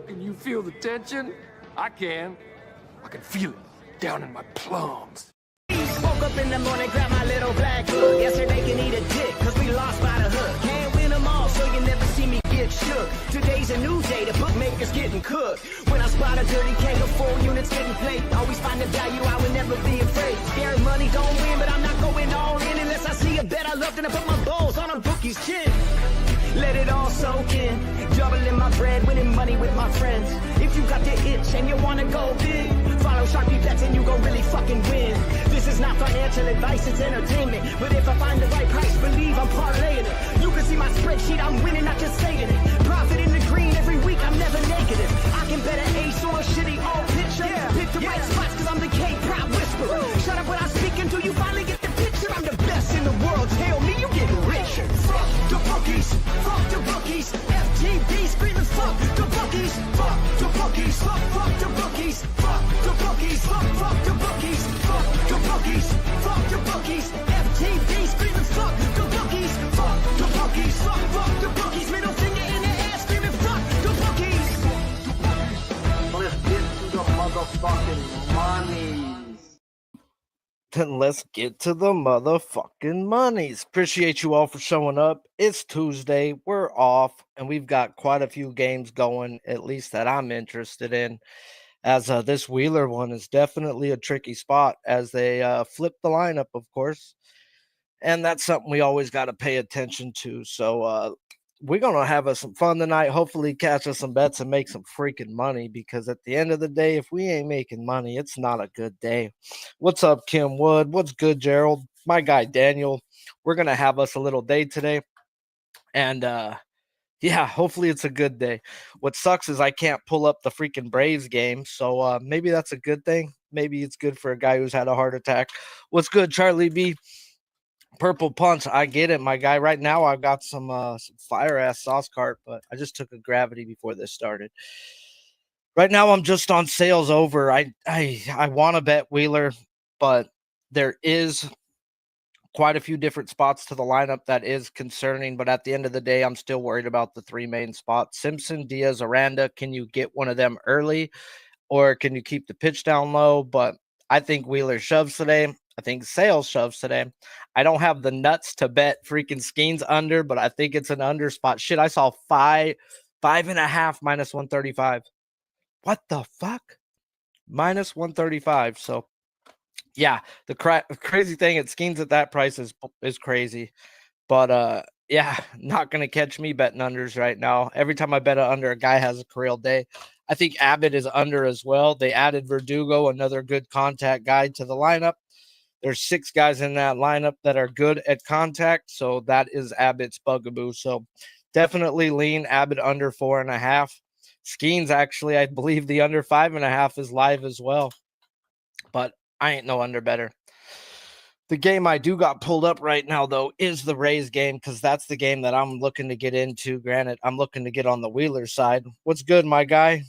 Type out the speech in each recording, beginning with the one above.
Can you feel the tension? I can. I can feel it down in my plums. Woke up in the morning, grab my little black book. Yesterday can eat a dick, cause we lost by the hook. Can't win them all, so you never see me get shook. Today's a new day, the bookmaker's getting cooked. When I spot a dirty keg of 4 units getting played, always find the value, I would never be afraid. Scary money don't win, but I'm not going all in unless I see a bet I love, then I put my balls on a bookie's chin. Let it all soak in, doubling my bread, winning money with my friends. If you got the itch and you wanna go big, follow Sharpie bets and you gon' really fucking win. This is not financial advice, it's entertainment. But if I find the right price, believe I'm parlaying it. You can see my spreadsheet, I'm winning, not just saying it. Profit in the green every week, I'm never negative. I can bet an ace or a shitty old picture. Pick the right spots cause I'm the K-pop whisperer. Shut up when I speak until you finally get the picture. I'm the best in the world, tell me you getting richer. Fuck the bookies, fuck the bookies. FTB screaming fuck the bookies, fuck the bookies, fuck the bookies, fuck the bookies, fuck the bookies, fuck the bookies, fuck the bookies. FTB screaming fuck the bookies, fuck the bookies, fuck the bookies. Middle finger in the air screaming fuck the bookies. Let's get to the motherfucking money. Then let's get to the motherfucking monies. Appreciate you all for showing up. It's Tuesday. We're off, and we've got quite a few games going, at least that I'm interested in. As this Wheeler one is definitely a tricky spot as they flip the lineup, of course. And that's something we always got to pay attention to. So we're going to have us some fun tonight. Hopefully catch us some bets and make some freaking money, because at the end of the day, if we ain't making money, it's not a good day. What's up, Kim Wood? What's good, Gerald? My guy, Daniel. We're going to have us a little day today. And yeah, hopefully it's a good day. What sucks is I can't pull up the freaking Braves game. So maybe that's a good thing. Maybe it's good for a guy who's had a heart attack. What's good, Charlie B? Purple Punch, I get it, my guy. Right now, I've got some fire-ass sauce cart, but I just took a gravity before this started. Right now, I'm just on sales over. I want to bet Wheeler, but there is quite a few different spots to the lineup that is concerning. But at the end of the day, I'm still worried about the 3 main spots. Simpson, Diaz, Aranda, can you get one of them early, or can you keep the pitch down low? But I think Wheeler shoves today. I think Sales shoves today. I don't have the nuts to bet freaking Skeens under, but I think it's an under spot. Shit, I saw 5.5 minus 135. What the fuck? Minus 135. So, yeah, the crazy thing at Skeens at that price is crazy. But, yeah, not going to catch me betting unders right now. Every time I bet an under, a guy has a career day. I think Abbott is under as well. They added Verdugo, another good contact guy, to the lineup. There's 6 guys in that lineup that are good at contact, so that is Abbott's bugaboo. So definitely lean Abbott under 4.5. Skeens, actually, I believe the under 5.5 is live as well, but I ain't no under better. The game I do got pulled up right now, though, is the Rays game, because that's the game that I'm looking to get into. Granted, I'm looking to get on the Wheeler side. What's good, my guy?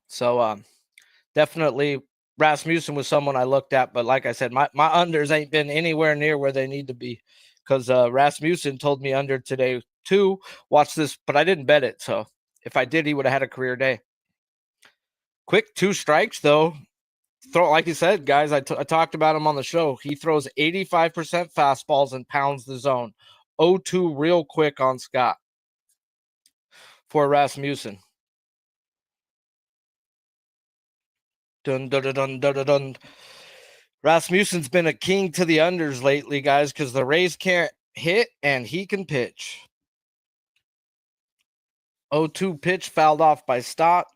So definitely Rasmussen was someone I looked at, but like I said, my unders ain't been anywhere near where they need to be, because Rasmussen told me under today too. Watch this, but I didn't bet it. So if I did, he would have had a career day. Quick 2 strikes, though. Like you said, guys, I talked about him on the show. He throws 85% fastballs and pounds the zone. 0-2 real quick on Scott for Rasmussen. Dun, dun, dun, dun, dun, dun. Rasmussen's been a king to the unders lately, guys, because the Rays can't hit and he can pitch. 0-2 pitch fouled off by Stott.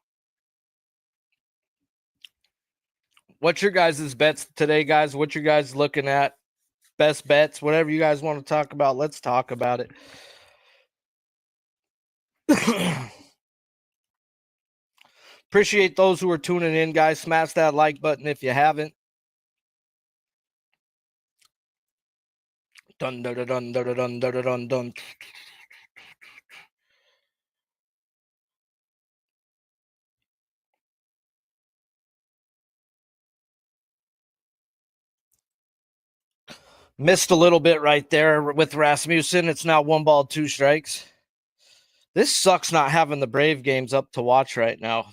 What's your guys' bets today, guys? What you guys looking at? Best bets, whatever you guys want to talk about, let's talk about it. Appreciate those who are tuning in, guys. Smash that like button if you haven't. Dun dun dun dun dun dun dun dun dun. Missed a little bit right there with Rasmussen. It's now 1 ball, 2 strikes. This sucks not having the Brave games up to watch right now.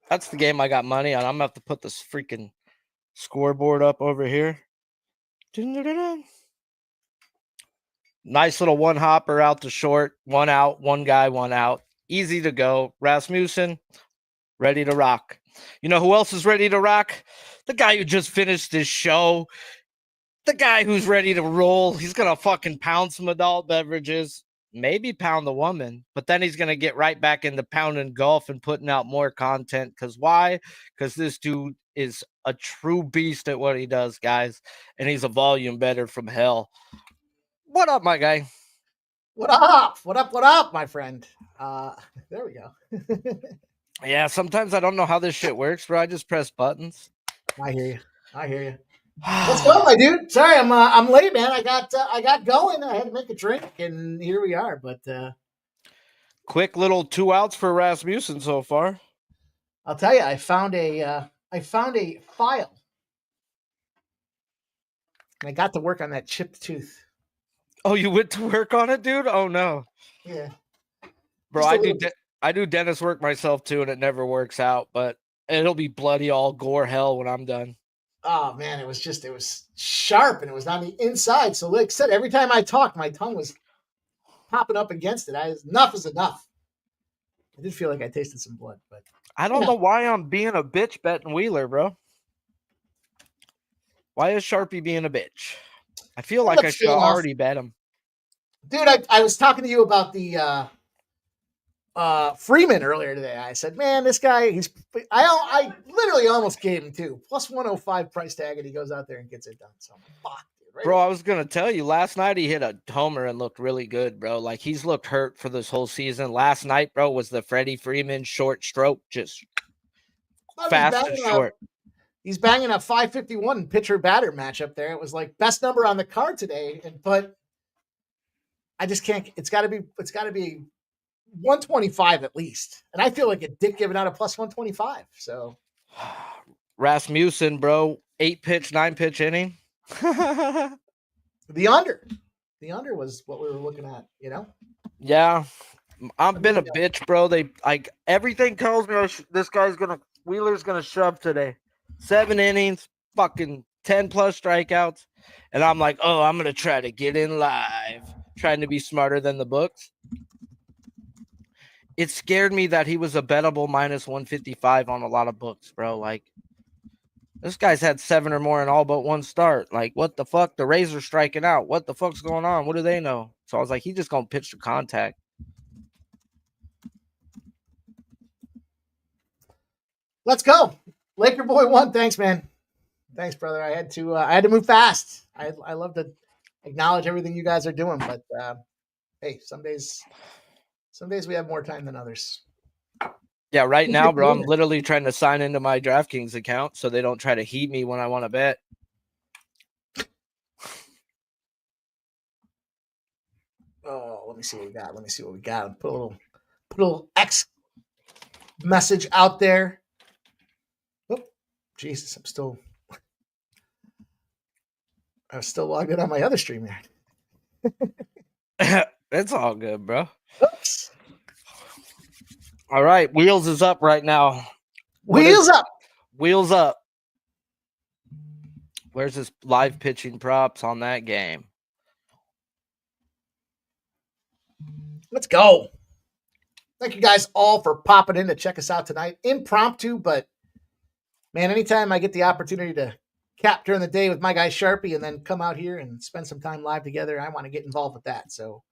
That's the game I got money on. I'm going to have to put this freaking scoreboard up over here. Dun-dun-dun-dun. Nice little one hopper out to short. One out, one guy, one out. Easy to go. Rasmussen, ready to rock. You know who else is ready to rock? The guy who just finished his show. The guy who's ready to roll. He's going to fucking pound some adult beverages. Maybe pound the woman, but then he's going to get right back into pounding golf and putting out more content. Because why? Because this dude is a true beast at what he does, guys. And he's a volume better from hell. What up, my guy? What up? What up? What up, my friend? There we go. Yeah, sometimes I don't know how this shit works, bro. I just press buttons. I hear you. I hear you. Let's go, my dude. Sorry, I'm late, man. I got going. I had to make a drink, and here we are. But quick little 2 outs for Rasmussen so far. I'll tell you, I found a file, and I got to work on that chipped tooth. Oh, you went to work on it, dude? Oh no. Yeah, bro. I do dentist work myself too, and it never works out. But it'll be bloody all gore hell when I'm done. Oh man, it was sharp and it was on the inside. So like I said, every time I talked, my tongue was popping up against it. Enough is enough. I did feel like I tasted some blood, but I don't know why I'm being a bitch betting Wheeler, bro. Why is Sharpie being a bitch? I feel like I should already bet him. Dude, I was talking to you about the Freeman earlier today. I said, man, this guy, I literally almost gave him two plus 105 price tag, and he goes out there and gets it done. So, fuck, dude, right? Bro, I was gonna tell you, last night he hit a homer and looked really good, bro. Like he's looked hurt for this whole season. Last night, bro, was the Freddie Freeman short stroke, just fast and short. He's banging a 551 pitcher batter matchup there. It was like best number on the card today, but I just can't. It's got to be 125 at least. And I feel like a dick giving out a plus 125. So Rasmussen, bro, 8-pitch, 9-pitch inning. The under was what we were looking at, you know? Yeah. I've been a bitch, bro. They like everything tells me this Wheeler's gonna shove today. 7 innings, fucking 10 plus strikeouts. And I'm like, oh, I'm gonna try to get in live, trying to be smarter than the books. It scared me that he was a bettable minus 155 on a lot of books, bro. Like, this guy's had 7 or more in all but one start. Like, what the fuck? The Rays are striking out. What the fuck's going on? What do they know? So I was like, he's just going to pitch to contact. Let's go. Laker boy won. Thanks, man. Thanks, brother. I had to move fast. I love to acknowledge everything you guys are doing, but hey, some days we have more time than others. Yeah, right now, bro, I'm literally trying to sign into my DraftKings account so they don't try to heat me when I want to bet. Oh, let me see what we got. Put a little X message out there. Oh, Jesus, I was still logged in on my other stream here. It's all good, bro. Oops. All right, Wheels is up right now. Wheels up. Wheels up. Where's his live pitching props on that game? Let's go. Thank you guys all for popping in to check us out tonight. Impromptu, but man, anytime I get the opportunity to cap during the day with my guy Sharpie and then come out here and spend some time live together, I want to get involved with that. So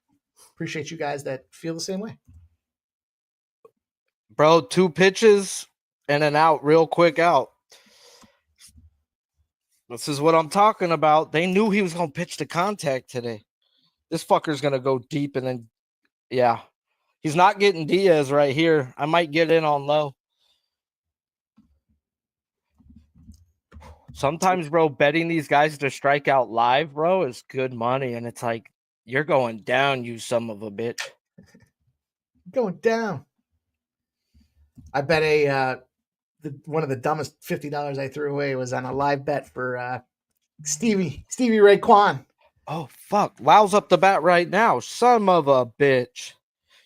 appreciate you guys that feel the same way. Bro, 2 pitches and an out, real quick out. This is what I'm talking about. They knew he was going to pitch to contact today. This fucker's going to go deep and then, yeah. He's not getting Diaz right here. I might get in on low. Sometimes, bro, betting these guys to strike out live, bro, is good money. And it's like, you're going down, you son of a bitch. Going down. I bet one of the dumbest $50 I threw away was on a live bet for Stevie Ray Kwan. Oh, fuck. Wow's up the bat right now. Son of a bitch.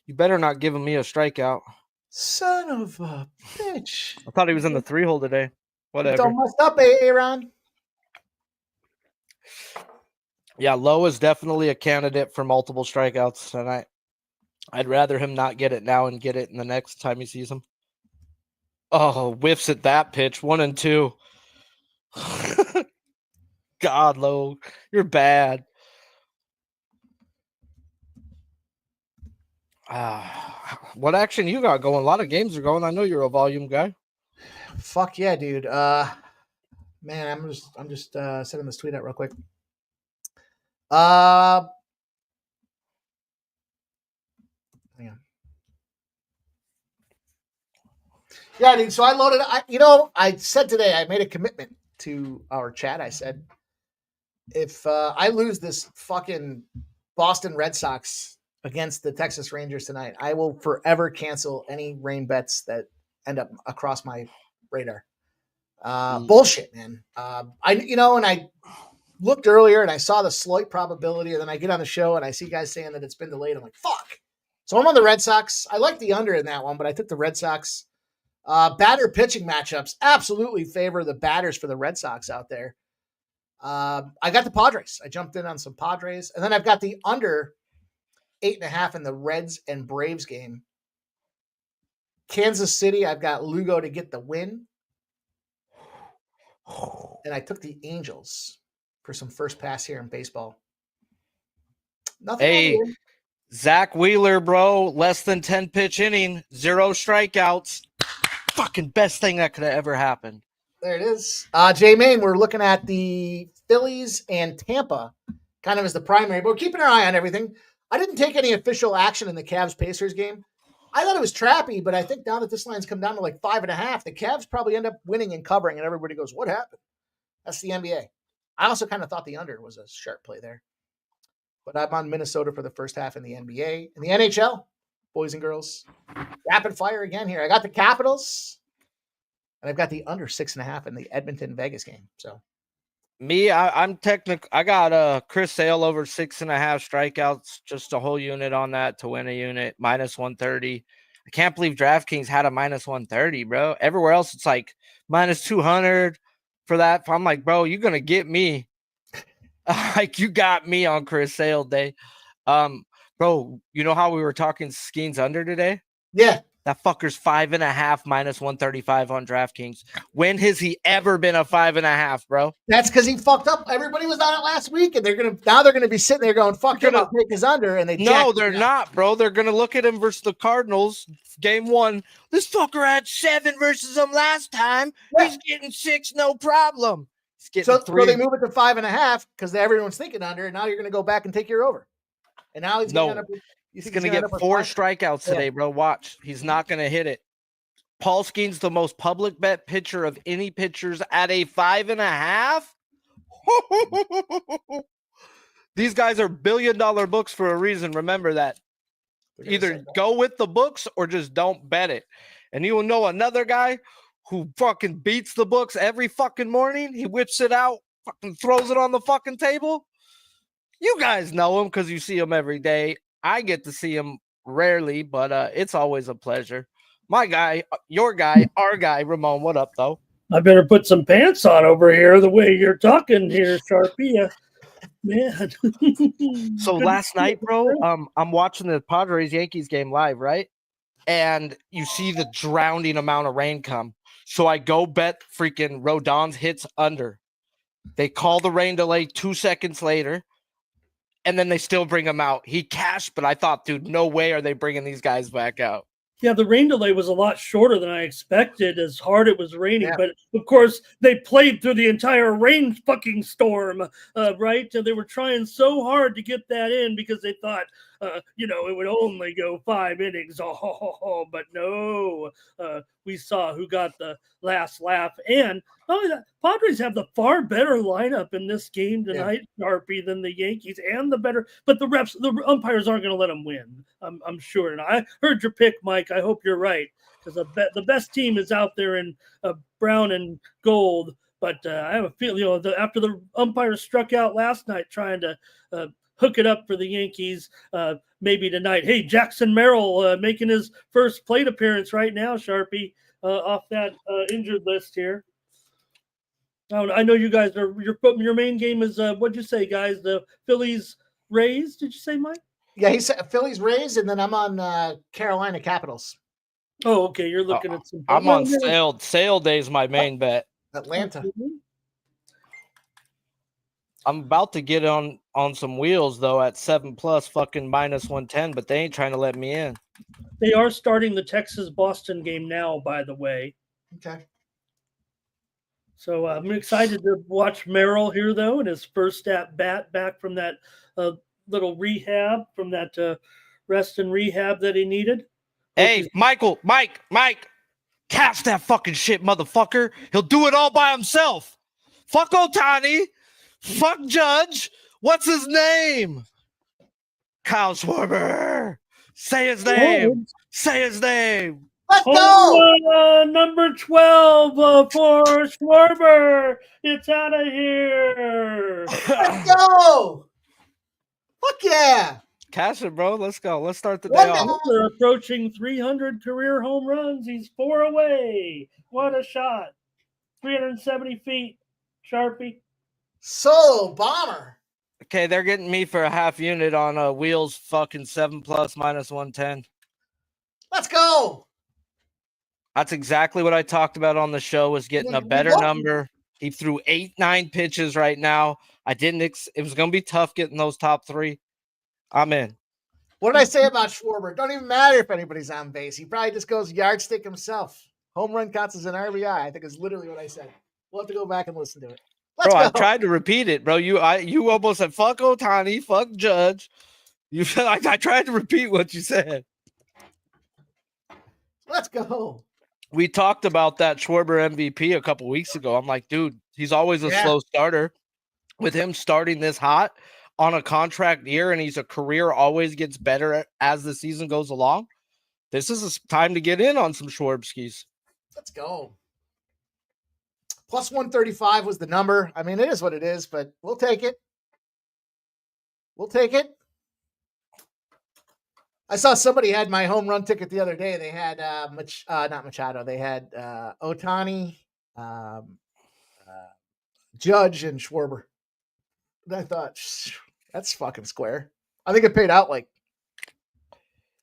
You better not give me a strikeout. Son of a bitch. I thought he was in the 3-hole today. It's Whatever. all messed up, Aaron. Yeah, Lowe is definitely a candidate for multiple strikeouts tonight. I'd rather him not get it now and get it in the next time he sees him. Oh, whiffs at that pitch. 1-2. God, Lowe, you're bad. What action you got going? A lot of games are going. I know you're a volume guy. Fuck yeah, dude. Man, I'm just sending this tweet out real quick. Hang on. Yeah, dude. So I loaded. I said today I made a commitment to our chat. I said, if I lose this fucking Boston Red Sox against the Texas Rangers tonight, I will forever cancel any rain bets that end up across my radar. Bullshit, man. And I looked earlier and I saw the slight probability, and then I get on the show and I see guys saying that it's been delayed. I'm like, fuck. So I'm on the Red Sox. I like the under in that one, but I took the Red Sox. Batter pitching matchups absolutely favor the batters for the Red Sox out there. I got the Padres. I jumped in on some Padres, and then I've got the under 8.5 in the Reds and Braves game. Kansas City, I've got Lugo to get the win. And I took the Angels for some first pass here in baseball. Nothing. Hey, Zach Wheeler, bro, less than 10 pitch inning, 0 strikeouts. Fucking best thing that could have ever happened. There it is. J-Main, we're looking at the Phillies and Tampa kind of as the primary, but we're keeping our eye on everything. I didn't take any official action in the Cavs-Pacers game. I thought it was trappy, but I think now that this line's come down to like 5.5, the Cavs probably end up winning and covering, and everybody goes, what happened? That's the NBA. I also kind of thought the under was a sharp play there. But I'm on Minnesota for the first half in the NBA. In the NHL, boys and girls, rapid fire again here. I got the Capitals, and I've got the under 6.5 in the Edmonton Vegas game. So me, I'm technical. I got Chris Sale over 6.5 strikeouts, just a whole unit on that to win a unit, minus 130. I can't believe DraftKings had a minus 130, bro. Everywhere else, it's like minus 200 for that. I'm like, bro, you're gonna get me. Like, you got me on Chris Sale day. Bro, you know how we were talking Skeens under today? Yeah. That fucker's 5.5 minus 135 on DraftKings. When has he ever been a 5.5, bro? That's because he fucked up. Everybody was on it last week, and they're gonna be sitting there going, "Fuck him, I'll take his under." And they're not, bro. They're gonna look at him versus the Cardinals, game 1. This fucker had 7 versus them last time. Yeah. He's getting 6, no problem. He's getting 3. So they move it to 5.5 because everyone's thinking under, and now you're gonna go back and take your over. And now he's gonna end up with, he's going to get 4 strikeouts today, bro. Watch. He's not going to hit it. Paul Skeens, the most public bet pitcher of any pitchers at a 5.5. These guys are billion-dollar books for a reason. Remember that. Either go with the books or just don't bet it. And you will know another guy who fucking beats the books every fucking morning. He whips it out, fucking throws it on the fucking table. You guys know him because you see him every day. I get to see him rarely, but it's always a pleasure. My guy, your guy, our guy, Ramon, what up, though? I better put some pants on over here the way you're talking here, Sharpie. Man. So last night, bro, I'm watching the Padres-Yankees game live, right? And you see the drowning amount of rain come. So I go bet freaking Rodon's hits under. They call the rain delay 2 seconds later. And then they still bring him out. He cashed, but I thought, dude, no way are they bringing these guys back out. Yeah, the rain delay was a lot shorter than I expected as hard it was raining. Yeah. But, of course, they played through the entire rain fucking storm, right? And they were trying so hard to get that in because they thought, it would only go 5 innings. But no, we saw who got the last laugh. And Padres have the far better lineup in this game tonight, Sharpie, than the Yankees, and the the umpires aren't going to let them win. I'm sure. And I heard your pick, Mike. I hope you're right, because the best team is out there in brown and gold. But I have a feeling, after the umpire struck out last night trying to hook it up for the Yankees, maybe tonight. Hey, Jackson Merrill making his first plate appearance right now, Sharpie, off that injured list here. I know you guys are your main game is what'd you say, guys? The Phillies Rays? Did you say, Mike? Yeah, he said Phillies Rays, and then I'm on Carolina Capitals. Oh, okay. You're looking at some. I'm on sale. Sale day is my main bet. Atlanta. I'm about to get on some wheels though at 7+ fucking -110, but they ain't trying to let me in. They are starting the Texas-Boston game now, by the way. Okay. So I'm excited to watch Merrill here, though, in his first at bat back from that little rehab, from that rest and rehab that he needed. Hey, Mike, cast that fucking shit, motherfucker. He'll do it all by himself. Fuck Ohtani. Fuck Judge. What's his name? Kyle Schwarber. Say his name. Say his name. Let's go. Number 12 for Schwarber. It's out of here. Let's go. Fuck yeah. Cash it, bro. Let's go. Let's start the day off. They're approaching 300 career home runs. He's 4 away. What a shot. 370 feet. Sharpie. So, bomber. Okay, they're getting me for a half unit on wheels fucking 7+ -110. Let's go. That's exactly what I talked about on the show, was getting a better number. He threw 8-9 pitches right now. It was going to be tough getting those top 3. I'm in. What did I say about Schwarber? Don't even matter if anybody's on base. He probably just goes yardstick himself. Home run counts as an RBI. I think is literally what I said. We'll have to go back and listen to it. Let's bro, go. I tried to repeat it, bro. You almost said fuck Ohtani, fuck Judge. I tried to repeat what you said. Let's go. We talked about that Schwarber MVP a couple weeks ago. I'm like, dude, he's always a slow starter. With him starting this hot on a contract year, and he's a career, always gets better as the season goes along. This is a time to get in on some Schwarbskis. Let's go. Plus 135 was the number. I mean, it is what it is, but we'll take it. We'll take it. I saw somebody had my home run ticket the other day. They had not Machado. They had Ohtani, Judge, and Schwarber. And I thought, that's fucking square. I think it paid out like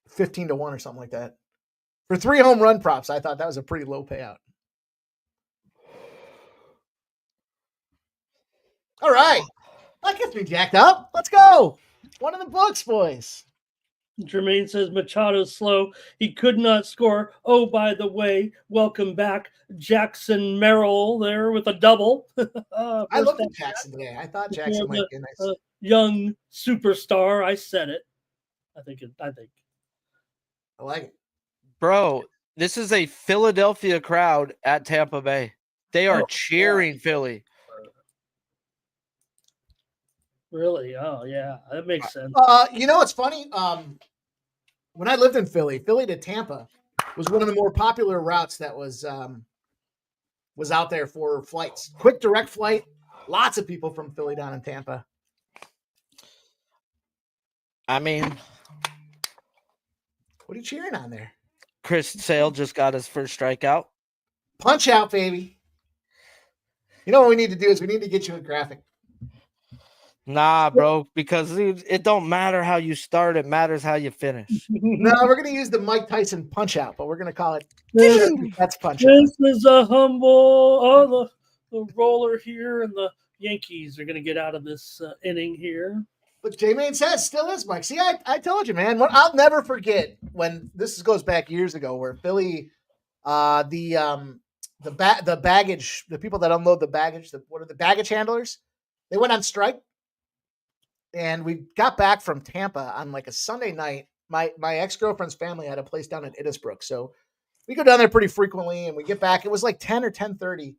15 to 1 or something like that. For 3 home run props, I thought that was a pretty low payout. All right. That gets me jacked up. Let's go. One of the books, boys. Jermaine says Machado's slow. He could not score. Oh, by the way, welcome back, Jackson Merrill there with a double. I looked at Jackson today. I thought Jackson might be nice. Young superstar. I said it. I think. I like it. Bro, this is a Philadelphia crowd at Tampa Bay. They are cheering Philly. Really? Oh, yeah. That makes sense. You know what's funny? When I lived in Philly to Tampa was one of the more popular routes that was out there for flights. Quick direct flight. Lots of people from Philly down in Tampa. I mean, what are you cheering on there? Chris Sale just got his first strikeout. Punch out, baby. You know what we need to do is we need to get you a graphic. Nah, bro, because it don't matter how you start. It matters how you finish. No, we're going to use the Mike Tyson punch out, but we're going to call it that's punch out. This is a humble the roller here, and the Yankees are going to get out of this inning here. But J-Main says still is, Mike. See, I told you, man. I'll never forget when this goes back years ago where Philly, the baggage, the people that unload the baggage, what are the baggage handlers? They went on strike. And we got back from Tampa on like a Sunday night. My ex-girlfriend's family had a place down in Innisbrook. So we go down there pretty frequently and we get back. It was like 10 or 10:30.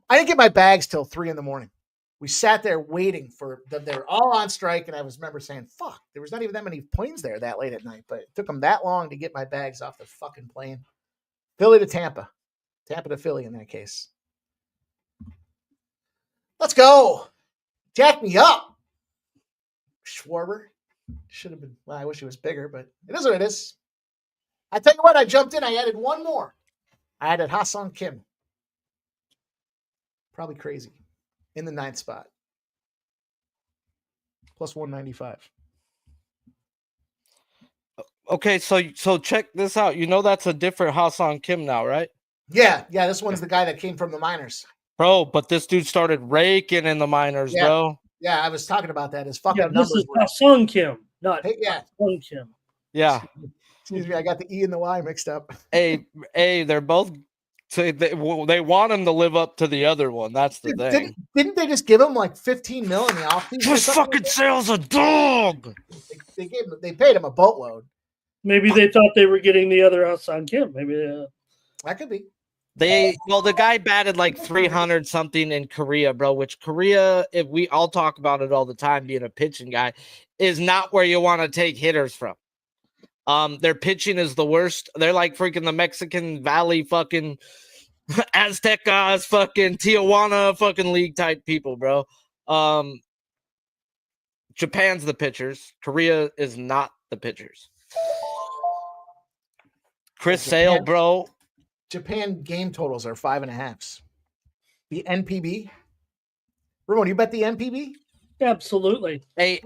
I didn't get my bags till 3 a.m. We sat there waiting for them. They were all on strike. And I remember saying, fuck, there was not even that many planes there that late at night. But it took them that long to get my bags off the fucking plane. Philly to Tampa. Tampa to Philly in that case. Let's go. Jack me up. Schwarber. Should have been, well, I wish he was bigger, but it is what it is. I tell you what, I jumped in. I added one more. I added Ha-Seong Kim. Probably crazy. In the 9th spot. Plus 195. Okay, so check this out. You know that's a different Ha-Seong Kim now, right? Yeah. This one's the guy that came from the minors. Bro, but this dude started raking in the minors, bro. Yeah, I was talking about that. His fucking this numbers is were. Ha-Seong Kim, not Ha-Seong Kim. Yeah. Excuse me, I got the E and the Y mixed up. Hey, they're both. So they want him to live up to the other one. That's the thing. Didn't they just give him like 15 mil in the offseason? Just fucking sales a dog. They paid him a boatload. Maybe they thought they were getting the other Ha-Seong Kim. Maybe that could be. The guy batted like 300 something in Korea, bro. Which Korea, I'll talk about it all the time, being a pitching guy, is not where you want to take hitters from. Their pitching is the worst. They're like freaking the Mexican Valley fucking Aztecas, fucking Tijuana fucking league type people, bro. Japan's the pitchers. Korea is not the pitchers. Chris Sale, bro. Japan game totals are 5.5. The NPB. Ramon, you bet the NPB? Absolutely. Hey,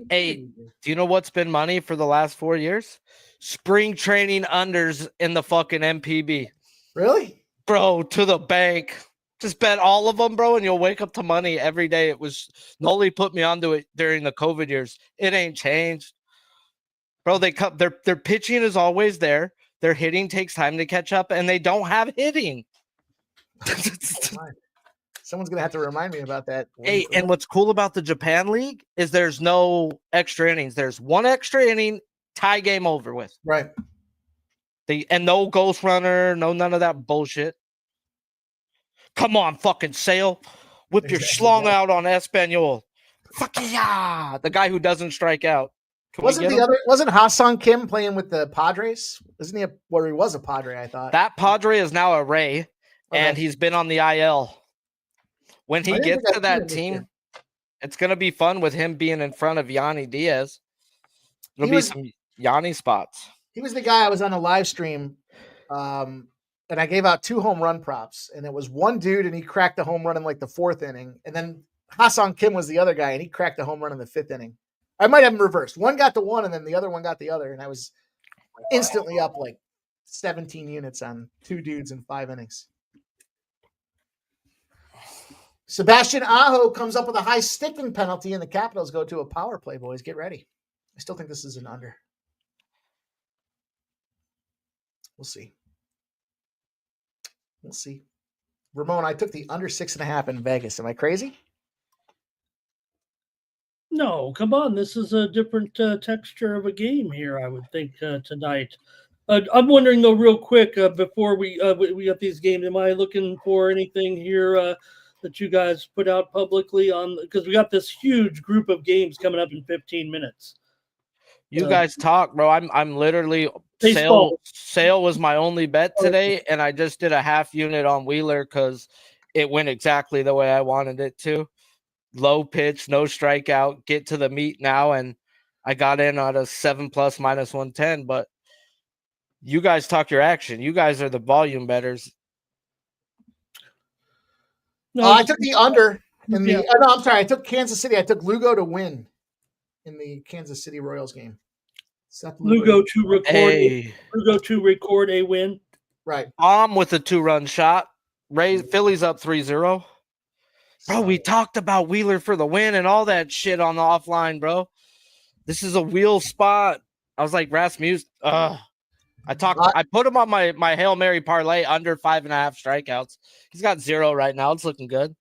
do you know what's been money for the last 4 years? Spring training unders in the fucking MPB. Really? Bro, to the bank. Just bet all of them, bro, and you'll wake up to money every day. It was Noli put me onto it during the COVID years. It ain't changed. Bro, their pitching is always there. Their hitting takes time to catch up, and they don't have hitting. Someone's going to have to remind me about that. Hey, and what's cool about the Japan League is there's no extra innings. There's one extra inning, tie game over with. Right. And no ghost runner, none of that bullshit. Come on, fucking Sale. Whip your schlong out on Espanol. Fuck yeah. The guy who doesn't strike out. Wasn't Ha-Seong Kim playing with the Padres? Isn't he he was a Padre, I thought. That Padre is now a Ray, and he's been on the IL. When he gets to that team, it's going to be fun with him being in front of Yanni Diaz. It'll be some Yanni spots. He was the guy I was on a live stream, and I gave out 2 home run props, and it was one dude, and he cracked a home run in like the 4th inning, and then Ha-Seong Kim was the other guy, and he cracked a home run in the 5th inning. I might have them reversed. One got the one, and then the other one got the other, and I was instantly up like 17 units on 2 dudes in 5 innings. Sebastian Aho comes up with a high sticking penalty, and the Capitals go to a power play, boys. Get ready. I still think this is an under. We'll see. Ramon, I took the under 6.5 in Vegas. Am I crazy? No, come on. This is a different texture of a game here, I would think, tonight. I'm wondering, though, real quick, before we got these games, am I looking for anything here that you guys put out publicly on? Because we got this huge group of games coming up in 15 minutes. You guys talk, bro. I'm literally Sale was my only bet today, and I just did a half unit on Wheeler because it went exactly the way I wanted it to. Low pitch, no strikeout, get to the meat now, and I got in on a 7+ minus 110. But you guys talk your action. You guys are the volume bettors. No, I took the under in the. Oh, no, I'm sorry. I took Kansas City. I took Lugo to win in the Kansas City Royals game. Lugo to record a win. Right. With a 2-run shot. Phillies up 3-0. Bro, we talked about Wheeler for the win and all that shit on the offline, bro. This is a wheel spot. I was like, Rasmus. I put him on my Hail Mary parlay under 5.5 strikeouts. He's got 0 right now. It's looking good.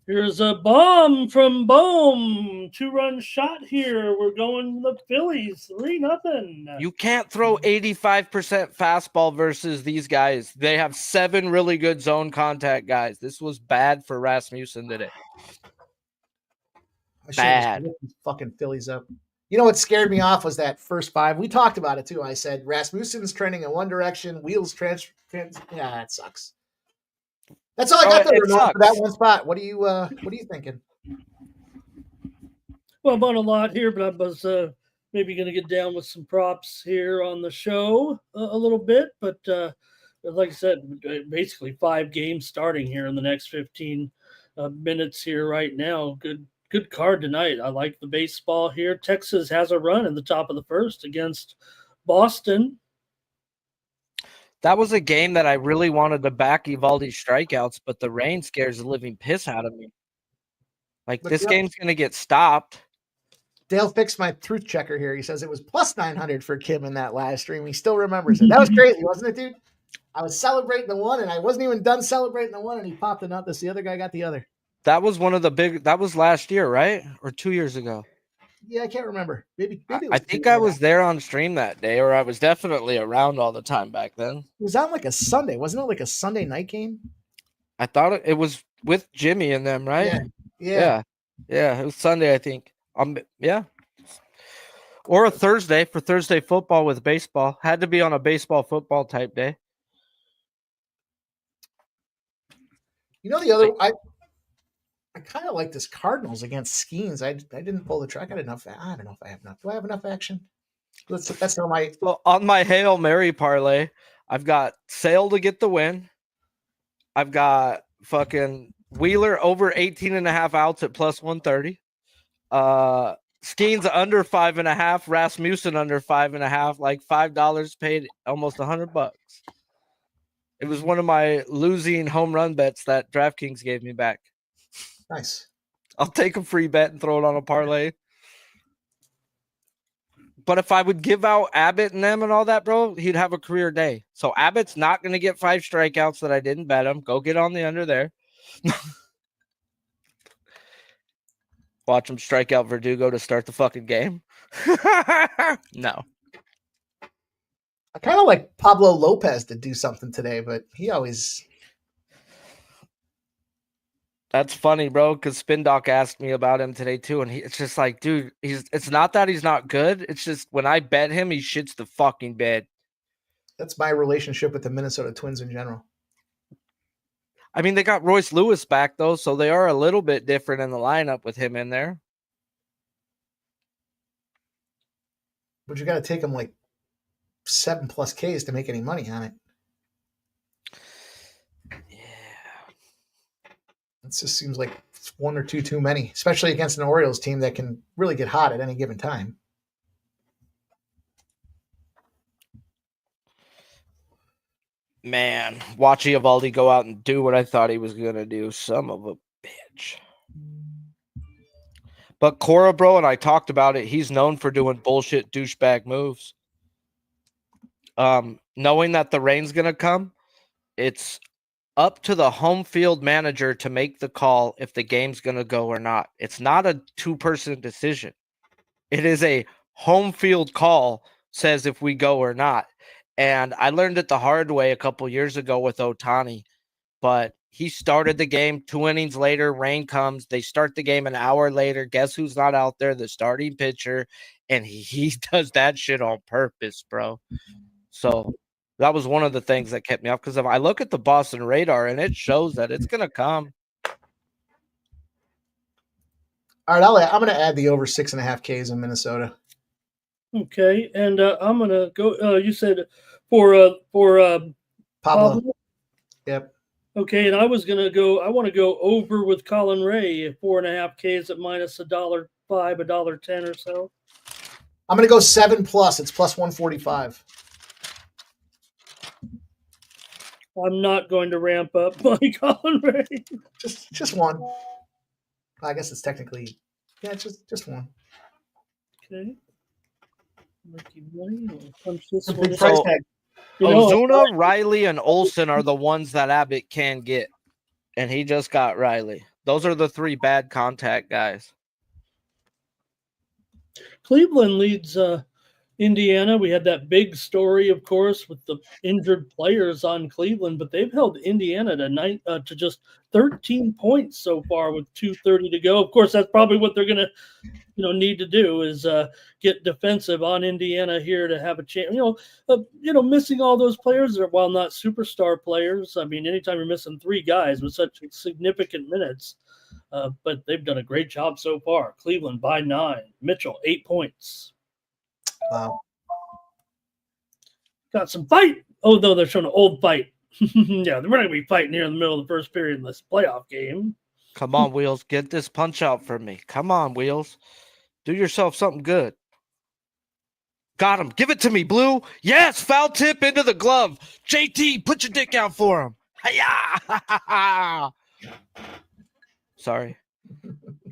Here's a bomb from Bohm. 2-run shot here. We're going the Phillies. 3-0. You can't throw 85% fastball versus these guys. They have 7 really good zone contact guys. This was bad for Rasmussen today. Bad. Fucking Phillies up. You know what scared me off was that first 5. We talked about it too. I said Rasmussen's trending in one direction. Wheels yeah, it sucks. That's all I got there for that one spot. What are you thinking? Well, I'm on a lot here, but I was maybe going to get down with some props here on the show a little bit. But like I said, basically 5 games starting here in the next 15 minutes here right now. Good card tonight. I like the baseball here. Texas has a run in the top of the first against Boston. That was a game that I really wanted to back Evaldi's strikeouts, but the rain scares the living piss out of me. Like, this game's going to get stopped. Dale fixed my truth checker here. He says it was plus 900 for Kim in that live stream. He still remembers it. That was crazy, wasn't it, dude? I was celebrating the one, and I wasn't even done celebrating the one, and he popped a nut. The other guy got the other. That was one of the that was last year, right? Or 2 years ago? Yeah, I can't remember. Maybe I think I was there on stream that day, or I was definitely around all the time back then. It was on like a Sunday. Wasn't it like a Sunday night game? I thought it was with Jimmy and them, right? Yeah. It was Sunday, I think. Yeah. Or a Thursday for Thursday football with baseball. Had to be on a baseball football type day. You know, the other, I kind of like this Cardinals against Skeens. I didn't pull the track. I don't know if I have enough. Do I have enough action? That's not my. Well, on my Hail Mary parlay, I've got Sale to get the win. I've got fucking Wheeler over 18.5 outs at plus 130. Skeens under 5.5. Rasmussen under 5.5. Like $5 paid almost $100. It was one of my losing home run bets that DraftKings gave me back. Nice. I'll take a free bet and throw it on a parlay. But if I would give out Abbott and them and all that, bro, he'd have a career day. So Abbott's not going to get 5 strikeouts that I didn't bet him. Go get on the under there. Watch him strike out Verdugo to start the fucking game. No. I kind of like Pablo Lopez to do something today, but he always. That's funny, bro, because Spin Doc asked me about him today, too. And it's just like, dude, it's not that he's not good. It's just when I bet him, he shits the fucking bed. That's my relationship with the Minnesota Twins in general. I mean, they got Royce Lewis back, though, so they are a little bit different in the lineup with him in there. But you got to take him like 7+ Ks to make any money on it. Yeah. It just seems like it's 1 or 2 too many, especially against an Orioles team that can really get hot at any given time. Man, watch Eovaldi go out and do what I thought he was going to do. Son of a bitch. But Cora, bro, and I talked about it. He's known for doing bullshit douchebag moves. Knowing that the rain's going to come, it's up to the home field manager to make the call if the game's going to go or not. It's not a 2-person decision. It is a home field call, says if we go or not. And I learned it the hard way a couple years ago with Ohtani, but he started the game 2 innings later, rain comes, they start the game an hour later. Guess who's not out there? The starting pitcher. And he does that shit on purpose, bro. So that was one of the things that kept me up, because if I look at the Boston radar and it shows that it's going to come. All right, I'm going to add the over 6.5 Ks in Minnesota. Okay, and I'm going to go, you said for Pablo. Yep. Okay, and I want to go over with Colin Ray at 4.5 Ks at minus $1.05, $1.10 or so. I'm going to go 7+. It's plus 145. I'm not going to ramp up my Colin Ray. Just one. I guess it's technically, just one. Okay. Punch this Big one. price tag. Ozuna, Riley, and Olsen are the ones that Abbott can get. And he just got Riley. Those are the 3 bad contact guys. Cleveland leads Indiana. We had that big story, of course, with the injured players on Cleveland, but they've held Indiana to just 13 points so far with 2:30 to go. Of course, that's probably what they're going to need to do is get defensive on Indiana here to have a chance. Missing all those players, while not superstar players. I mean, anytime you're missing 3 guys with such significant minutes, but they've done a great job so far. Cleveland by 9. Mitchell, 8 points. Wow. Got some fight. Oh, no, they're showing an old fight. Yeah, we're not going to be fighting here in the middle of the first period in this playoff game. Come on, Wheels. Get this punch out for me. Come on, Wheels. Do yourself something good. Got him. Give it to me, Blue. Yes, foul tip into the glove. JT, put your dick out for him. Hi-ya! Sorry.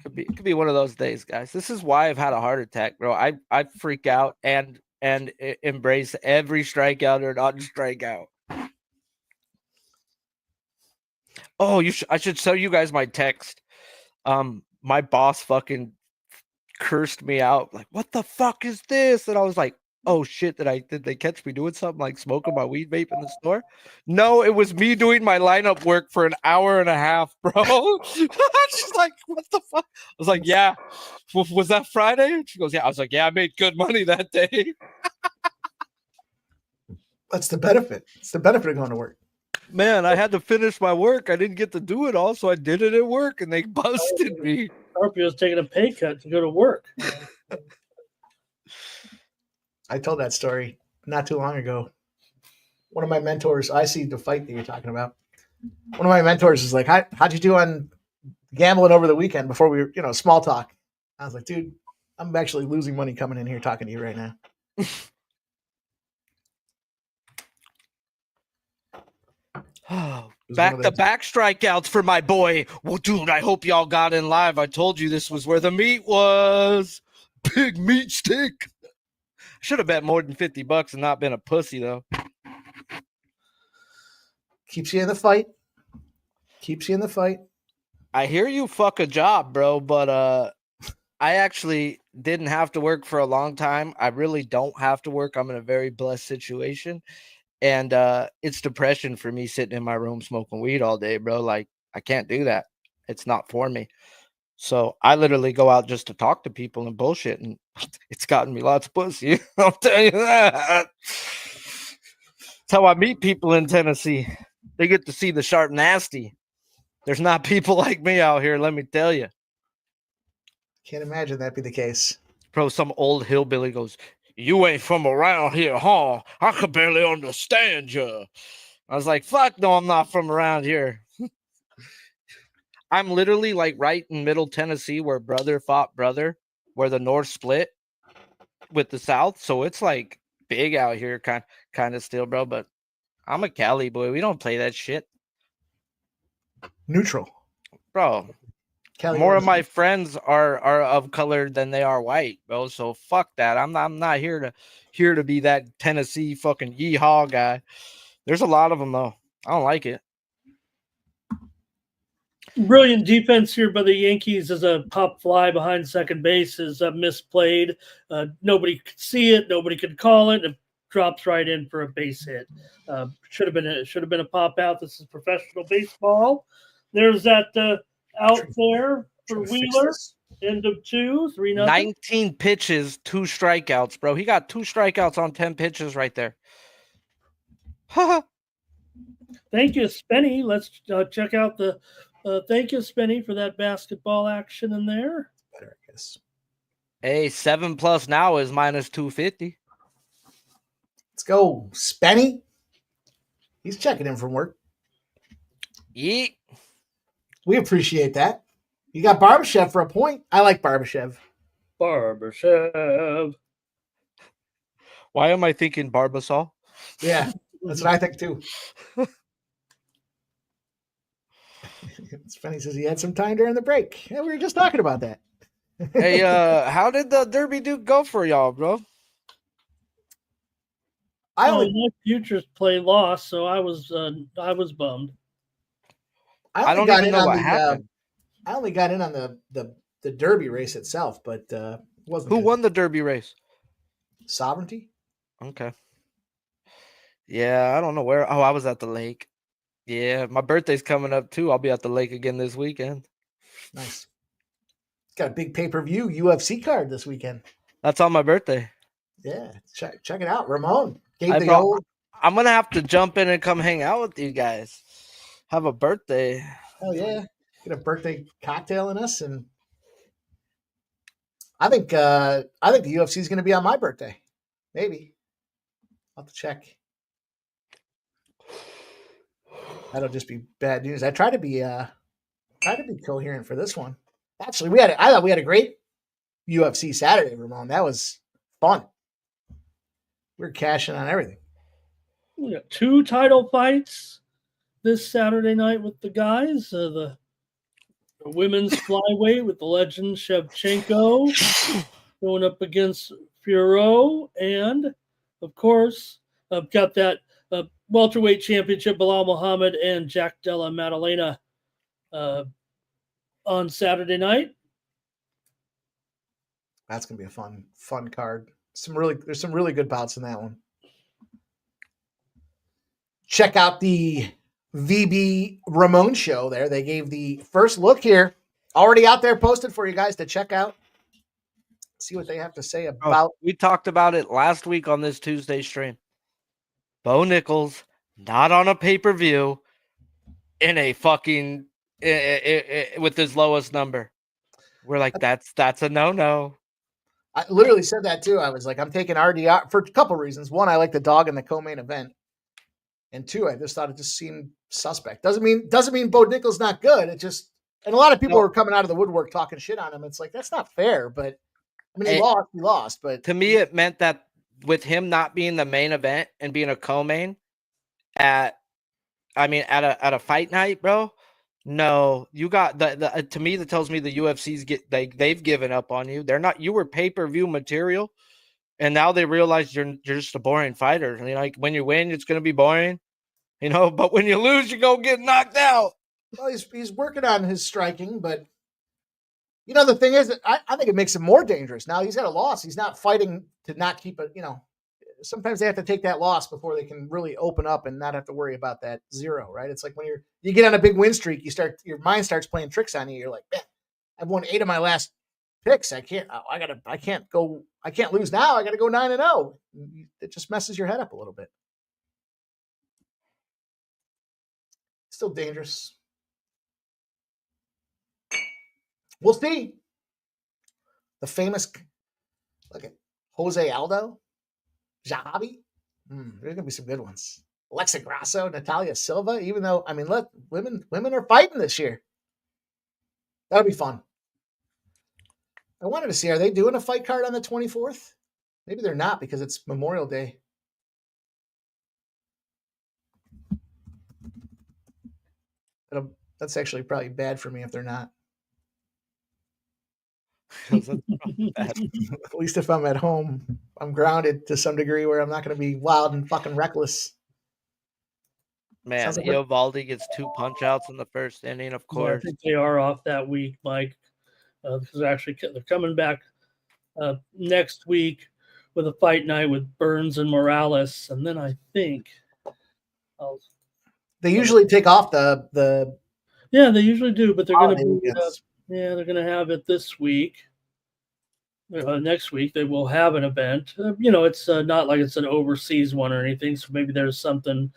Could be one of those days, guys. This is why I've had a heart attack, bro. I freak out and embrace every strikeout or non-strikeout. Oh, I should show you guys my text. My boss fucking cursed me out. Like, what the fuck is this? And I was like, oh shit, did they catch me doing something like smoking my weed vape in the store? No, it was me doing my lineup work for an hour and a half, bro. She's like, what the fuck? I was like, yeah. Was that Friday? She goes, yeah. I was like, yeah, I made good money that day. That's the benefit. It's the benefit of going to work. Man, I had to finish my work. I didn't get to do it all, so I did it at work, and they busted me. Scorpio was taking a pay cut to go to work. I told that story not too long ago. One of my mentors, I see the fight that you're talking about. One of my mentors is like, how'd you do on gambling over the weekend before we were, small talk? I was like, dude, I'm actually losing money coming in here talking to you right now. Back-to-back strikeouts for my boy. Well, dude, I hope y'all got in live. I told you this was where the meat was. Big meat stick. Should have bet more than $50 and not been a pussy, though. Keeps you in the fight. Keeps you in the fight. I hear you fuck a job, bro, but I actually didn't have to work for a long time. I really don't have to work. I'm in a very blessed situation. And it's depression for me sitting in my room smoking weed all day, bro. Like, I can't do that. It's not for me. So I literally go out just to talk to people and bullshit, and it's gotten me lots of pussy. I'll tell you that. That's how I meet people in Tennessee. They get to see the sharp nasty. There's not people like me out here, let me tell you. Can't imagine that be the case. Bro, some old hillbilly goes, you ain't from around here, huh? I could barely understand you. I was like, fuck no, I'm not from around here. I'm literally like right in middle Tennessee where brother fought brother, where the North split with the South. So it's like big out here, kind of still, bro. But I'm a Cali boy. We don't play that shit. Neutral. Bro. Cali More of my friends are of color than they are white, bro. So fuck that. I'm not here to be that Tennessee fucking yeehaw guy. There's a lot of them though. I don't like it. Brilliant defense here by the Yankees as a pop fly behind second base is misplayed. Nobody could see it. Nobody could call it. It drops right in for a base hit. Should have been a pop out. This is professional baseball. There's that out there for Wheeler. End of 2, 3-0. 19 pitches, 2 strikeouts, bro. He got 2 strikeouts on 10 pitches right there. Thank you, Spenny. Let's check out the. Thank you, Spenny, for that basketball action in there. Better, I guess. Hey, 7+ now is minus 250. Let's go, Spenny. He's checking in from work. Yeet. We appreciate that. You got Barbashev for a point. I like Barbashev. Barbashev. Why am I thinking Barbasol? Yeah, that's what I think too. Spenny says he had some time during the break. Yeah, we were just talking about that. Hey, how did the Derby Duke go for y'all, bro? My futures play lost, so I was bummed. I don't even know what happened. I only got in on the Derby race itself, but wasn't. Who won the Derby race? Sovereignty. Okay. Yeah, I don't know where. Oh, I was at the lake. Yeah, my birthday's coming up too. I'll be at the lake again this weekend. Nice. Got a big pay-per-view UFC card this weekend. That's on my birthday. Yeah, check it out. Ramon. I'm going to have to jump in and come hang out with you guys. Have a birthday. Hell yeah. get a birthday cocktail in us, and I think the UFC is going to be on my birthday. Maybe I'll have to check. That'll just be bad news. I try to be coherent for this one. Actually, I thought we had a great UFC Saturday, Ramon. That was fun. We're cashing on everything. We got 2 title fights this Saturday night with the guys. The women's flyweight with the legend Shevchenko going up against Furo, and of course, I've got that welterweight championship, Bilal Muhammad and Jack Della Maddalena on Saturday night. That's gonna be a fun card. There's some really good bouts in that one. Check out the VB Ramon show there. They gave the first look here, already out there posted for you guys to check out. See what they have to say about. We talked about it last week on this Tuesday stream. Bo Nichols, not on a pay-per-view, in a fucking with his lowest number. We're like, that's a no-no. I literally said that too. I was like, I'm taking RDR for a couple reasons. One, I like the dog in the co-main event. And 2, I just thought it just seemed suspect. Doesn't mean Bo Nichols not good. It just, and a lot of people were coming out of the woodwork talking shit on him. It's like, that's not fair. But I mean, he lost. But to me, it meant that with him not being the main event and being a co-main at a fight night, bro. No, you got the to me that tells me the UFC's they've given up on you. They're not. You were pay-per-view material, and now they realize you're just a boring fighter. And like when you win, it's gonna be boring, But when you lose, you go get knocked out. Well, he's working on his striking, but the thing is, I think it makes him more dangerous. Now he's got a loss. He's not fighting to not keep it. Sometimes they have to take that loss before they can really open up and not have to worry about that 0, right? It's like when you get on a big win streak, your mind starts playing tricks on you. You're like, man, I've won 8 of my last picks. I can't lose now. I got to go 9-0. It just messes your head up a little bit. Still dangerous. We'll see. The famous, look at Jose Aldo. Zahabi, there's gonna be some good ones. Alexa Grasso, Natalia Silva. Even though, look, women are fighting this year. That'll be fun. I wanted to see, are they doing a fight card on the 24th? Maybe they're not because it's Memorial Day. That's actually probably bad for me if they're not. At least if I'm at home, I'm grounded to some degree where I'm not going to be wild and fucking reckless. Man, like Eovaldi gets 2 punch outs in the first inning, of course. I think they are off that week, Mike, because they're coming back next week with a fight night with Burns and Morales, and then I think they usually take off the. Yeah, they usually do, but they're going to they're going to have it this week. Next week they will have an event. It's not like it's an overseas one or anything, so maybe there's something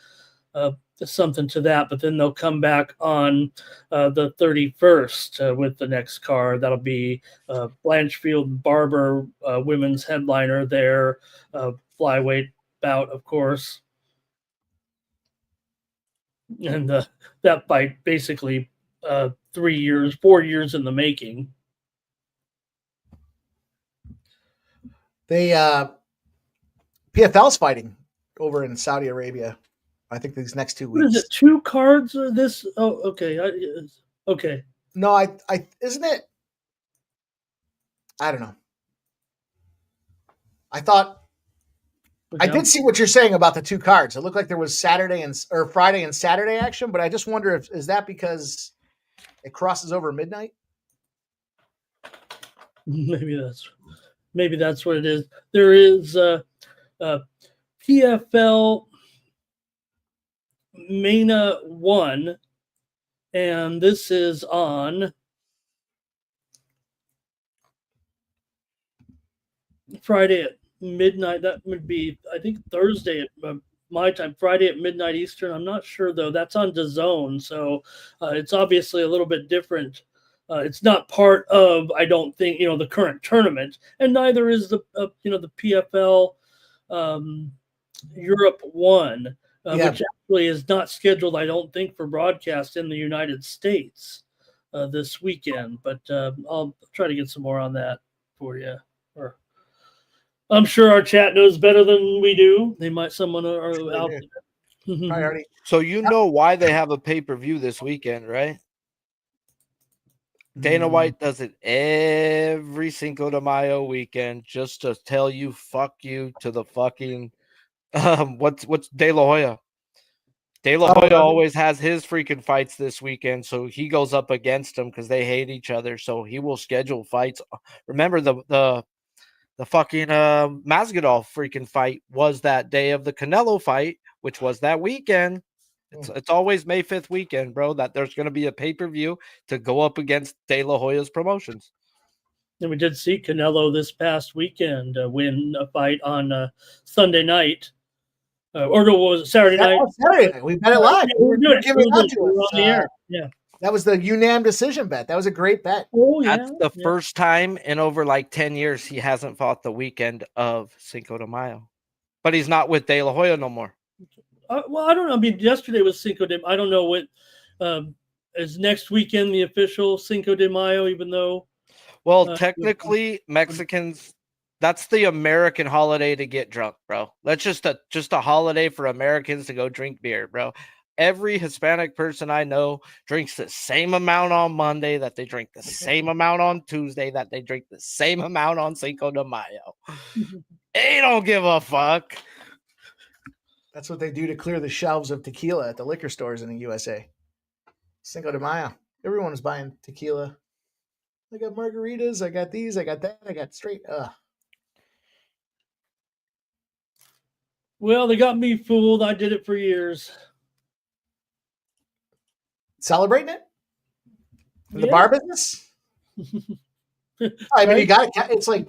to that. But then they'll come back on the 31st with the next card. That'll be Blanchfield Barber, women's headliner there, flyweight bout, of course. And that fight basically 4 years in the making. They PFL's fighting over in Saudi Arabia. I think these next 2 weeks. What is it? 2 cards or this? Oh, okay. Okay. No, I isn't it? I don't know. I thought I did see what you're saying about the 2 cards. It looked like there was Friday and Saturday action, but I just wonder is that because it crosses over midnight? Maybe that's what it is. There is PFL Mena 1, and this is on Friday at midnight. That would be, I think, Thursday at my time, Friday at midnight Eastern. I'm not sure though. That's on DAZN, so it's obviously a little bit different. It's not part of, I don't think, the current tournament, and neither is the the PFL Europe 1, which actually is not scheduled, I don't think, for broadcast in the United States this weekend. But I'll try to get some more on that for you. Or I'm sure our chat knows better than we do. Someone are out there. So why they have a pay-per-view this weekend, right? Dana White does it every Cinco de Mayo weekend just to tell you fuck you to the fucking what's De La Hoya. De La Hoya always has his freaking fights this weekend, so he goes up against them because they hate each other. So he will schedule fights. Remember the fucking Masvidal freaking fight was that day of the Canelo fight, which was that weekend. It's always May 5th weekend, bro, that there's going to be a pay-per-view to go up against De La Hoya's promotions. And we did see Canelo this past weekend win a fight on Sunday night. Or was it Saturday night? Saturday night. We bet it live. We're giving it to us. On the air. Yeah. That was the UNAM decision bet. That was a great bet. Oh, yeah. That's the first time in over like 10 years he hasn't fought the weekend of Cinco de Mayo. But he's not with De La Hoya no more. Well, I don't know. I mean, yesterday was Cinco de Mayo. I don't know what is next weekend the official Cinco de Mayo, even though. Well, technically, Mexicans, that's the American holiday to get drunk, bro. That's just a holiday for Americans to go drink beer, bro. Every Hispanic person I know drinks the same amount on Monday, that they drink the same amount on Tuesday, that they drink the same amount on Cinco de Mayo. They don't give a fuck. That's what they do to clear the shelves of tequila at the liquor stores in the USA. Cinco de Mayo. Everyone is buying tequila. I got margaritas. I got these. I got that. I got straight. Well, they got me fooled. I did it for years. Celebrating it? In the bar business? I mean, you got it. It's like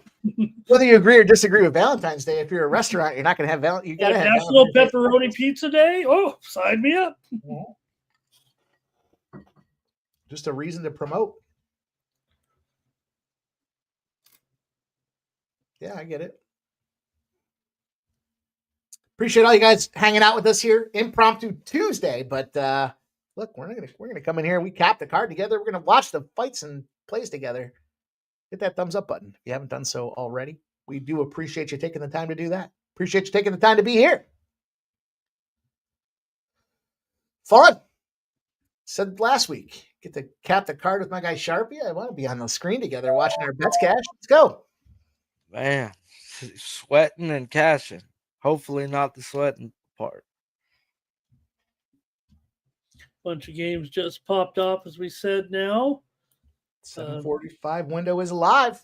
whether you agree or disagree with Valentine's Day. If you're a restaurant, you're not going to have you got to have National Pepperoni Pizza Day. Oh, sign me up! Just a reason to promote. Yeah, I get it. Appreciate all you guys hanging out with us here, impromptu Tuesday. But look, we're gonna come in here. We cap the card together. We're gonna watch the fights and plays together. Hit that thumbs up button if you haven't done so already. We do appreciate you taking the time to do that. Appreciate you taking the time to be here. Fun. Said last week, get to cap the card with my guy Sharpie. I want to be on the screen together watching our bets cash. Let's go. Man, sweating and cashing. Hopefully not the sweating part. Bunch of games just popped off, as we said now. 7:45 window is live.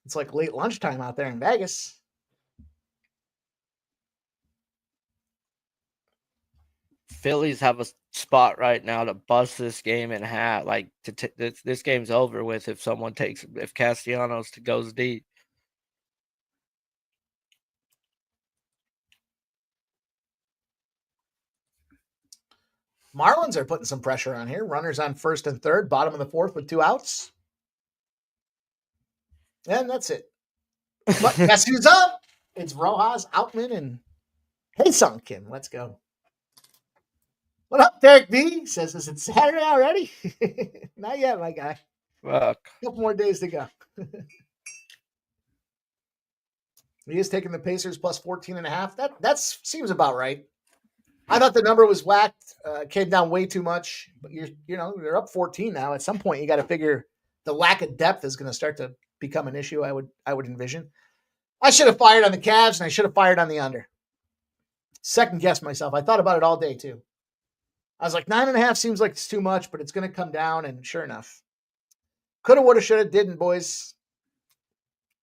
It's like late lunchtime out there in Vegas. Phillies have a spot right now to bust this game in half. Like this game's over with if Castellanos goes deep. Marlins are putting some pressure on here. Runners on first and third, bottom of the fourth with 2 outs. And that's it. But guess who's up? It's Rojas, Outman, and Hae-Sung Kim. Let's go. What up, Derek B? Says, is it Saturday already? Not yet, my guy. Fuck. A couple more days to go. He is taking the Pacers plus 14.5. That seems about right. I thought the number was whacked. Came down way too much. But they're up 14 now. At some point, you got to figure the lack of depth is going to start to become an issue. I would envision. I should have fired on the Cavs and I should have fired on the under. Second guessed myself. I thought about it all day too. I was like 9.5 seems like it's too much, but it's going to come down. And sure enough, coulda, woulda, shoulda, didn't, boys.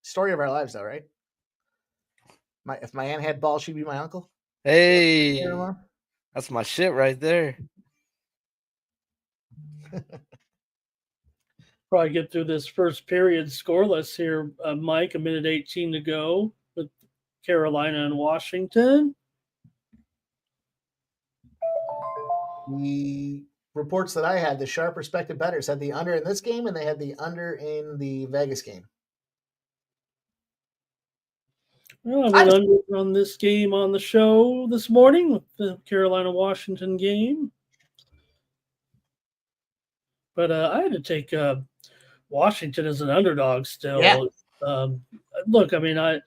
Story of our lives, though, right? If my aunt had balls, she'd be my uncle. Hey. That's my shit right there. Probably get through this first period scoreless here, Mike. 1:18 to go with Carolina and Washington. The reports that I had, the sharp respected bettors had the under in this game, and they had the under in the Vegas game. Well, I went under on this game on the show this morning with the Carolina-Washington game. But I had to take Washington as an underdog still. Yeah. Look, I mean, I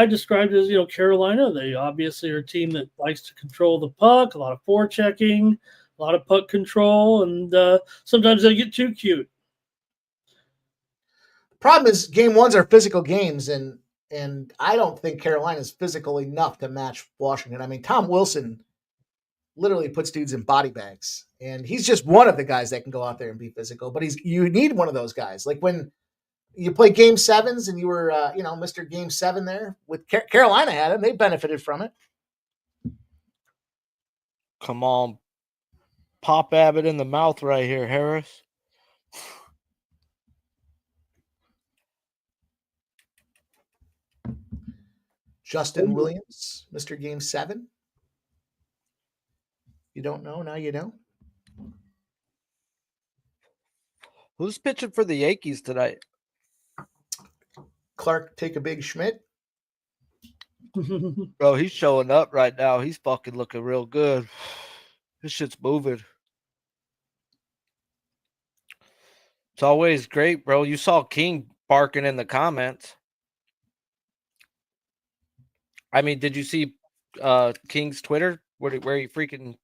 described it as, Carolina. They obviously are a team that likes to control the puck, a lot of forechecking, a lot of puck control, and sometimes they get too cute. Problem is, game ones are physical games, and I don't think Carolina's physical enough to match Washington. I mean, Tom Wilson literally puts dudes in body bags, and he's just one of the guys that can go out there and be physical. But you need one of those guys. Like when you play game sevens, and you were Mr. Game 7 there with Carolina had him, they benefited from it. Come on, pop Abbott in the mouth right here, Harris. Justin Williams, Mr. Game 7. You don't know, now you know. Who's pitching for the Yankees tonight? Clark take a big Schmidt. Bro, he's showing up right now. He's fucking looking real good. This shit's moving. It's always great, bro. You saw King barking in the comments. I mean, did you see King's Twitter where he freaking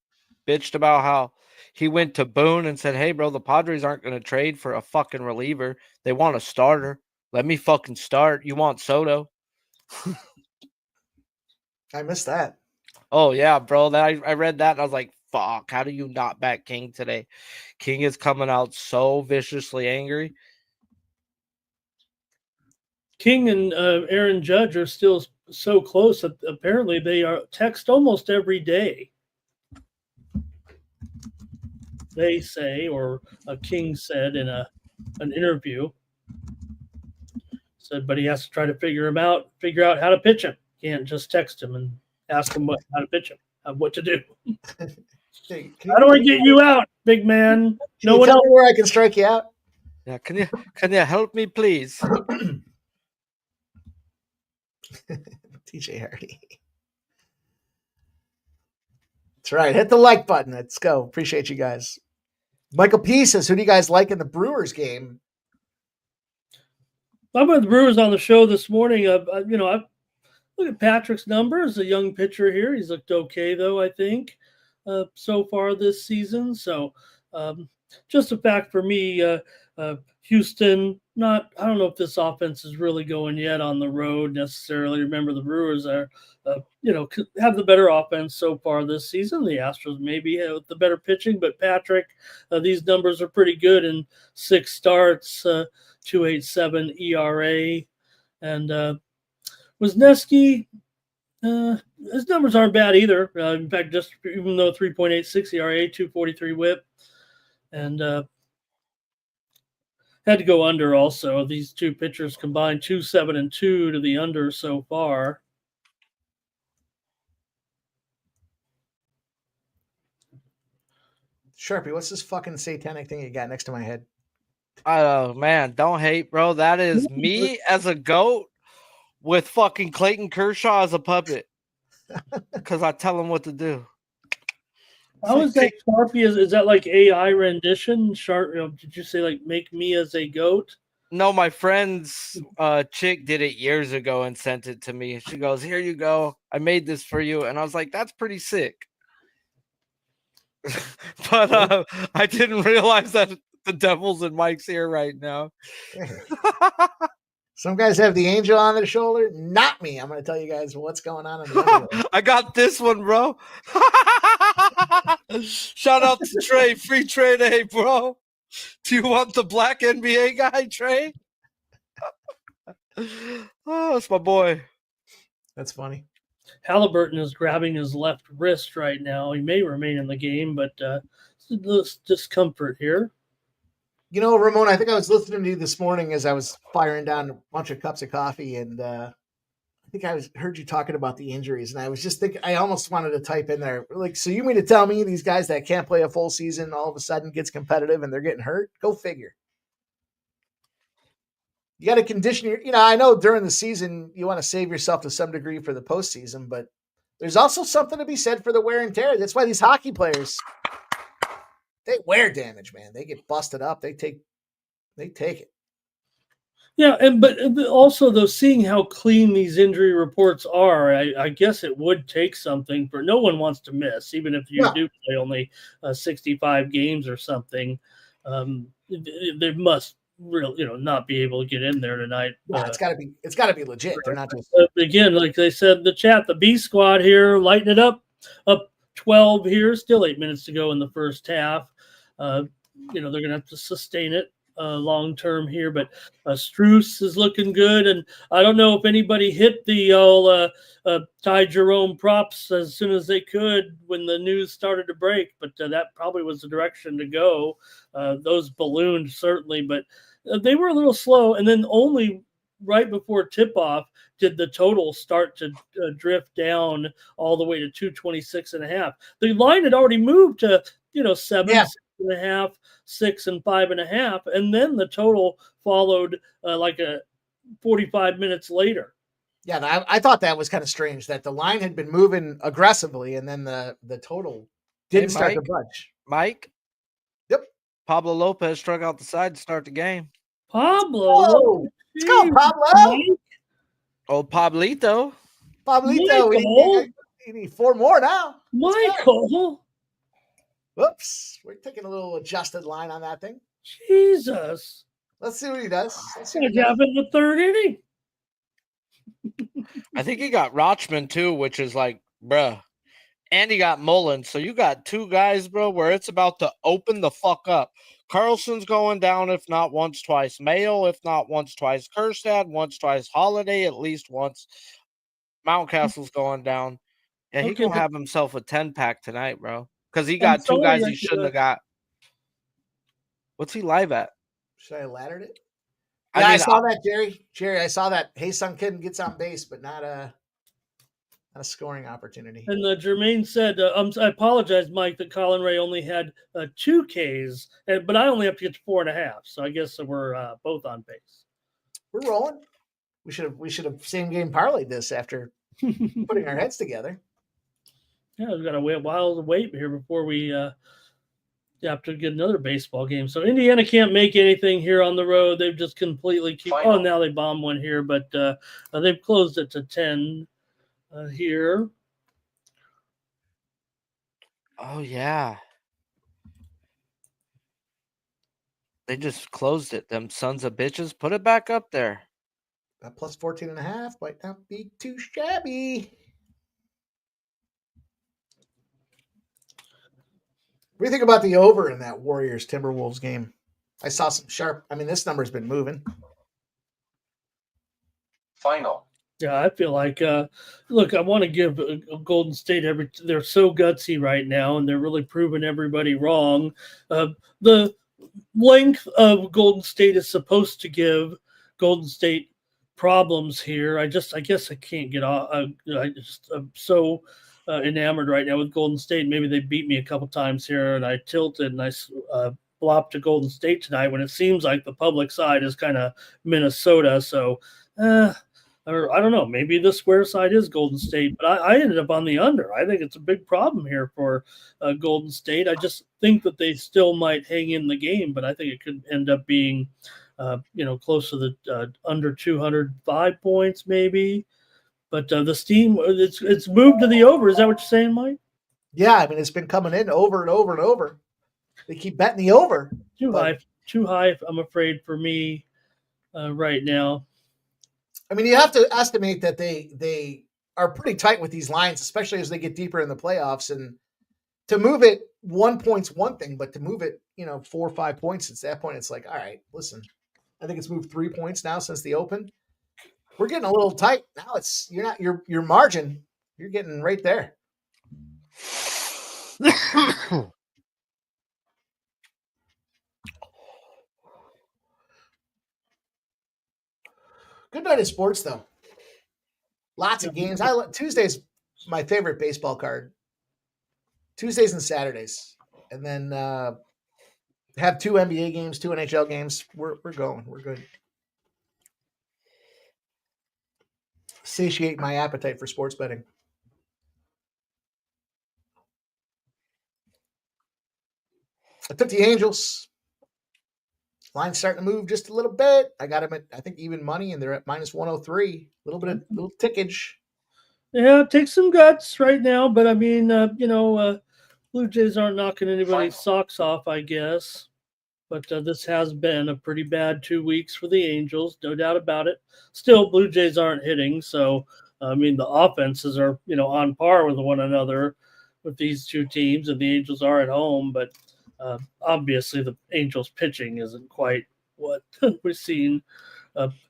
bitched about how he went to Boone and said, hey, bro, the Padres aren't going to trade for a fucking reliever. They want a starter. Let me fucking start. You want Soto? I missed that. Oh, yeah, bro. I read that and I was like, fuck, how do you not back King today? King is coming out so viciously angry. King and Aaron Judge are still so close. Apparently, they are text almost every day. They say, or King said in an interview, said, but he has to try to figure out how to pitch him. Can't just text him and ask him how to pitch him, what to do. Hey, how do I get you out, big man? No one else where I can strike you out. Yeah, can you help me, please? TJ Hardy. That's right. Hit the like button. Let's go. Appreciate you guys. Michael P says, who do you guys like in the Brewers game? I'm with the Brewers on the show this morning. I look at Patrick's numbers, a young pitcher here. He's looked okay, though, I think, so far this season. So just a fact for me, Houston, I don't know if this offense is really going yet on the road necessarily. Remember, the Brewers are, have the better offense so far this season. The Astros maybe have the better pitching, but Patrick, these numbers are pretty good in 6 starts, 2.87 ERA. And Wisniewski, his numbers aren't bad either. In fact, just even though 3.86 ERA, 2.43 WHIP, and had to go under also. These two pitchers combined 2.7 and 2 to the under so far. Sharpie, what's this fucking satanic thing you got next to my head? Oh, man, don't hate, bro. That is me as a goat with fucking Clayton Kershaw as a puppet. Because I tell him what to do. How is that, Sharpie? Is that like AI rendition? Did you say like make me as a goat? No, my friend's chick did it years ago and sent it to me. She goes, here you go. I made this for you. And I was like, that's pretty sick. But I didn't realize that the devil's in Mike's ear right now. Some guys have the angel on their shoulder. Not me. I'm going to tell you guys what's going on in the underworld. I got this one, bro. Shout out to Trey. Free trade, hey, bro. Do you want the black NBA guy, Trey? Oh, that's my boy. That's funny. Halliburton is grabbing his left wrist right now. He may remain in the game, but discomfort here. You know, Ramon, I think I was listening to you this morning as I was firing down a bunch of cups of coffee, and I I think I heard you talking about the injuries, and I was just thinking, I almost wanted to type in there, like, so you mean to tell me these guys that can't play a full season all of a sudden gets competitive and they're getting hurt? Go figure. You got to condition I know during the season you want to save yourself to some degree for the postseason, but there's also something to be said for the wear and tear. That's why these hockey players, they wear damage, man. They get busted up. They take it. Yeah, but also though, seeing how clean these injury reports are, I guess it would take something for no one wants to miss, even if you do play only 65 games or something. They must really, not be able to get in there tonight. Yeah, it's got to be legit. They're not just again, like they said in the chat, the B squad here lighten it up 12 here, still 8 minutes to go in the first half. They're gonna have to sustain it long term here, but Struce is looking good, and I don't know if anybody hit the Ty Jerome props as soon as they could when the news started to break, but that probably was the direction to go. Those ballooned certainly, but they were a little slow, and then only right before tip-off did the total start to drift down all the way to 226.5. The line had already moved to 7, 6.5, 6 and 5.5, and then the total followed like a 45 minutes later. Yeah, I thought that was kind of strange that the line had been moving aggressively, and then the total didn't start to budge. Mike. Yep. Pablo Lopez struck out the side to start the game. Pablo, let's go, Pablo. Mike. Oh, Pablito. We need 4 more now. Michael. Whoops. We're taking a little adjusted line on that thing. Jesus. Let's see what he does. Let's see what happens in the third inning. I think he got Rochman too, which is like, bruh. And he got Mullen. So you got 2 guys, bro, where it's about to open the fuck up. Carlson's going down, if not once, twice. Mayo, if not once, twice. Kerstad, once, twice. Holiday, at least once. Mountcastle's going down. Yeah, he can have himself a 10-pack tonight, bro. Because he got 2 guys he shouldn't have got. What's he live at? Should I have laddered it? Yeah, I saw that, Jerry. Jerry, I saw that. Hey-Sung Kid gets on base, but not a scoring opportunity. And Jermaine said, I apologize, Mike, that Colin Ray only had 2 Ks, but I only have to get to 4.5. So I guess we're both on base. We're rolling. We should have same game parlayed this after putting our heads together. Yeah, we've got a while to wait here before we have to get another baseball game. So Indiana can't make anything here on the road. They've just completely now they bombed one here, but they've closed it to 10 here. Oh, yeah. They just closed it. Them sons of bitches. Put it back up there. That plus 14.5 might not be too shabby. What do you think about the over in that Warriors Timberwolves game? I saw some sharp. I mean, this number's been moving. Final. Yeah, I feel like, look, I want to give Golden State they're so gutsy right now, and they're really proving everybody wrong. The length of Golden State is supposed to give Golden State problems here. I guess I can't get off. I'm so enamored right now with Golden State. Maybe they beat me a couple times here, and I tilted and I flopped to Golden State tonight when it seems like the public side is kind of Minnesota. So, or I don't know, maybe the square side is Golden State, but I ended up on the under. I think it's a big problem here for Golden State. I just think that they still might hang in the game, but I think it could end up being, close to the under 205 points maybe. But the steam, it's moved to the over. Is that what you're saying, Mike? Yeah, I mean, it's been coming in over and over and over. They keep betting the over. Too high, I'm afraid, for me right now. I mean, you have to estimate that they are pretty tight with these lines, especially as they get deeper in the playoffs. And to move it 1 point's one thing, but to move it, 4 or 5 points, at that point, it's like, all right, listen, I think it's moved 3 points now since the open. We're getting a little tight now. It's your margin. You're getting right there. Good night of sports, though. Lots of games. Tuesday's my favorite baseball card. Tuesdays and Saturdays, and then have 2 NBA games, 2 NHL games. We're going. We're good. Satiate my appetite for sports betting. I took the Angels. Line's starting to move just a little bit. I got them at, I think, even money, and they're at minus 103. A little tickage. Yeah, it takes some guts right now, but I mean, Blue Jays aren't knocking anybody's socks off, I guess. But this has been a pretty bad 2 weeks for the Angels, no doubt about it. Still, Blue Jays aren't hitting, so I mean, the offenses are on par with one another with these two teams, and the Angels are at home, but obviously the Angels pitching isn't quite what we've seen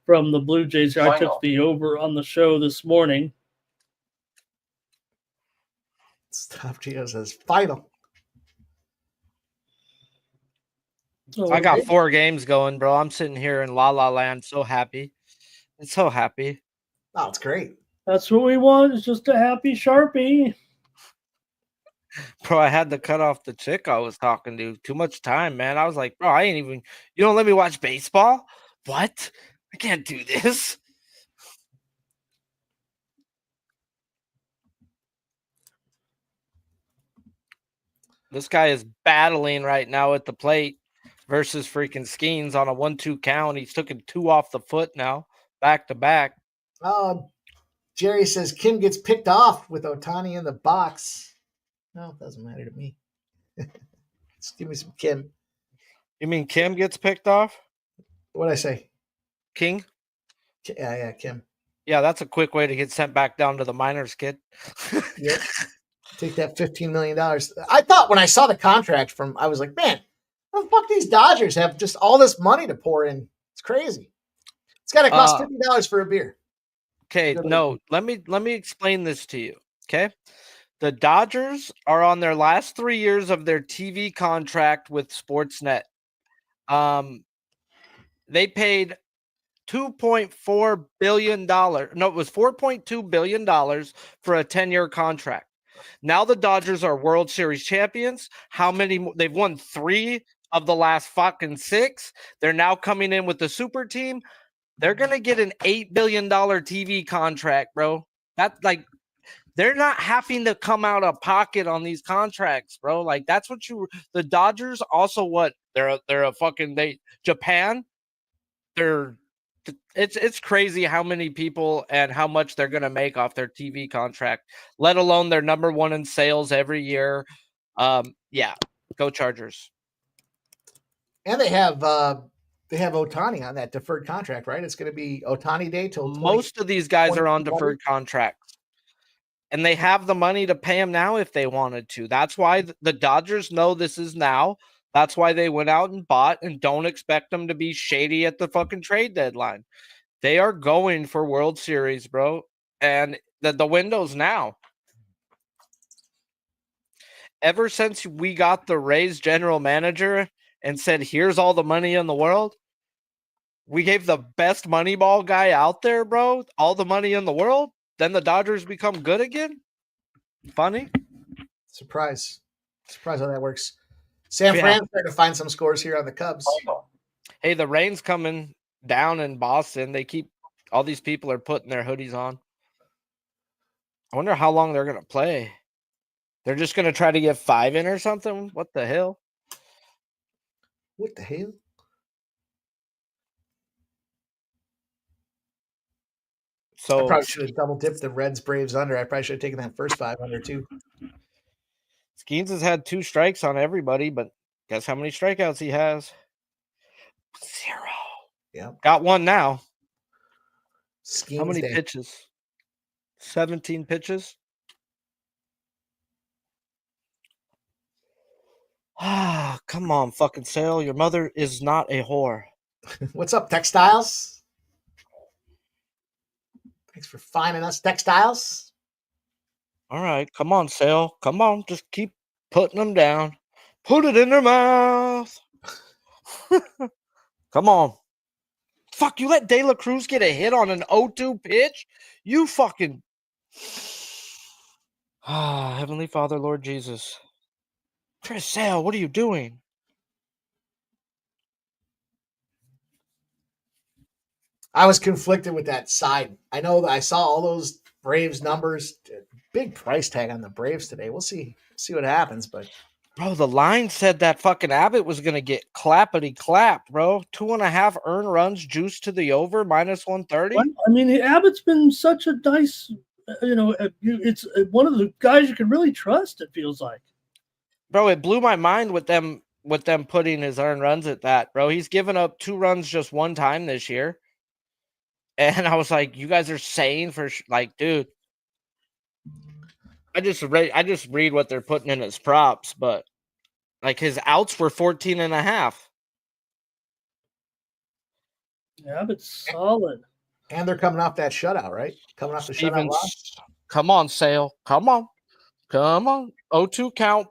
from the Blue Jays. I took the over on the show this morning. Stop Gio says final. Oh, I got 4 games going, bro. I'm sitting here in La La Land, so happy. I'm so happy. Oh, it's great. That's what we want. It's just a happy Sharpie. Bro, I had to cut off the chick I was talking to. Too much time, man. I was like, bro, I ain't even. You don't let me watch baseball? What? I can't do this. This guy is battling right now at the plate versus freaking Skeens on a 1-2 count. He's taking 2 off the foot now, back to back. Jerry says Kim gets picked off with Ohtani in the box. No, it doesn't matter to me. Just give me some Kim. You mean Kim gets picked off? What'd I say? King? Yeah, Kim. Yeah, that's a quick way to get sent back down to the minors, kid. Yep. Take that $15 million. I thought when I saw the contract I was like, man, how the fuck these Dodgers have just all this money to pour in? It's crazy. It's got to cost $50 for a beer. Okay, no, let me explain this to you. Okay, the Dodgers are on their last 3 years of their TV contract with Sportsnet. They paid $2.4 billion. No, it was $4.2 billion for a 10-year contract. Now the Dodgers are World Series champions. How many? They've won 3 of the last fucking 6. They're now coming in with the super team. They're going to get an $8 billion TV contract, bro. That's like, they're not having to come out of pocket on these contracts, bro. Like, that's what the Dodgers also what? They're a fucking, Japan. It's crazy how many people and how much they're going to make off their TV contract, let alone they're number 1 in sales every year. Yeah, go Chargers. And they have Ohtani on that deferred contract, right? It's going to be Ohtani Day till most of these guys are on deferred contracts, and they have the money to pay him now if they wanted to. That's why the Dodgers know this is now. That's why they went out and bought, and don't expect them to be shady at the fucking trade deadline. They are going for World Series, bro, and the window's now. Ever since we got the Rays general manager and said, here's all the money in the world, we gave the best Moneyball guy out there, bro, all the money in the world. Then the Dodgers become good again. Funny. Surprise how that works. San Fran's starting to find some scores here on the Cubs. Hey, the rain's coming down in Boston. All these people are putting their hoodies on. I wonder how long they're going to play. They're just going to try to get 5 in or something? What the hell? What the hell? So I probably should have double dipped the Reds Braves under. I probably should have taken that first 5 under too. Skeens has had 2 strikes on everybody, but guess how many strikeouts he has? 0. Yeah. Got 1 now. Skeens how many Day. pitches? 17 pitches. Ah, come on, fucking Sale. Your mother is not a whore. What's up, Textiles? Thanks for finding us, Textiles. All right, come on, Sale. Come on, just keep putting them down. Put it in their mouth. Come on. Fuck, you let De La Cruz get a hit on an 0-2 pitch? You fucking... Heavenly Father, Lord Jesus. Chris Sale, what are you doing? I was conflicted with that side. I know that I saw all those Braves numbers. Big price tag on the Braves today. We'll see what happens, but Bro, the line said that fucking Abbott was going to get clappity clap, bro. 2.5 earned runs juiced to the over, minus 130. I mean, Abbott's been such a nice, it's one of the guys you can really trust, it feels like. Bro, it blew my mind with them putting his earned runs at that, bro. He's given up 2 runs just one time this year. And I was like, you guys are saying like, dude, I just read what they're putting in as props, but like his outs were 14.5. Yeah, but solid. And they're coming off that shutout, right? Coming off the shutout loss. Come on, Sale. Come on. 0-2 count.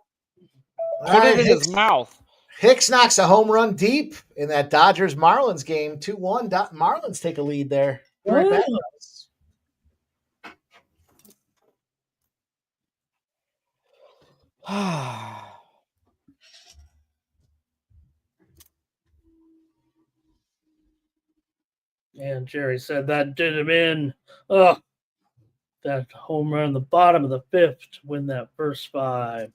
Put it in his mouth. Hicks knocks a home run deep in that Dodgers-Marlins game. 2-1. Marlins take a lead there. Right back. And Jerry said that did him in. Oh, that home run in the bottom of the 5th to win that first 5.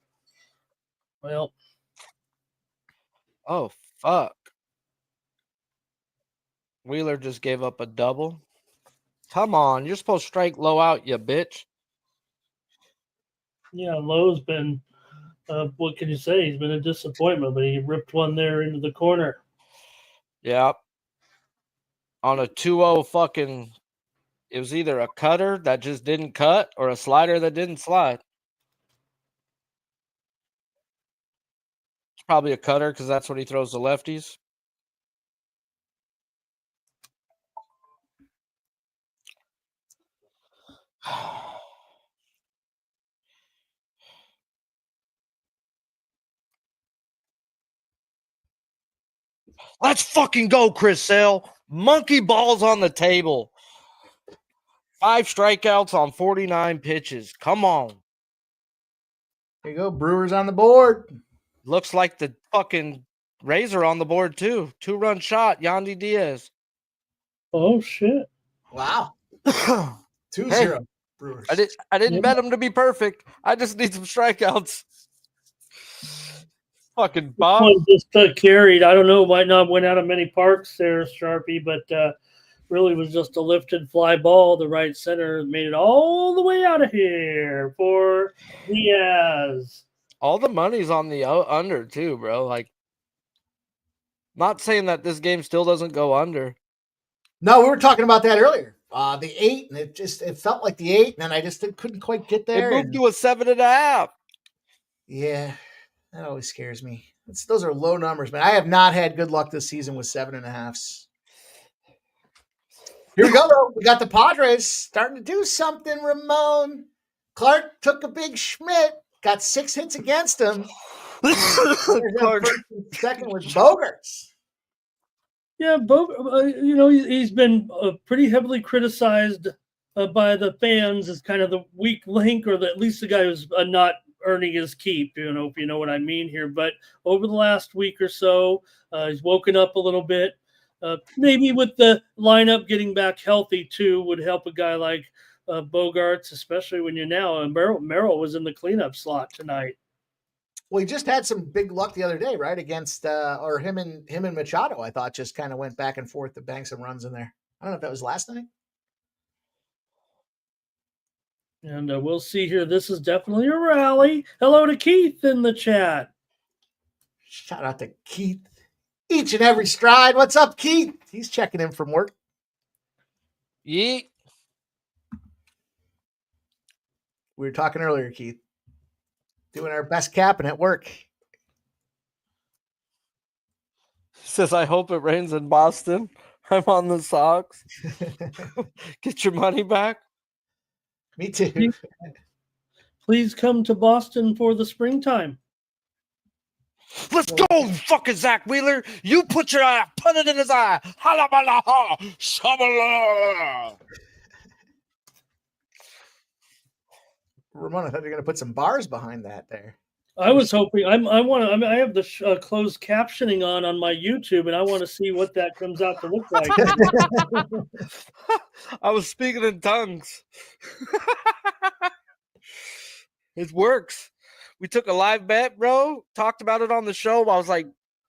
Well. Oh, fuck. Wheeler just gave up a double. Come on. You're supposed to strike low out, you bitch. Yeah, Lowe's been, what can you say? He's been a disappointment, but he ripped one there into the corner. Yep. On a 2-0 fucking, it was either a cutter that just didn't cut or a slider that didn't slide. It's probably a cutter because that's what he throws to lefties. Let's fucking go, Chris Sale. Monkey balls on the table. 5 strikeouts on 49 pitches. Come on. There you go. Brewers on the board. Looks like the fucking Rays are on the board too. 2-run shot, Yandy Diaz. Oh, shit. Wow. 2-0 Brewers. I didn't bet them to be perfect. I just need some strikeouts. Fucking Bob. One just carried. I don't know. Might not went out of many parks there, Sharpie, but really was just a lifted fly ball. The right center made it all the way out of here for Diaz. All the money's on the under too, bro. Like, not saying that this game still doesn't go under. No, we were talking about that earlier. The 8, and it felt like the 8, and then I just couldn't quite get there. It moved to a 7.5. Yeah, that always scares me. Those are low numbers, man. I have not had good luck this season with 7.5s. Here we go, though. We got the Padres starting to do something, Ramon. Clark took a big Schmidt, got 6 hits against him. Clark. Second was Bogarts. Yeah, he's been pretty heavily criticized by the fans as kind of the weak link, or at least the guy who's not earning his keep, if you know what I mean here. But over the last week or so, he's woken up a little bit. Maybe with the lineup getting back healthy too would help a guy like Bogarts, especially when you're now. Merrill was in the cleanup slot tonight. Well, he just had some big luck the other day, right? Against him and Machado, I thought just kind of went back and forth to bang some runs in there. I don't know if that was last night. And we'll see here. This is definitely a rally. Hello to Keith in the chat. Shout out to Keith. Each and every stride. What's up, Keith? He's checking in from work. Yeet. We were talking earlier, Keith. Doing our best capping at work. Says, I hope it rains in Boston. I'm on the Sox. Get your money back. Me too. Please come to Boston for the springtime. Let's go, fucking Zach Wheeler. You put your eye, put it in his eye. Hala, bala, ha, shabala. Ramon, I thought you were going to put some bars behind that there. I was hoping. I have the closed captioning on my YouTube, and I want to see what that comes out to look like. I was speaking in tongues. It works. We took a live bet, bro. Talked about it on the show. I was like,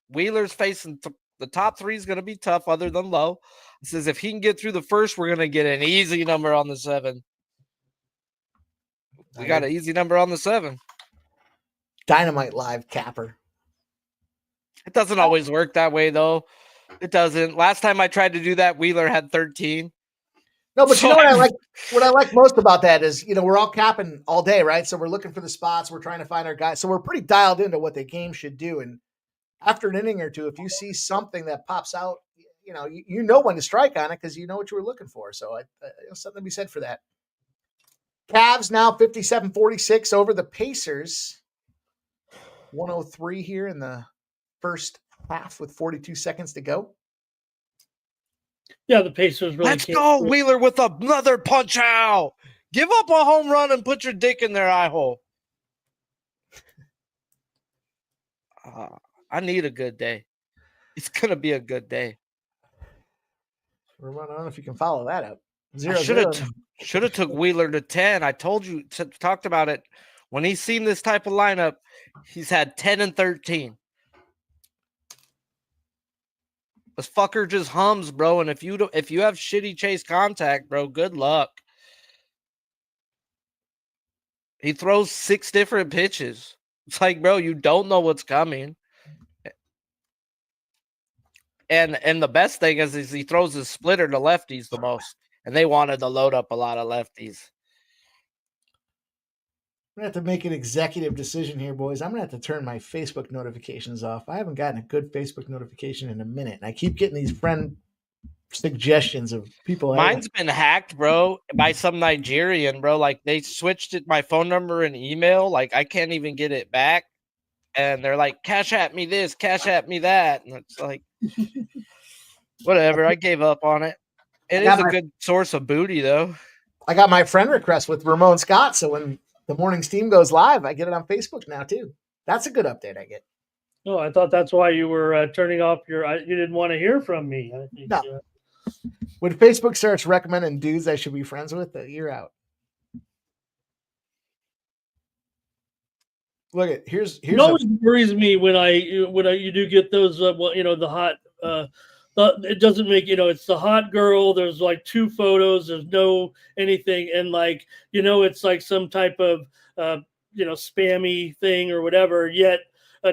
Wheeler's facing the top 3 is going to be tough other than low. It says if he can get through the first, we're going to get an easy number on the 7. We got an easy number on the 7. Dynamite live capper. It doesn't always work that way, though. It doesn't. Last time I tried to do that, Wheeler had 13. No, but you know what I like? What I like most about that is, we're all capping all day, right? So we're looking for the spots. We're trying to find our guys. So we're pretty dialed into what the game should do. And after an inning or two, if you see something that pops out, you know when to strike on it because you know what you were looking for. So something to be said for that. Cavs now 57-46 over the Pacers. 103 here in the first half with 42 seconds to go. Yeah, the Pacers really. Let's go, Wheeler, with another punch out. Give up a home run and put your dick in their eye hole. I need a good day. It's going to be a good day. I don't know if you can follow that up. Should have took Wheeler to 10. I told you, talked about it. When he's seen this type of lineup, he's had 10 and 13. This fucker just hums, bro. And if you have shitty chase contact, bro, good luck. He throws 6 different pitches. It's like, bro, you don't know what's coming. And the best thing is he throws his splitter to lefties the most. And they wanted to load up a lot of lefties. I'm going to have to make an executive decision here, boys. I'm going to have to turn my Facebook notifications off. I haven't gotten a good Facebook notification in a minute. And I keep getting these friend suggestions of people. Mine's been hacked, bro, by some Nigerian, bro. Like, they switched my phone number and email. Like, I can't even get it back. And they're like, cash at me this, cash at me that. And it's like, whatever. I gave up on it. It is a good source of booty, though. I got my friend request with Ramon Scott. So when the morning steam goes live, I get it on Facebook now too. That's a good update I get. Oh, I thought that's why you were turning off you didn't want to hear from me. I think, no. When Facebook starts recommending dudes I should be friends with, you're out. Look at here's it always worries me when you do get those the hot it doesn't make it's the hot girl. There's like 2 photos. There's no anything, and it's like some type of spammy thing or whatever. Yet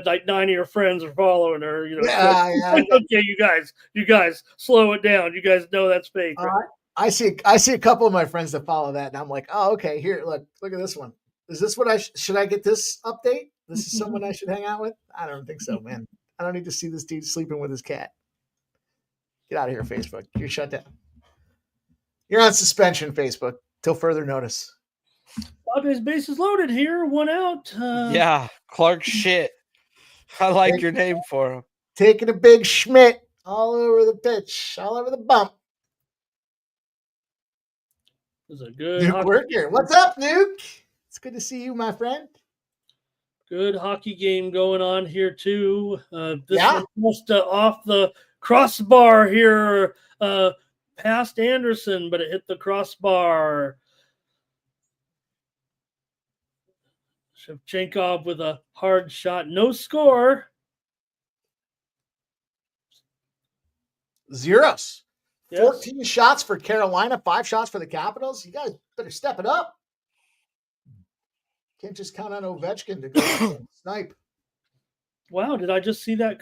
like 9 of your friends are following her. Yeah. Okay, you guys, slow it down. You guys know that's fake. Right? I see a couple of my friends that follow that, and I'm like, oh, okay. Here, look at this one. Is this what should I get this update? This is someone I should hang out with? I don't think so, man. I don't need to see this dude sleeping with his cat. Get out of here, Facebook. You're shut down. You're on suspension, Facebook, till further notice. Bobby's bases loaded here. 1 out. Yeah, Clark shit. I like your name for him. Taking a big Schmidt all over the pitch, all over the bump. This is a good Nuke worker. What's up, Nuke? It's good to see you, my friend. Good hockey game going on here, too. This one just off the crossbar here, past Anderson, but it hit the crossbar. Shevchenkov with a hard shot. No score. Zeros. Yes. 14 shots for Carolina, 5 shots for the Capitals. You guys better step it up. Can't just count on Ovechkin to go snipe. Wow, did I just see that?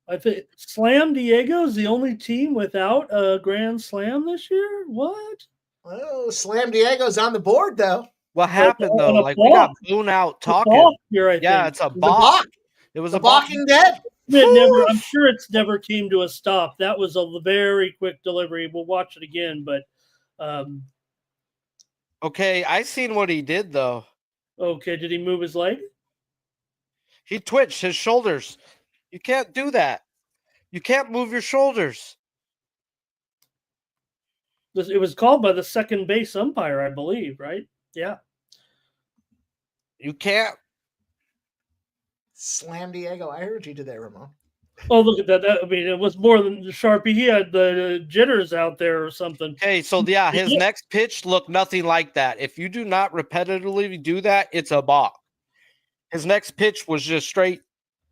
I think Slam Diego's the only team without a Grand Slam this year. What? Oh, Slam Diego's on the board, though. What happened, though? Like, we got blown out talking. Here, it's a balk. It was a balking dead. I'm sure it's never came to a stop. That was a very quick delivery. We'll watch it again, but okay, I seen what he did though. Okay, did he move his leg? He twitched his shoulders. You can't do that. You can't move your shoulders. It was called by the second base umpire, I believe, right? Yeah. You can't. Slam Diego. I heard you do that, Ramon. Oh, look at that. I mean, it was more than Sharpie. He had the jitters out there or something. Okay, so yeah, his next pitch looked nothing like that. If you do not repetitively do that, it's a balk. His next pitch was just straight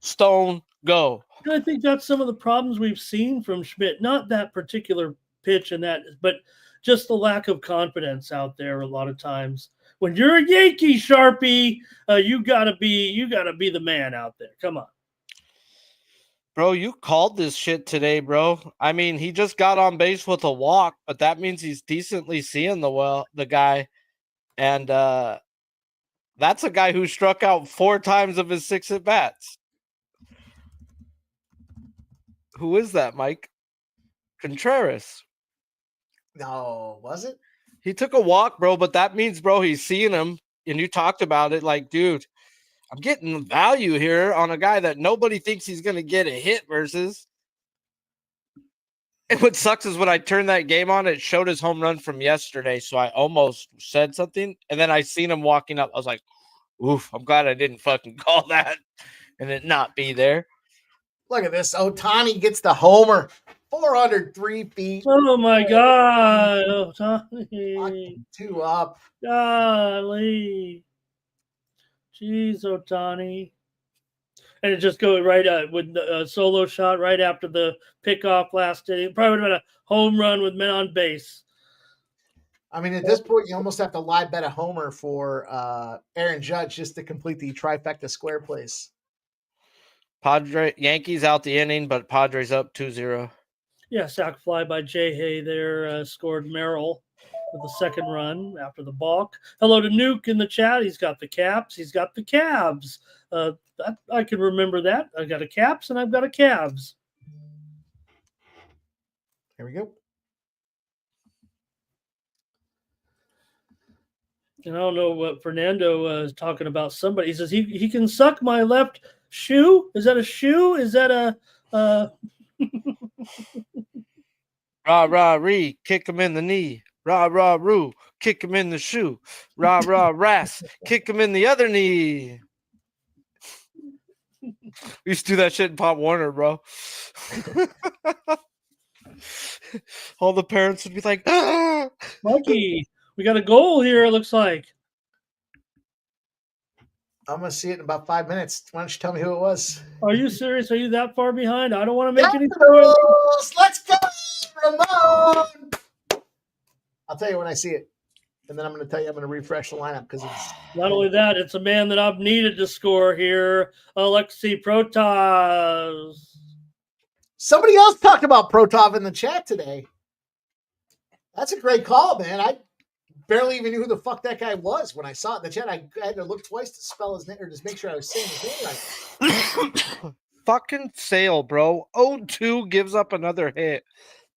stone go. And I think that's some of the problems we've seen from Schmidt. Not that particular pitch and that, but just the lack of confidence out there a lot of times. When you're a Yankee, Sharpie, you gotta be the man out there. Come on. Bro, you called this shit today, bro. I mean, he just got on base with a walk, but that means he's decently seeing the guy. And that's a guy who struck out 4 times of his 6 at-bats. Who is that, Mike? Contreras. No, was it? He took a walk, bro, but that means, bro, he's seeing him. And you talked about it like, dude, I'm getting value here on a guy that nobody thinks he's going to get a hit versus. And what sucks is when I turned that game on, it showed his home run from yesterday. So I almost said something. And then I seen him walking up. I was like, oof, I'm glad I didn't fucking call that and it not be there. Look at this. Ohtani gets the homer. 403 feet. Oh, my God. Ohtani. 2 up. Golly. Jeez, Ohtani. And it just goes right with the solo shot right after the pickoff last inning. Probably would have been a home run with men on base. I mean, at this point, you almost have to live bet a homer for Aaron Judge just to complete the trifecta square plays. Yankees out the inning, but Padres up 2-0. Yeah, sac fly by Jay Hay there, scored Merrill with the second run after the balk. Hello to Nuke in the chat. He's got the Caps. He's got the Cavs. I can remember that. I got a Caps and I've got a Cavs. Here we go. And I don't know what Fernando is talking about. Somebody he says he can suck my left shoe. Is that a shoe? Is that a Rah, rah, ree, kick him in the knee. Rah, rah, roo, kick him in the shoe. Rah, rah, ras, kick him in the other knee. We used to do that shit in Pop Warner, bro. All the parents would be like, ah! Mikey? We got a goal here, it looks like. I'm going to see it in about 5 minutes. Why don't you tell me who it was? Are you serious? Are you that far behind? I don't want to make any Capitals! Let's go, Ramon! I'll tell you when I see it. And then I'm going to tell you I'm going to refresh the lineup because it's Not only that, it's a man that I've needed to score here, Alexei Protas. Somebody else talked about Protov in the chat today. That's a great call, man. I barely even knew who the fuck that guy was when I saw it in the chat. I had to look twice to spell his name or just make sure I was saying his name right. Fucking Sale, bro. 0-2 gives up another hit.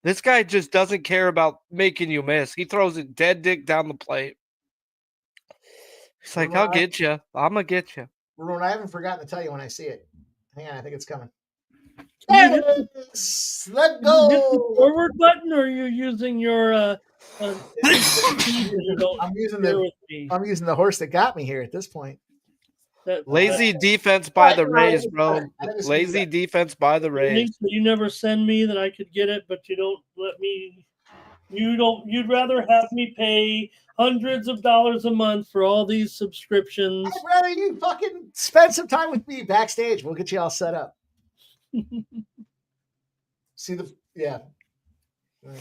This guy just doesn't care about making you miss. He throws it dead dick down the plate. He's like, I'll get you. I'm going to get you. Ramon, I haven't forgotten to tell you when I see it. Hang on, I think it's coming. There it is. Let go. Hit the forward button, or are you using your I'm using the horse that got me here at this point. Lazy defense by the Rays, bro. Lazy defense by the Rays. You never send me that I could get it, but you don't let me. You'd rather have me pay hundreds of dollars a month for all these subscriptions. I'd rather you fucking spend some time with me backstage. We'll get you all set up. See the yeah. I'll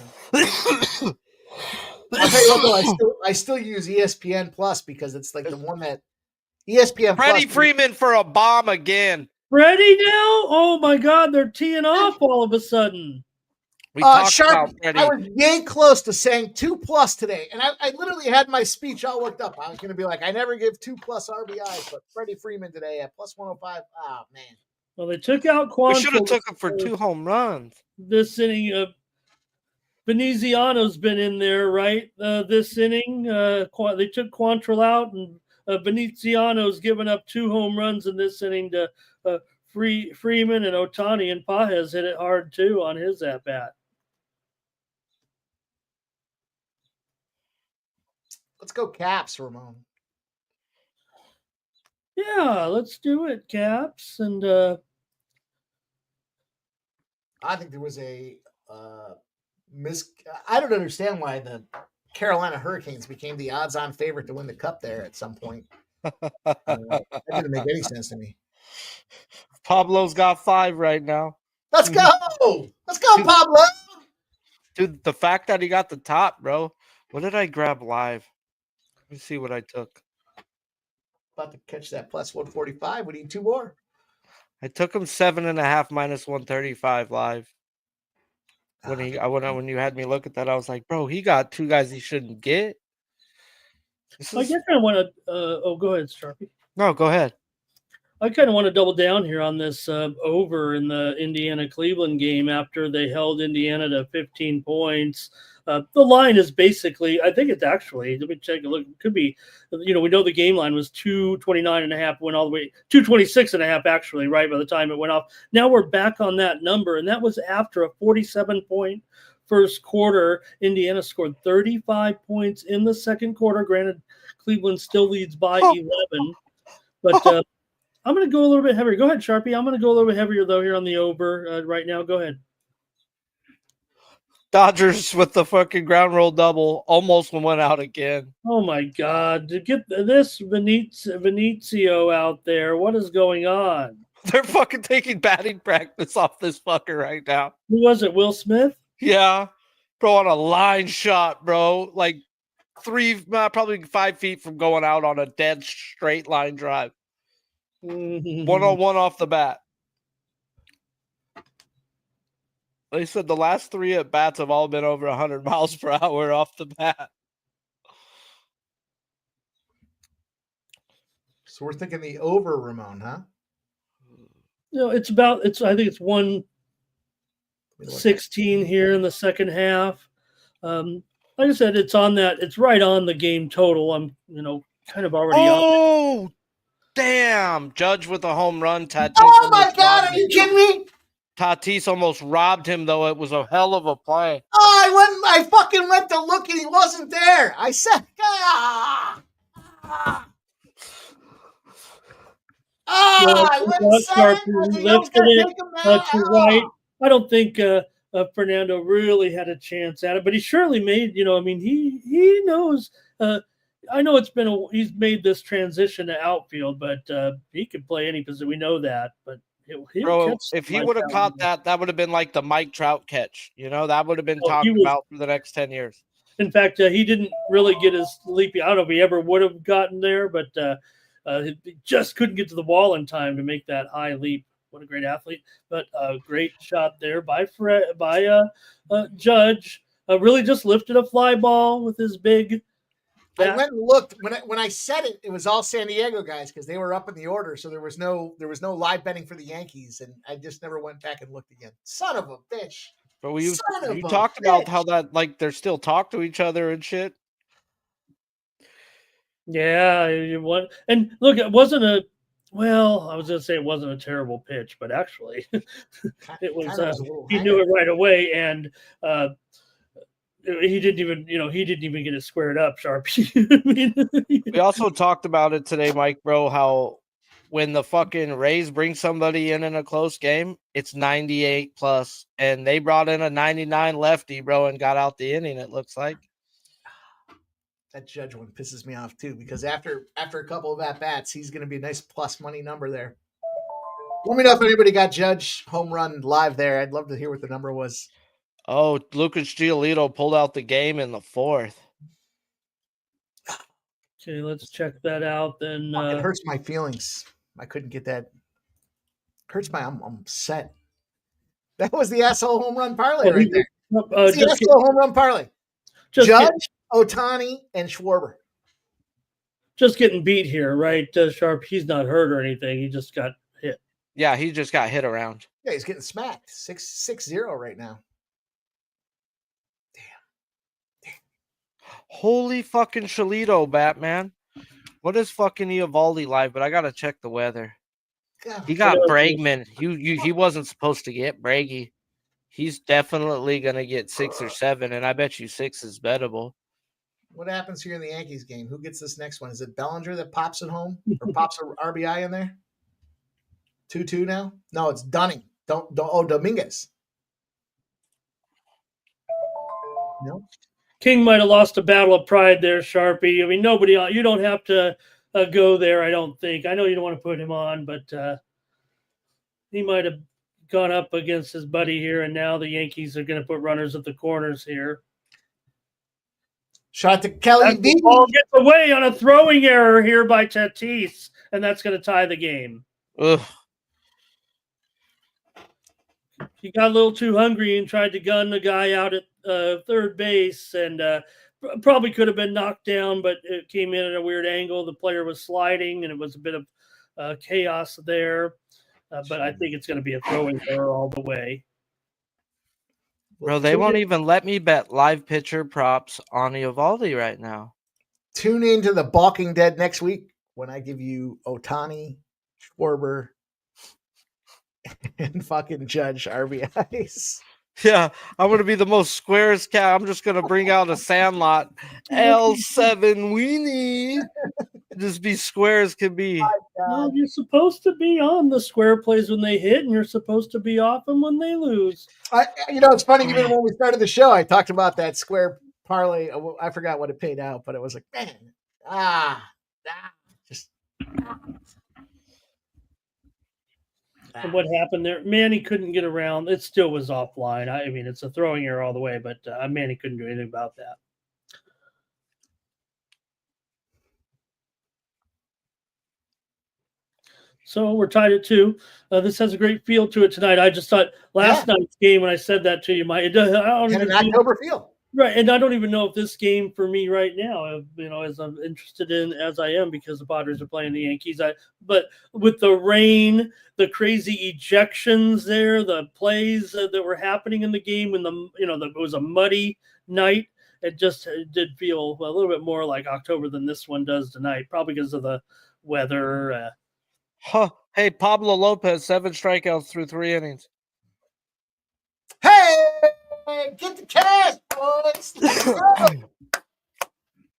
tell you what though, I still use ESPN Plus because it's like the one that ESPN Freddie Plus. Freeman for a bomb again. Freddie now? Oh my God, they're teeing off all of a sudden. Sharp, I was yay close to saying 2+ today, and I literally had my speech all worked up. I was going to be like, I never give 2+ RBIs, but Freddie Freeman today at +105. Oh man. Well, they took out Quantrill. We should have took him for 2 home runs. This inning, Veneziano's been in there, right? This inning, they took Quantrill out, and Veneziano's given up 2 home runs in this inning to Freeman and Otani, and Pages hit it hard too on his at bat. Let's go Caps, Ramon. Yeah, let's do it, Caps. And I think there was a I don't understand why the Carolina Hurricanes became the odds-on favorite to win the cup there at some point. That didn't make any sense to me. Pablo's got 5 right now. Let's go! Let's go, Pablo! Dude, the fact that he got the top, bro. What did I grab live? Let me see what I took. About to catch that plus 145. We need 2 more. I took him 7.5 minus 135 live. When you had me look at that, I was like, bro, he got 2 guys he shouldn't get. I guess I want to. Go ahead, Sharpie. No, go ahead. I kind of want to double down here on this over in the Indiana-Cleveland game after they held Indiana to 15 points. The line is basically, I think it's actually, let me take a look. It could be, we know the game line was 229.5, went all the way, 226.5 actually, right, by the time it went off. Now we're back on that number, and that was after a 47-point first quarter. Indiana scored 35 points in the second quarter. Granted, Cleveland still leads by 11, but I'm going to go a little bit heavier. Go ahead, Sharpie. I'm going to go a little bit heavier, though, here on the over right now. Go ahead. Dodgers with the fucking ground roll double almost went out again. Oh, my God. To get this Venezio out there, what is going on? They're fucking taking batting practice off this fucker right now. Who was it, Will Smith? Yeah. Bro, on a line shot, bro. Like probably 5 feet from going out on a dead straight line drive. 101 off the bat. They said the last 3 at bats have all been over 100 miles per hour off the bat. So we're thinking the over, Ramon, huh? No, I think it's 116 here in the second half. Like I said, it's right on the game total. I'm, kind of already on. Damn. Judge with a home run. Tatis oh, my God. Are you kidding me? Tatis almost robbed him, though. It was a hell of a play. Oh, I fucking went to look and he wasn't there. I said, I went 7. Right. I don't think Fernando really had a chance at it, but he surely made, he knows. I know he's made this transition to outfield, but he could play any position. We know that, but bro, if he would have caught that would have been like the Mike Trout catch. That would have been talked about for the next 10 years. In fact, he didn't really get his leapy. I don't know if he ever would have gotten there, but he just couldn't get to the wall in time to make that high leap. What a great athlete! But a great shot there by Judge. Really just lifted a fly ball with his big. I went and looked when I said it. It was all San Diego guys because they were up in the order, so there was no live betting for the Yankees, and I just never went back and looked again. Son of a bitch! But you talked about how that they're still talk to each other and shit. Yeah, and look, it wasn't a. Well, I was going to say it wasn't a terrible pitch, but actually, it was. He knew it right away, and. He didn't even get it squared up, Sharpie. We also talked about it today, Mike, bro, how when the fucking Rays bring somebody in a close game, it's 98 plus, and they brought in a 99 lefty, bro, and got out the inning, it looks like. That Judge one pisses me off, too, because after a couple of at-bats, he's going to be a nice plus money number there. Let me know if anybody got Judge home run live there. I'd love to hear what the number was. Oh, Lucas Giolito pulled out the game in the 4th. Okay, let's check that out then. It hurts my feelings. I couldn't get that. I'm upset. That was the asshole home run parlay right there. It's the asshole home run parlay. Judge, Otani, and Schwarber. Just getting beat here, right, Sharp? He's not hurt or anything. He just got hit. Yeah, he just got hit around. Yeah, he's getting smacked. 6-0 right now. Damn. Holy fucking Shalito, Batman. What is fucking Eovaldi live? But I gotta check the weather. God. He got Bregman. He wasn't supposed to get Braggy. He's definitely gonna get 6 or 7, and I bet you 6 is bettable. What happens here in the Yankees game? Who gets this next one? Is it Bellinger that pops it home or pops a RBI in there? 2-2 now? No, it's Dunning. Dominguez. No. King might have lost a battle of pride there, Sharpie. I mean, nobody. You don't have to go there. I don't think. I know you don't want to put him on, but he might have gone up against his buddy here, and now the Yankees are going to put runners at the corners here. Shot to Kelly B. Ball gets away on a throwing error here by Tatis, and that's going to tie the game. Ugh. He got a little too hungry and tried to gun the guy out at third base, and probably could have been knocked down, but it came in at a weird angle. The player was sliding, and it was a bit of chaos there. But I think it's going to be a throwing error all the way. Bro, they won't even let me bet live pitcher props on Eovaldi right now. Tune in to the Balking Dead next week when I give you Ohtani, Schwarber, and fucking Judge RBIs. Yeah, I'm going to be the most squarest cat. I'm just going to bring out a Sandlot L7 weenie. Just be square as can be. Well, you're supposed to be on the square plays when they hit, and you're supposed to be off them when they lose. It's funny. Even when we started the show, I talked about that square parlay. I forgot what it paid out, but it was like, man, just. And what happened there? Manny couldn't get around. It still was offline. I mean, it's a throwing error all the way, but Manny couldn't do anything about that. So we're tied at 2. This has a great feel to it tonight. I just thought last night's game, when I said that to you, Mike, it does. And an October feel. Right, and I don't even know if this game for me right now, as I'm interested in as I am, because the Padres are playing the Yankees. But with the rain, the crazy ejections there, the plays that were happening in the game, when it was a muddy night, it did feel a little bit more like October than this one does tonight, probably because of the weather. Hey, Pablo Lopez, 7 strikeouts through 3 innings. Hey, get the cash, boys.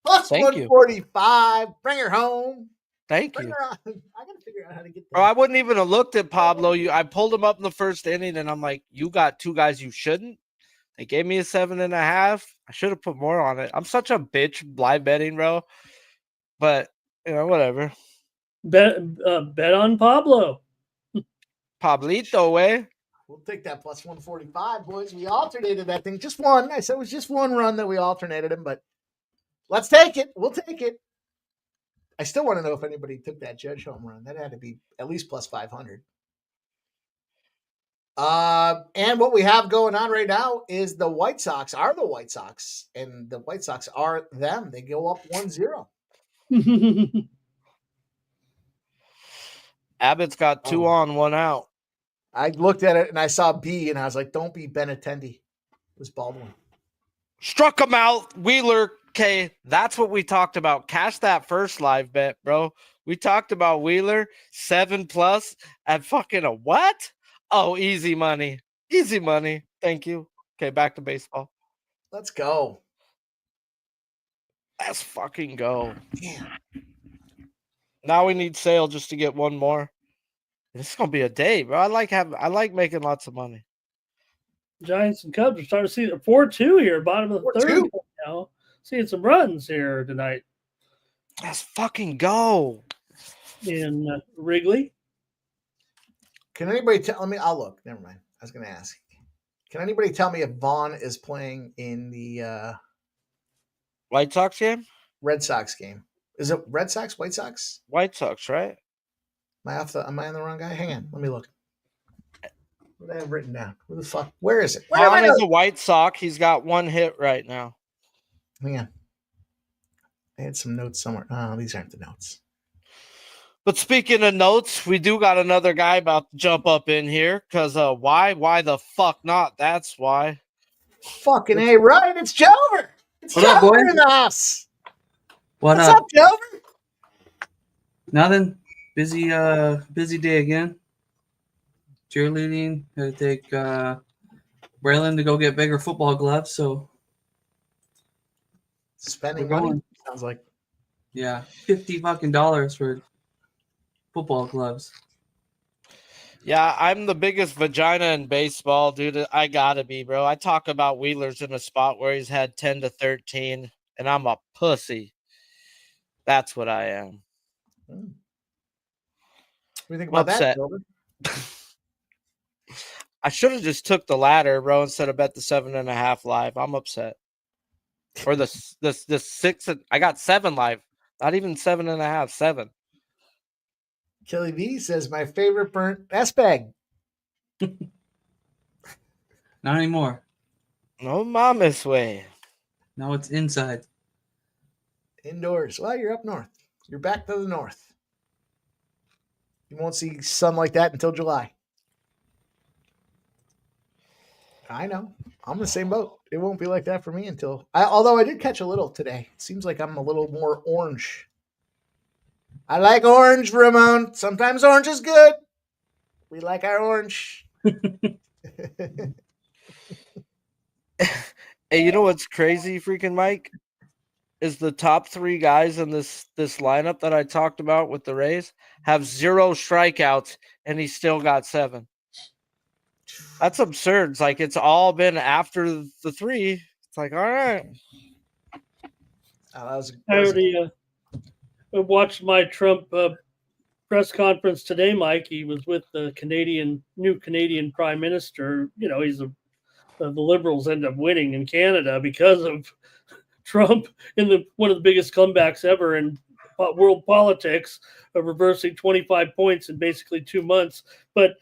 Plus Thank 145. Bring her home. Thank you. I gotta figure out how to get that. Bro, I wouldn't even have looked at Pablo. I pulled him up in the first inning, and I'm like, you got 2 guys you shouldn't. They gave me a 7.5. I should have put more on it. I'm such a bitch live betting, bro. But whatever. Bet on Pablo. Pablito, eh? We'll take that plus 145, boys. We alternated that thing. Just one. I said it was just one run that we alternated him, but let's take it. We'll take it. I still want to know if anybody took that Judge home run. That had to be at least plus 500. And what we have going on right now is the White Sox are the White Sox, and the White Sox are them. They go up 1-0. Abbott's got 2 on, 1 out. I looked at it and I saw B, and I was like, don't be Benintendi. It was Baldwin. Struck him out. Wheeler, okay, that's what we talked about. Cash that first live bet, bro. We talked about Wheeler, 7+ at fucking a what? Oh, easy money. Easy money. Thank you. Okay, back to baseball. Let's go. Let's fucking go. Damn. Now we need Sale just to get one more. This is gonna be a day, bro. I like making lots of money. Giants and Cubs are starting to see the 4-2 here, bottom of the 3rd now. Seeing some runs here tonight. Let's fucking go. In Wrigley. Can anybody tell me? I'll look. Never mind. I was gonna ask. Can anybody tell me if Vaughn is playing in the White Sox game? Red Sox game? Is it Red Sox, White Sox? White Sox, right? Am I on the wrong guy? Hang on. Let me look. What do I have written down? Where the fuck? Where is it? Vaughn is a White Sox. He's got 1 hit right now. Hang on. I had some notes somewhere. Oh, these aren't the notes. But speaking of notes, we do got another guy about to jump up in here. Because why? Why the fuck not? That's why. Fucking A, right? It's Jover. It's What up, Jover boy? in the house. What's up, Jover? Nothing. Busy day again. Cheerleading. Gotta take Braylon to go get bigger football gloves. So Spending we're money, going. sounds like. Yeah, $50 for football gloves. Yeah, I'm the biggest vagina in baseball, dude. I gotta be, bro. I talk about Wheeler's in a spot where he's had 10 to 13, and I'm a pussy. That's what I am. What do you think I'm about that, upset. Silver? I should have just took the ladder, bro, instead of bet the 7.5 live. I'm upset. Or the 6. I got 7 live. Not even 7.5. 7. Kelly V says, my favorite burnt S bag. Not anymore. No mama's way. Now it's inside. Indoors. Well, you're up north. You're back to the north. You won't see sun like that until July. I know. I'm in the same boat. It won't be like that for me although I did catch a little today. It seems like I'm a little more orange. I like orange, Ramon. Sometimes orange is good. We like our orange. Hey, you know what's crazy, freaking Mike? Is the top 3 guys in this lineup that I talked about with the Rays have 0 strikeouts, and he still got 7. That's absurd. It's like it's all been after the 3. It's like, all right. I already watched my Trump press conference today, Mike. He was with the new Canadian Prime Minister. You know, the Liberals end up winning in Canada because of Trump in one of the biggest comebacks ever in world politics, reversing 25 points in basically 2 months. But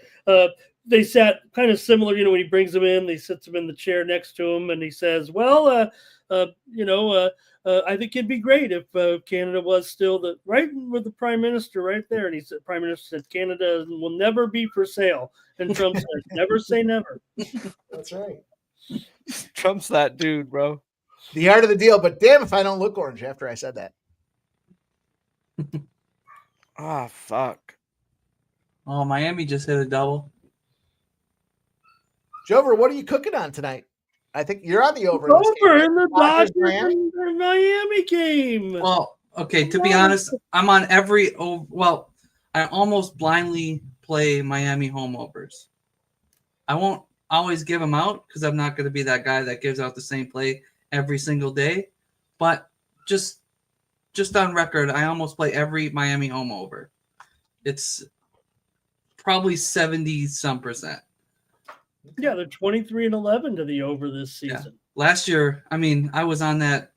they sat kind of similar, when he brings him in, they sits him in the chair next to him, and he says, well, I think it'd be great if Canada was still right with the Prime Minister right there. And he said, Prime Minister said, Canada will never be for sale. And Trump said, never say never. That's right. Trump's that dude, bro. The art of the deal, but damn if I don't look orange after I said that. Ah, fuck. Oh, Miami just hit a double. Jover, what are you cooking on tonight? I think you're on the over. Over in the Dodgers and Miami game. Well, okay, to be honest, I'm on I almost blindly play Miami home overs. I won't always give them out because I'm not going to be that guy that gives out the same play every single day. But just on record, I almost play every Miami home over. It's probably 70-some%. Yeah, they're 23-11 to the over this season. Yeah. Last year, I was on that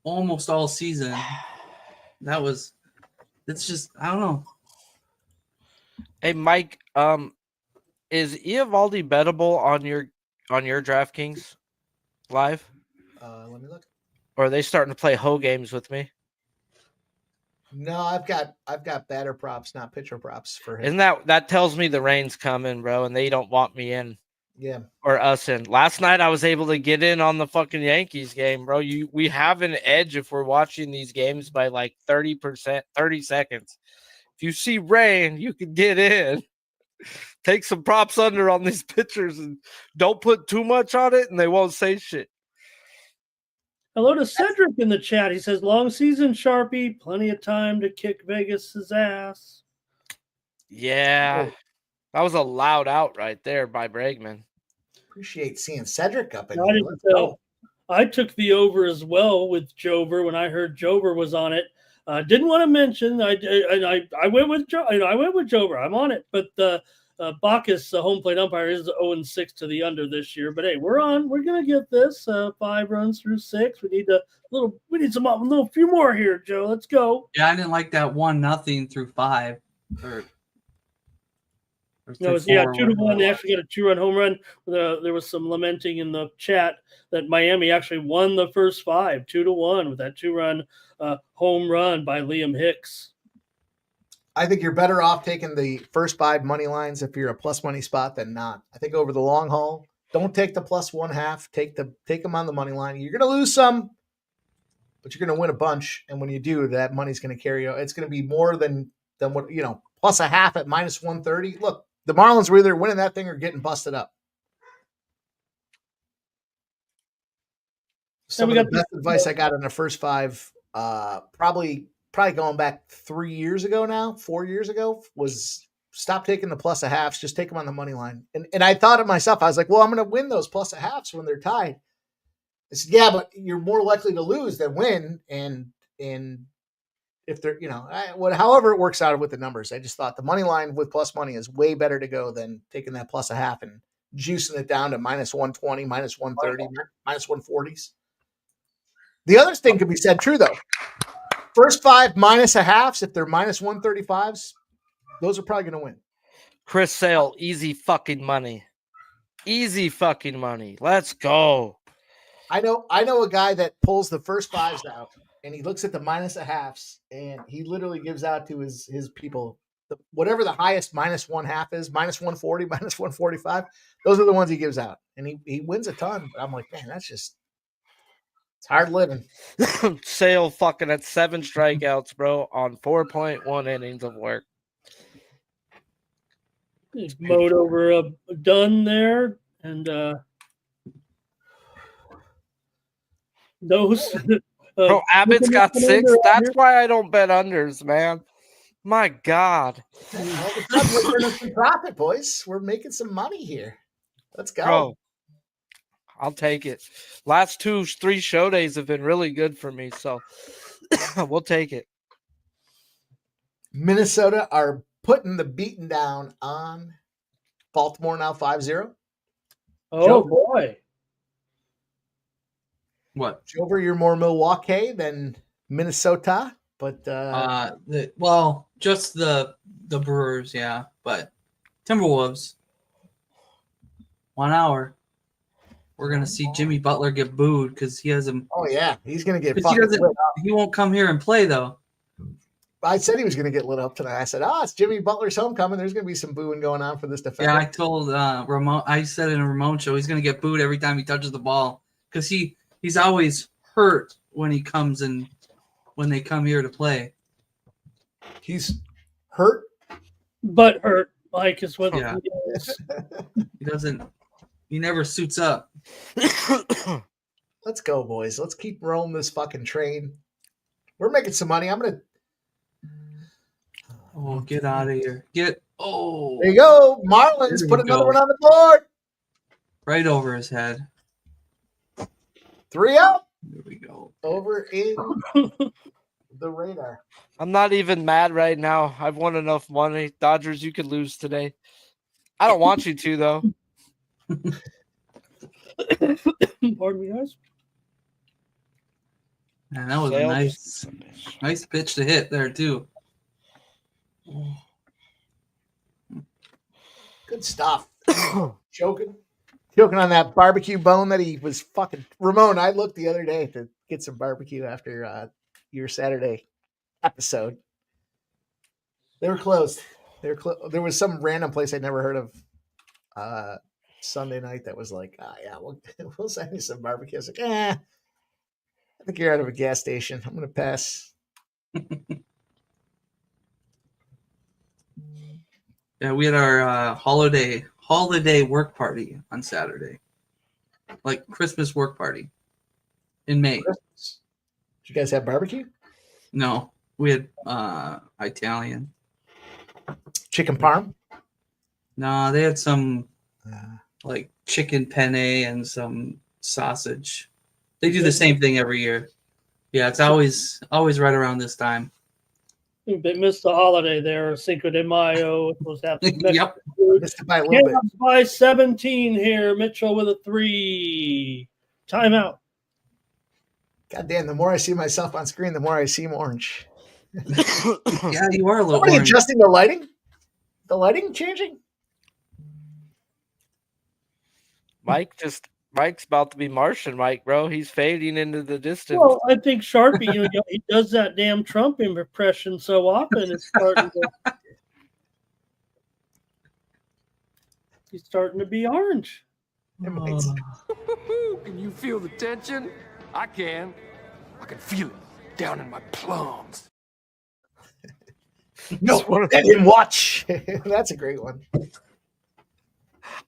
almost all season. It's just, I don't know. Hey, Mike, is Eovaldi bettable on your DraftKings live? Let me look. Or are they starting to play hoe games with me? No, I've got batter props, not pitcher props for him. Isn't that tells me the rain's coming, bro, and they don't want me in. Yeah. Or us in. Last night I was able to get in on the fucking Yankees game, bro. We have an edge if we're watching these games by like 30%, 30 seconds. If you see rain, you can get in. Take some props under on these pitchers and don't put too much on it and they won't say shit. Hello to Cedric in the chat. He says, long season, Sharpie. Plenty of time to kick Vegas's ass. Yeah. That was a loud out right there by Bregman. Appreciate seeing Cedric up in I here. didn't tell. I took the over as well with Jover when I heard Jover was on it. Didn't want to mention I went with I went with Jover. I'm on it, but Bacchus, the home plate umpire, is 0-6 to the under this year. But hey, we're on. We're gonna get this 5 runs through 6. We need a few more here, Joe. Let's go. Yeah, I didn't like that 1-0 through 5. No, 2-1. They actually got a 2-run home run. There was some lamenting in the chat that Miami actually won the first 5, 2-1, with that 2-run home run by Liam Hicks. I think you're better off taking the first 5 money lines if you're a plus money spot than not. I think over the long haul, don't take the plus 1/2. Take them on the money line. You're going to lose some. but you're going to win a bunch. And when you do, that money's going to carry you. It's going to be more than what, plus a half at minus 130. Look, the Marlins were either winning that thing or getting busted up. Some of the best advice I got in the first 5, probably going back 4 years ago, was stop taking the plus a halves, just take them on the money line. And I thought of myself, I was like, well, I'm going to win those plus a halves when they're tied. I said, yeah, but you're more likely to lose than win. And if they're, however it works out with the numbers, I just thought the money line with plus money is way better to go than taking that plus a half and juicing it down to minus 120, minus 130, minus 140s. The other thing could be said true, though. First 5 minus a halves, if they're minus 135s, those are probably going to win. Chris Sale, easy fucking money. Easy fucking money. Let's go. I know a guy that pulls the first 5s out, and he looks at the minus a halves, and he literally gives out to his people whatever the highest minus 1/2 is, minus 140, minus 145. Those are the ones he gives out, and he wins a ton. But I'm like, man, it's hard living. Sale fucking at 7 strikeouts, bro, on 4.1 innings of work. He's mowed over a Dunn there, and those. Bro, Abbott's got 6. That's why I don't bet unders, man. My God. We're turning some profit, boys. We're making some money here. Let's go. Bro, I'll take it. Last 2-3 show days have been really good for me, so we'll take it. Minnesota are putting the beating down on Baltimore now 5-0. Oh, Joe, boy. What? Jover, you're more Milwaukee than Minnesota, but just the Brewers, yeah, but Timberwolves. 1 hour. We're gonna see Jimmy Butler get booed because he has him. Oh yeah, he's gonna get. He won't come here and play though. I said he was gonna get lit up tonight. I said, it's Jimmy Butler's homecoming. There's gonna be some booing going on for this defender. Yeah, I told Ramon. I said in a Ramon show he's gonna get booed every time he touches the ball because he's always hurt when he comes and when they come here to play. He's hurt, but hurt. Mike is what. Yeah. He doesn't. He never suits up. Let's go, boys. Let's keep rolling this fucking train. We're making some money. I'm gonna. Oh, get out of here! There you go. Marlins put another one on the board. Right over his head. 3 out. There we go. Over in the radar. I'm not even mad right now. I've won enough money. Dodgers, you could lose today. I don't want you to, though. Pardon me, guys. Man, that was a nice pitch to hit there, too. Good stuff. Choking on that barbecue bone that he was fucking. Ramon, I looked the other day to get some barbecue after your Saturday episode. They were closed. There was some random place I'd never heard of Sunday night that was like, yeah, we'll send you some barbecue. I was like, I think you're out of a gas station. I'm going to pass. Yeah, we had our holiday work party on Saturday, like Christmas work party in May. Christmas. Did you guys have barbecue? No, we had Italian chicken parm. No, they had some like chicken penne and some sausage. They do the same thing every year. Yeah, it's always right around this time. They missed the holiday there. Cinco de Mayo was happening. Yep. Missed it by a little bit. By 17 here. Mitchell with a 3. Timeout. God damn, the more I see myself on screen, the more I seem orange. Yeah, you are a little Somebody orange. adjusting the lighting? The lighting changing? Mike's about to be Martian Mike, bro. He's fading into the distance. Well, I think Sharpie, he does that damn Trump impression so often. He's starting to be orange. Can you feel the tension? I can. I can feel it down in my plums. No, I didn't watch. That's a great one.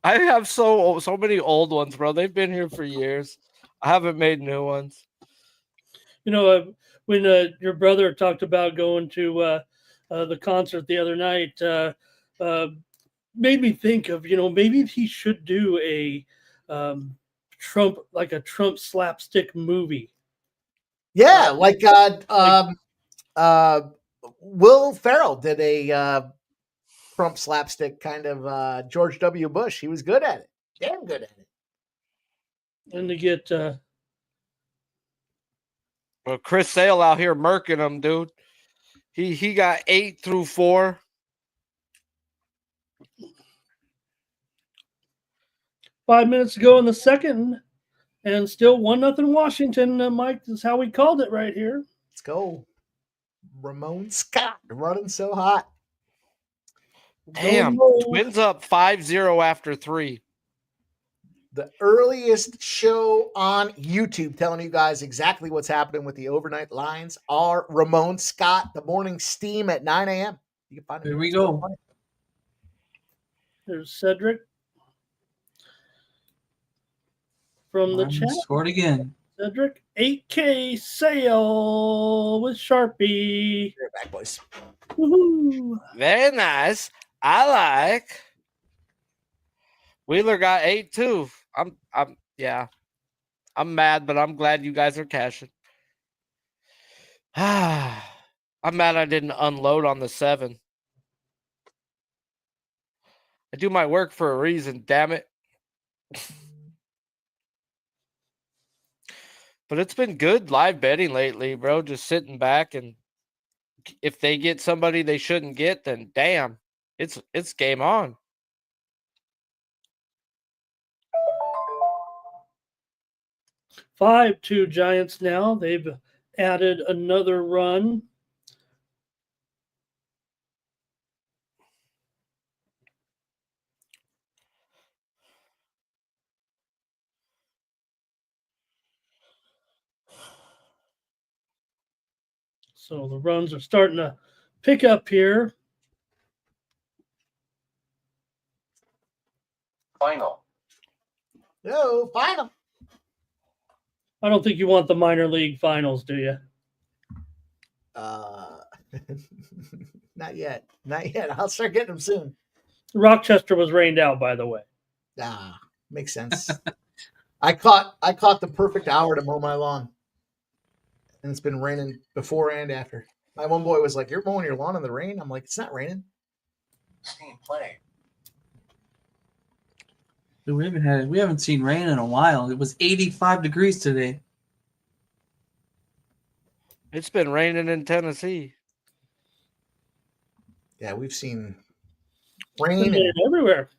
I have so many old ones, bro. They've been here for years. I haven't made new ones. You know, when your brother talked about going to the concert the other night, made me think of, maybe he should do a Trump slapstick movie. Yeah, like Will Ferrell did a Trump slapstick kind of George W. Bush. He was good at it. Damn good at it. And to get Well, Chris Sale out here murking them, dude. He got 8 through 4. Five minutes ago in the second, and still 1-0 Washington. Mike, is how we called it right here. Let's go. Ramon Scott running so hot. Damn. Twins up 5-0 after 3. The earliest show on YouTube telling you guys exactly what's happening with the overnight lines are Ramon Scott, the morning steam at 9 a.m. You can find it. Here we go. There's Cedric from the chat. Scored again. Cedric, 8K sale with Sharpie. You're back, boys. Woohoo. Very nice. I like. Wheeler got 8 too. I'm mad, but I'm glad you guys are cashing. I'm mad I didn't unload on the 7. I do my work for a reason, damn it. But it's been good live betting lately, bro. Just sitting back, and if they get somebody they shouldn't get, then damn, it's game on. Five to Giants now. They've added another run. So the runs are starting to pick up here. Final. No, final. I don't think you want the minor league finals, do you? Not yet. Not yet. I'll start getting them soon. Rochester was rained out, by the way. Makes sense. I caught the perfect hour to mow my lawn. And it's been raining before and after. My one boy was like, "You're mowing your lawn in the rain?" I'm like, "It's not raining." Team play. Dude, we haven't seen rain in a while. It was 85 degrees today. It's been raining in Tennessee. Yeah, we've seen It's rain been everywhere.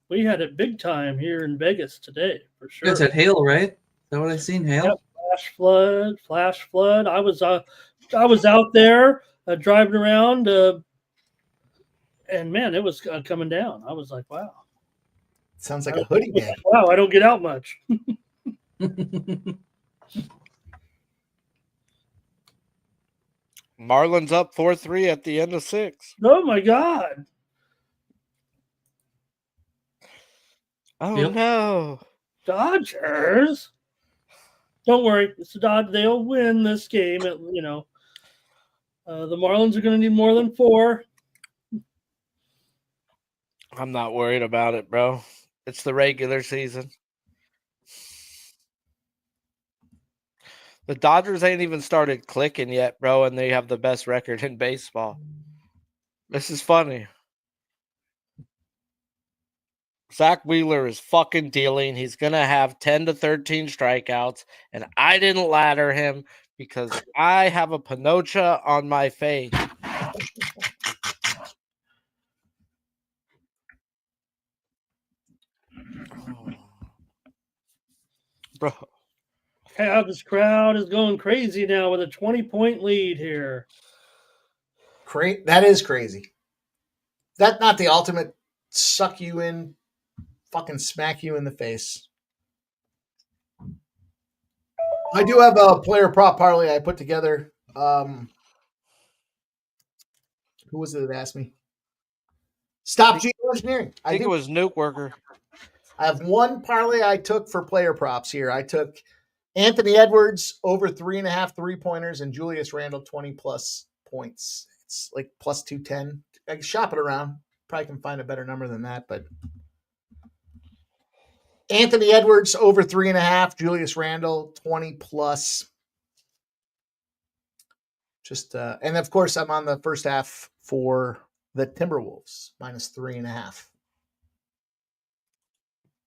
We had it big time here in Vegas today, for You sure. guys had hail, right? Is that what I seen? Hail? Yep. Flash flood. I was out there driving around, and man, it was coming down. I was like, wow. Sounds like a hoodie day. Wow, I don't get out much. Marlins up 4-3 at the end of 6. Oh my God. Oh Yep. no. Dodgers. Don't worry, it's the Dodgers. They'll win this game. The Marlins are going to need more than 4. I'm not worried about it, bro. It's the regular season. The Dodgers ain't even started clicking yet, bro, and they have the best record in baseball. This is funny. Zach Wheeler is fucking dealing. He's going to have 10 to 13 strikeouts, and I didn't ladder him because I have a panocha on my face. Bro. This crowd is going crazy now with a 20-point lead here. That is crazy. That's not the ultimate suck you in, fucking smack you in the face. I do have a player prop parlay I put together. Who was it that asked me? Stop geoengineering. I think it was Nuke Worker. I have one parlay I took for player props here. I took Anthony Edwards over 3.5 3-pointers and Julius Randle 20+ points. It's like plus 210. I can shop it around. Probably can find a better number than that, but Anthony Edwards over 3.5, Julius Randle 20+. Just and of course I'm on the first half for the Timberwolves -3.5.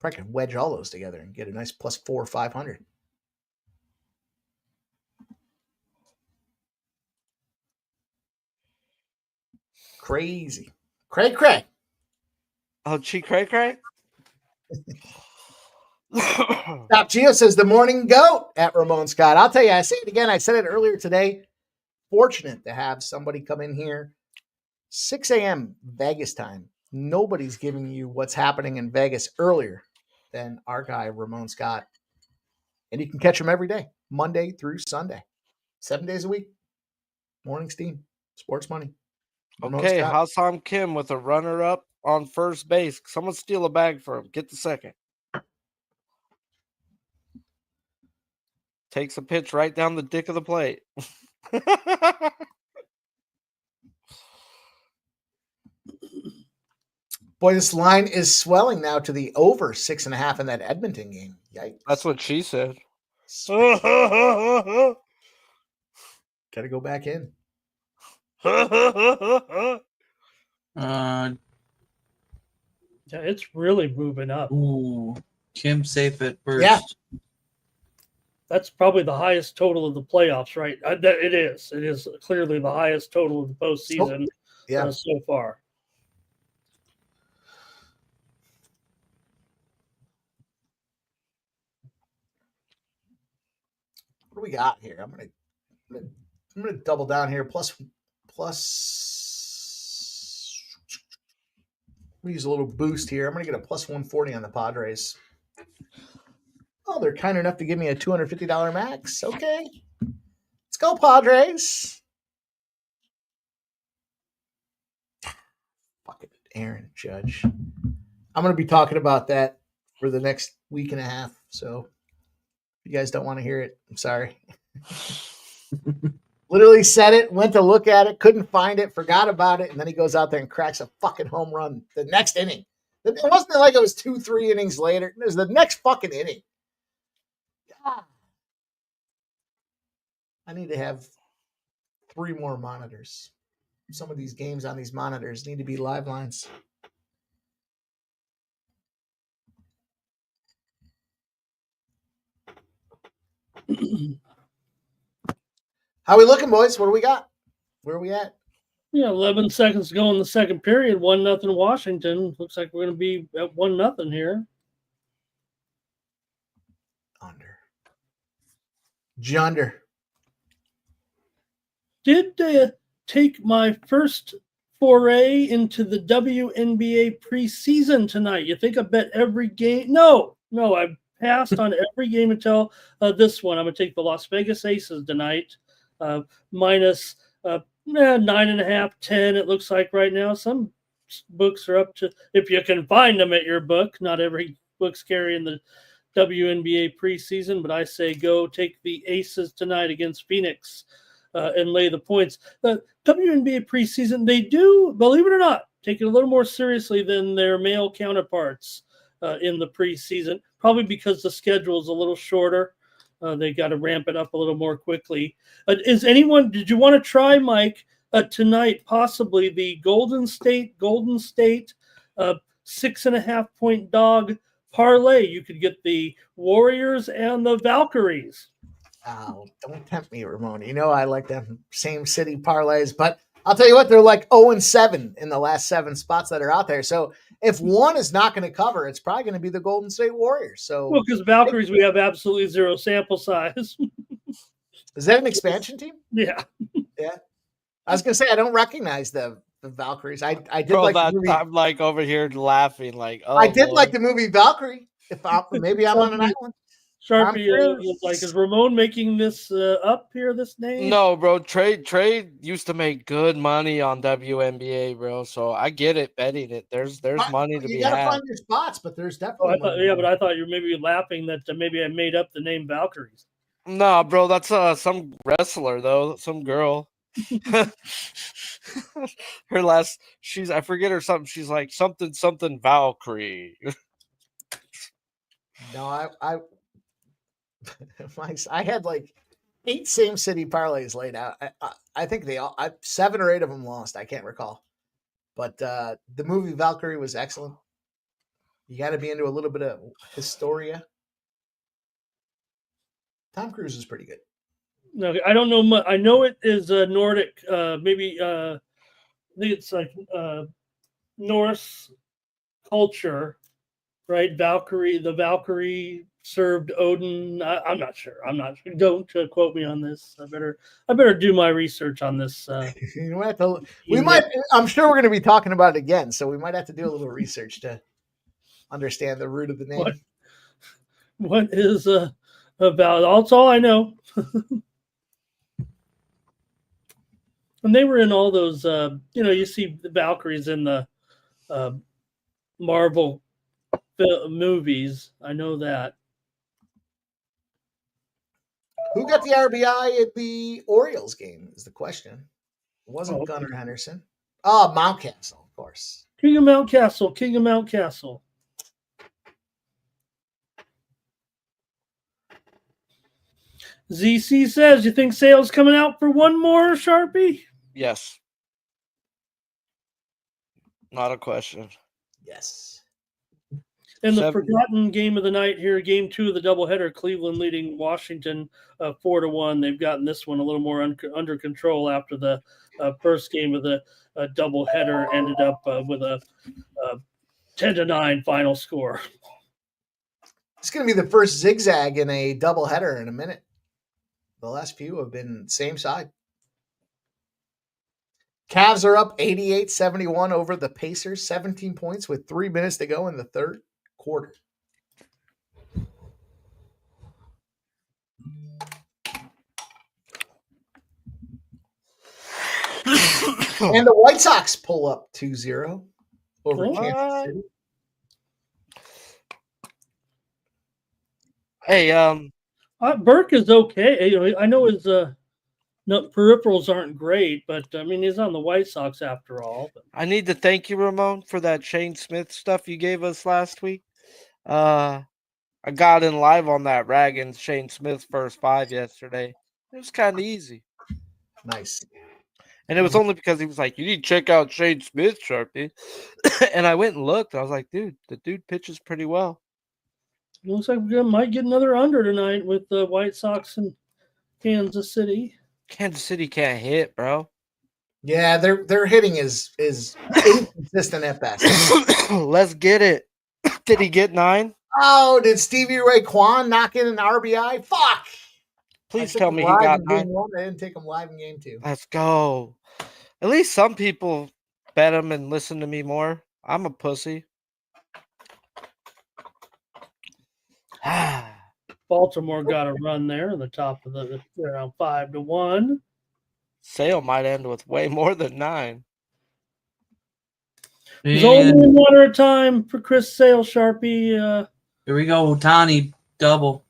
Probably can wedge all those together and get a nice +4 or 500. Crazy. Cray. Oh, Cray. Stop Geo says the morning goat at Ramon Scott. I'll tell you, I say it again. I said it earlier today. Fortunate to have somebody come in here 6 a.m. Vegas time. Nobody's giving you what's happening in Vegas earlier than our guy, Ramon Scott. And you can catch him every day, Monday through Sunday, 7 days a week. Morning steam, sports money. Ramon Okay, Scott. Hassan Kim with a runner-up on first base. Someone steal a bag for him. Get the second. Takes a pitch right down the dick of the plate. Boy, this line is swelling now to the over 6.5 in that Edmonton game. Yikes. That's what she said. Got to go back in. Yeah, it's really moving up. Ooh, Kim safe at first. Yeah. That's probably the highest total of the playoffs, right? It is. It is clearly the highest total of the postseason so far. What do we got here? I'm gonna double down here. Plus. I'm gonna use a little boost here. I'm gonna get a +140 on the Padres. Oh, they're kind enough to give me a $250 max. Okay, let's go Padres. Fucking Aaron Judge. I'm gonna be talking about that for the next week and a half. So if you guys don't want to hear it, I'm sorry. Literally said it, went to look at it, couldn't find it, forgot about it, and then he goes out there and cracks a fucking home run the next inning. It wasn't like it was 2-3 innings later. It was the next fucking inning. God. I need to have 3 more monitors. Some of these games on these monitors need to be live lines. How we looking, boys? What do we got? Where are we at? Yeah, 11 seconds to go in the second period. 1-0 Washington. Looks like we're going to be at 1-0 here. Under. Junder. Did take my first foray into the WNBA preseason tonight. You think I bet every game? No, I passed on every game until this one. I'm going to take the Las Vegas Aces tonight. Minus 9.5, 10. It looks like right now. Some books are up to, if you can find them at your book. Not every book's carrying the WNBA preseason, but I say go take the Aces tonight against Phoenix and lay the points. The WNBA preseason, they do, believe it or not, take it a little more seriously than their male counterparts in the preseason, probably because the schedule is a little shorter. They got to ramp it up a little more quickly. Did you want to try, Mike, tonight, possibly the Golden State 6.5 point dog parlay? You could get the Warriors and the Valkyries. Oh, don't tempt me, Ramon. You know I like them same city parlays, but I'll tell you what, they're like 0-7 in the last 7 spots that are out there. So if one is not going to cover, it's probably going to be the Golden State Warriors. So, well, because Valkyries, we have absolutely 0 sample size. Is that an expansion team? Yeah. Yeah. I was going to say, I don't recognize the Valkyries. I did Bro, like the movie. I'm like over here laughing like, oh, I did boy. like the movie Valkyrie. Maybe I'm on an island. Sharpie, Cruise? like, is Ramon making this up here? This name? No, bro. Trey used to make good money on WNBA, bro. So I get it betting it. There's money to You be gotta had. find your spots, but there's Oh, definitely money. but I thought you were maybe laughing that maybe I made up the name Valkyries. Nah, bro. That's some wrestler though. Some girl. Her last, I forget her something. She's like something Valkyrie. No, I had like 8 same city parlays laid out. I think 7 or 8 of them lost. I can't recall, but the movie Valkyrie was excellent. You got to be into a little bit of Historia. Tom Cruise is pretty good. No, I don't know much. I know it is Nordic. Maybe I think it's like Norse culture, right? Valkyrie. The Valkyrie served Odin. I'm not sure. Don't quote me on this. I better do my research on this. You might have to, I'm sure we're going to be talking about it again, so we might have to do a little research to understand the root of the name. What is about? That's all I know. And they were in all those. You see the Valkyries in the Marvel movies. I know that. Who got the RBI at the Orioles game is the question. It wasn't Gunnar Henderson. Oh, Mountcastle, of course. King of Mountcastle. ZC says, you think Sale's coming out for one more, Sharpie? Yes. Not a question. Yes. And the forgotten game of the night here, game 2 of the doubleheader, Cleveland leading Washington 4-1. They've gotten this one a little more under control after the first game of the doubleheader ended up with a 10-9 final score. It's going to be the first zigzag in a doubleheader in a minute. The last few have been same side. Cavs are up 88-71 over the Pacers, 17 points with 3 minutes to go in the third quarter. And the White Sox pull up 2-0 over Kansas City. Hey, Burke is okay. I know his peripherals aren't great, but I mean he's on the White Sox after all. But. I need to thank you, Ramon, for that Shane Smith stuff you gave us last week. I got in live on that ragging Shane Smith's first 5 yesterday. It was kind of easy. Nice. And it was only because he was like, you need to check out Shane Smith, Sharpie. And I went and looked. And I was like, dude, the dude pitches pretty well. Looks like we might get another under tonight with the White Sox and Kansas City. Kansas City can't hit, bro. Yeah, their hitting is inconsistent at best. Let's get it. Did he get 9? Oh, did Stevie Ray Kwan knock in an RBI? Fuck. Please tell me he got 9. I didn't take him live in game 2. Let's go. At least some people bet him and listen to me more. I'm a pussy. Baltimore got a run there in the top of the around 5-1. Sale might end with way more than 9. There's only one at a time for Chris Sale, Sharpie. Here we go, Otani double.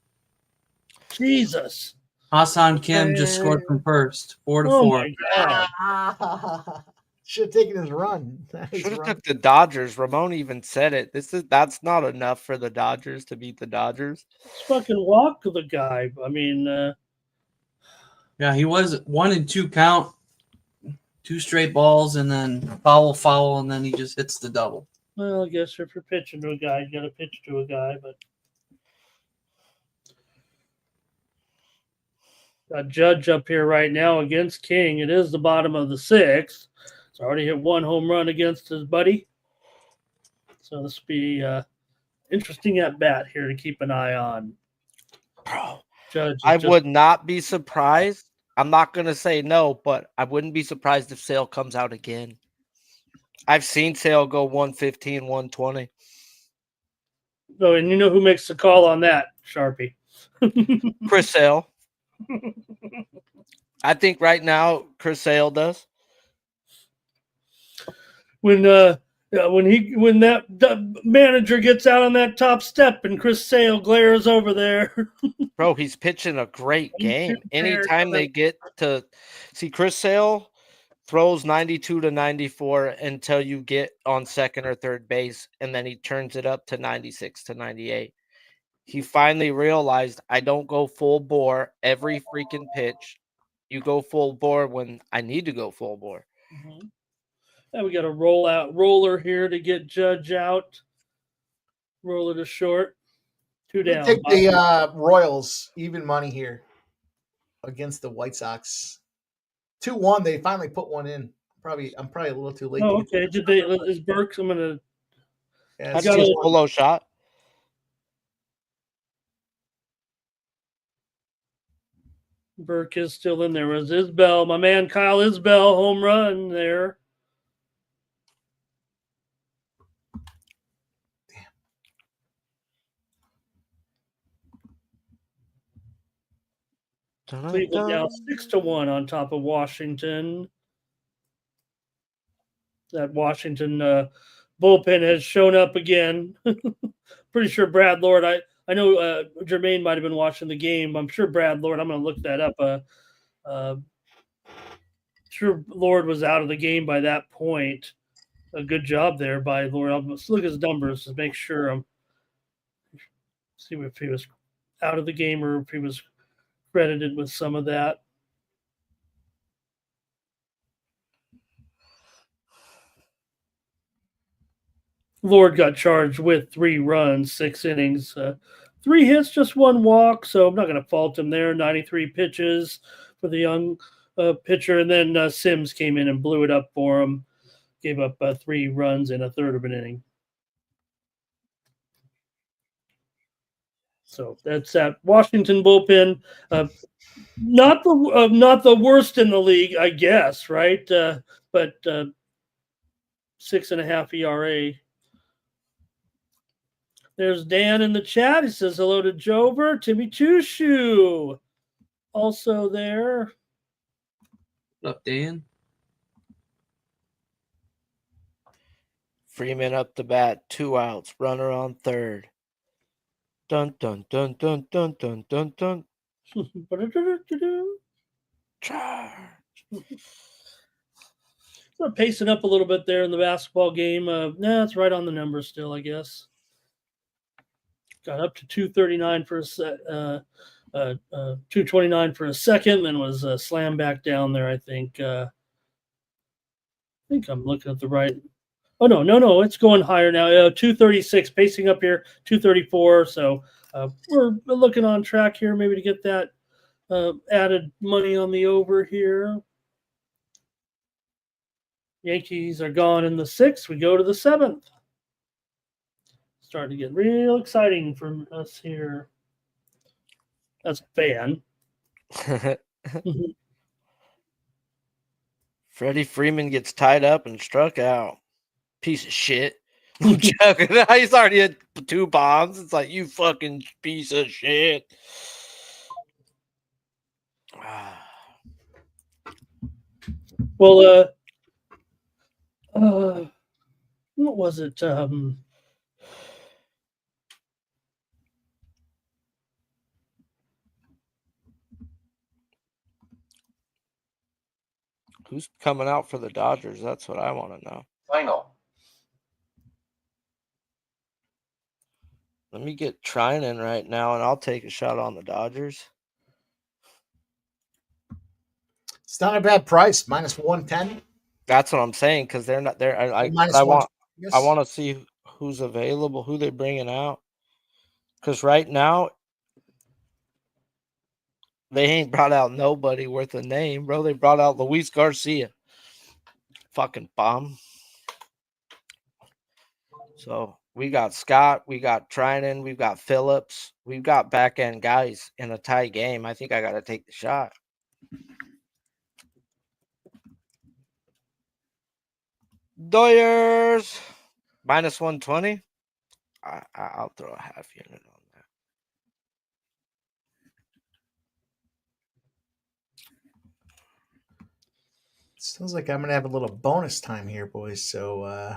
Jesus. Hassan Kim just scored from first, 4-4. Oh my God. Should have taken his run. Should have took the Dodgers. Ramon even said it. That's not enough for the Dodgers to beat the Dodgers. Just fucking walk the guy. I mean, yeah, he was 1-2 count, 2 straight balls, and then foul, and then he just hits the double. well, I guess if you're pitching to a guy, you got to pitch to a guy, but. Got Judge up here right now against King. It is the bottom of the 6th. It's already hit 1 home run against his buddy. So this will be interesting at bat here to keep an eye on. Bro, Judge, I would not be surprised. I'm not going to say no, but I wouldn't be surprised if Sale comes out again. I've seen Sale go 115, 120. Oh, and you know who makes the call on that, Sharpie? Chris Sale. I think right now Chris Sale does. When that manager gets out on that top step and Chris Sale glares over there. Bro, he's pitching a great game. Anytime they get to see Chris Sale throws 92 to 94 until you get on second or third base, and then he turns it up to 96 to 98. He finally realized I don't go full bore every freaking pitch. You go full bore when I need to go full bore. Mm-hmm. And we got a roller here to get Judge out. Roller to short. 2 down. Take the Royals even money here against the White Sox. 2-1. They finally put one in. I'm probably a little too late. Oh, okay. Is Burks? I'm gonna. Yeah, That's just a solo shot. Burke is still in there. Was Isbell, my man Kyle Isbell, home run there. Cleveland now 6-1 on top of Washington. That Washington bullpen has shown up again. Pretty sure Brad Lord. I know Jermaine might have been watching the game. I'm sure Brad Lord. I'm going to look that up. Sure, Lord was out of the game by that point. A good job there by Lord. I'll look at his numbers to make sure. See if he was out of the game or if he was credited with some of that. Lord got charged with 3 runs, 6 innings, 3 hits, just 1 walk. So I'm not going to fault him there. 93 pitches for the young pitcher. And then Sims came in and blew it up for him. Gave up 3 runs in a third of an inning. So that's that Washington bullpen. Not the worst in the league, I guess, right? But 6.5 ERA. There's Dan in the chat. He says hello to Jover. Timmy Chushu also there. What's up, Dan? Freeman up the bat, 2 outs, runner on third. Dun dun dun dun dun dun dun dun. Charge. So pacing up a little bit there in the basketball game. It's right on the number still, I guess. Got up to 239 for a 229 for a second, then was slammed back down there. I think I'm looking at the right. Oh no, it's going higher now. 236, pacing up here, 234. So we're looking on track here, maybe to get that added money on the over here. Yankees are gone in the 6th. We go to the 7th. Starting to get real exciting for us here. As a fan. Freddie Freeman gets tied up and struck out. Piece of shit. He's already had 2 bombs. It's like, you fucking piece of shit. Well, what was it? Who's coming out for the Dodgers? That's what I want to know. Final. Let me get Trinan right now, and I'll take a shot on the Dodgers. It's not a bad price, -110. That's what I'm saying, because they're not there. I want to see who's available, who they're bringing out. Because right now, they ain't brought out nobody worth a name, bro. They brought out Luis Garcia. Fucking bomb. So we got Scott, we got Trinan, we've got Phillips, we've got back end guys in a tie game. I think I got to take the shot. Doyers -120. I'll throw a half unit on Sounds like I'm going to have a little bonus time here, boys. So,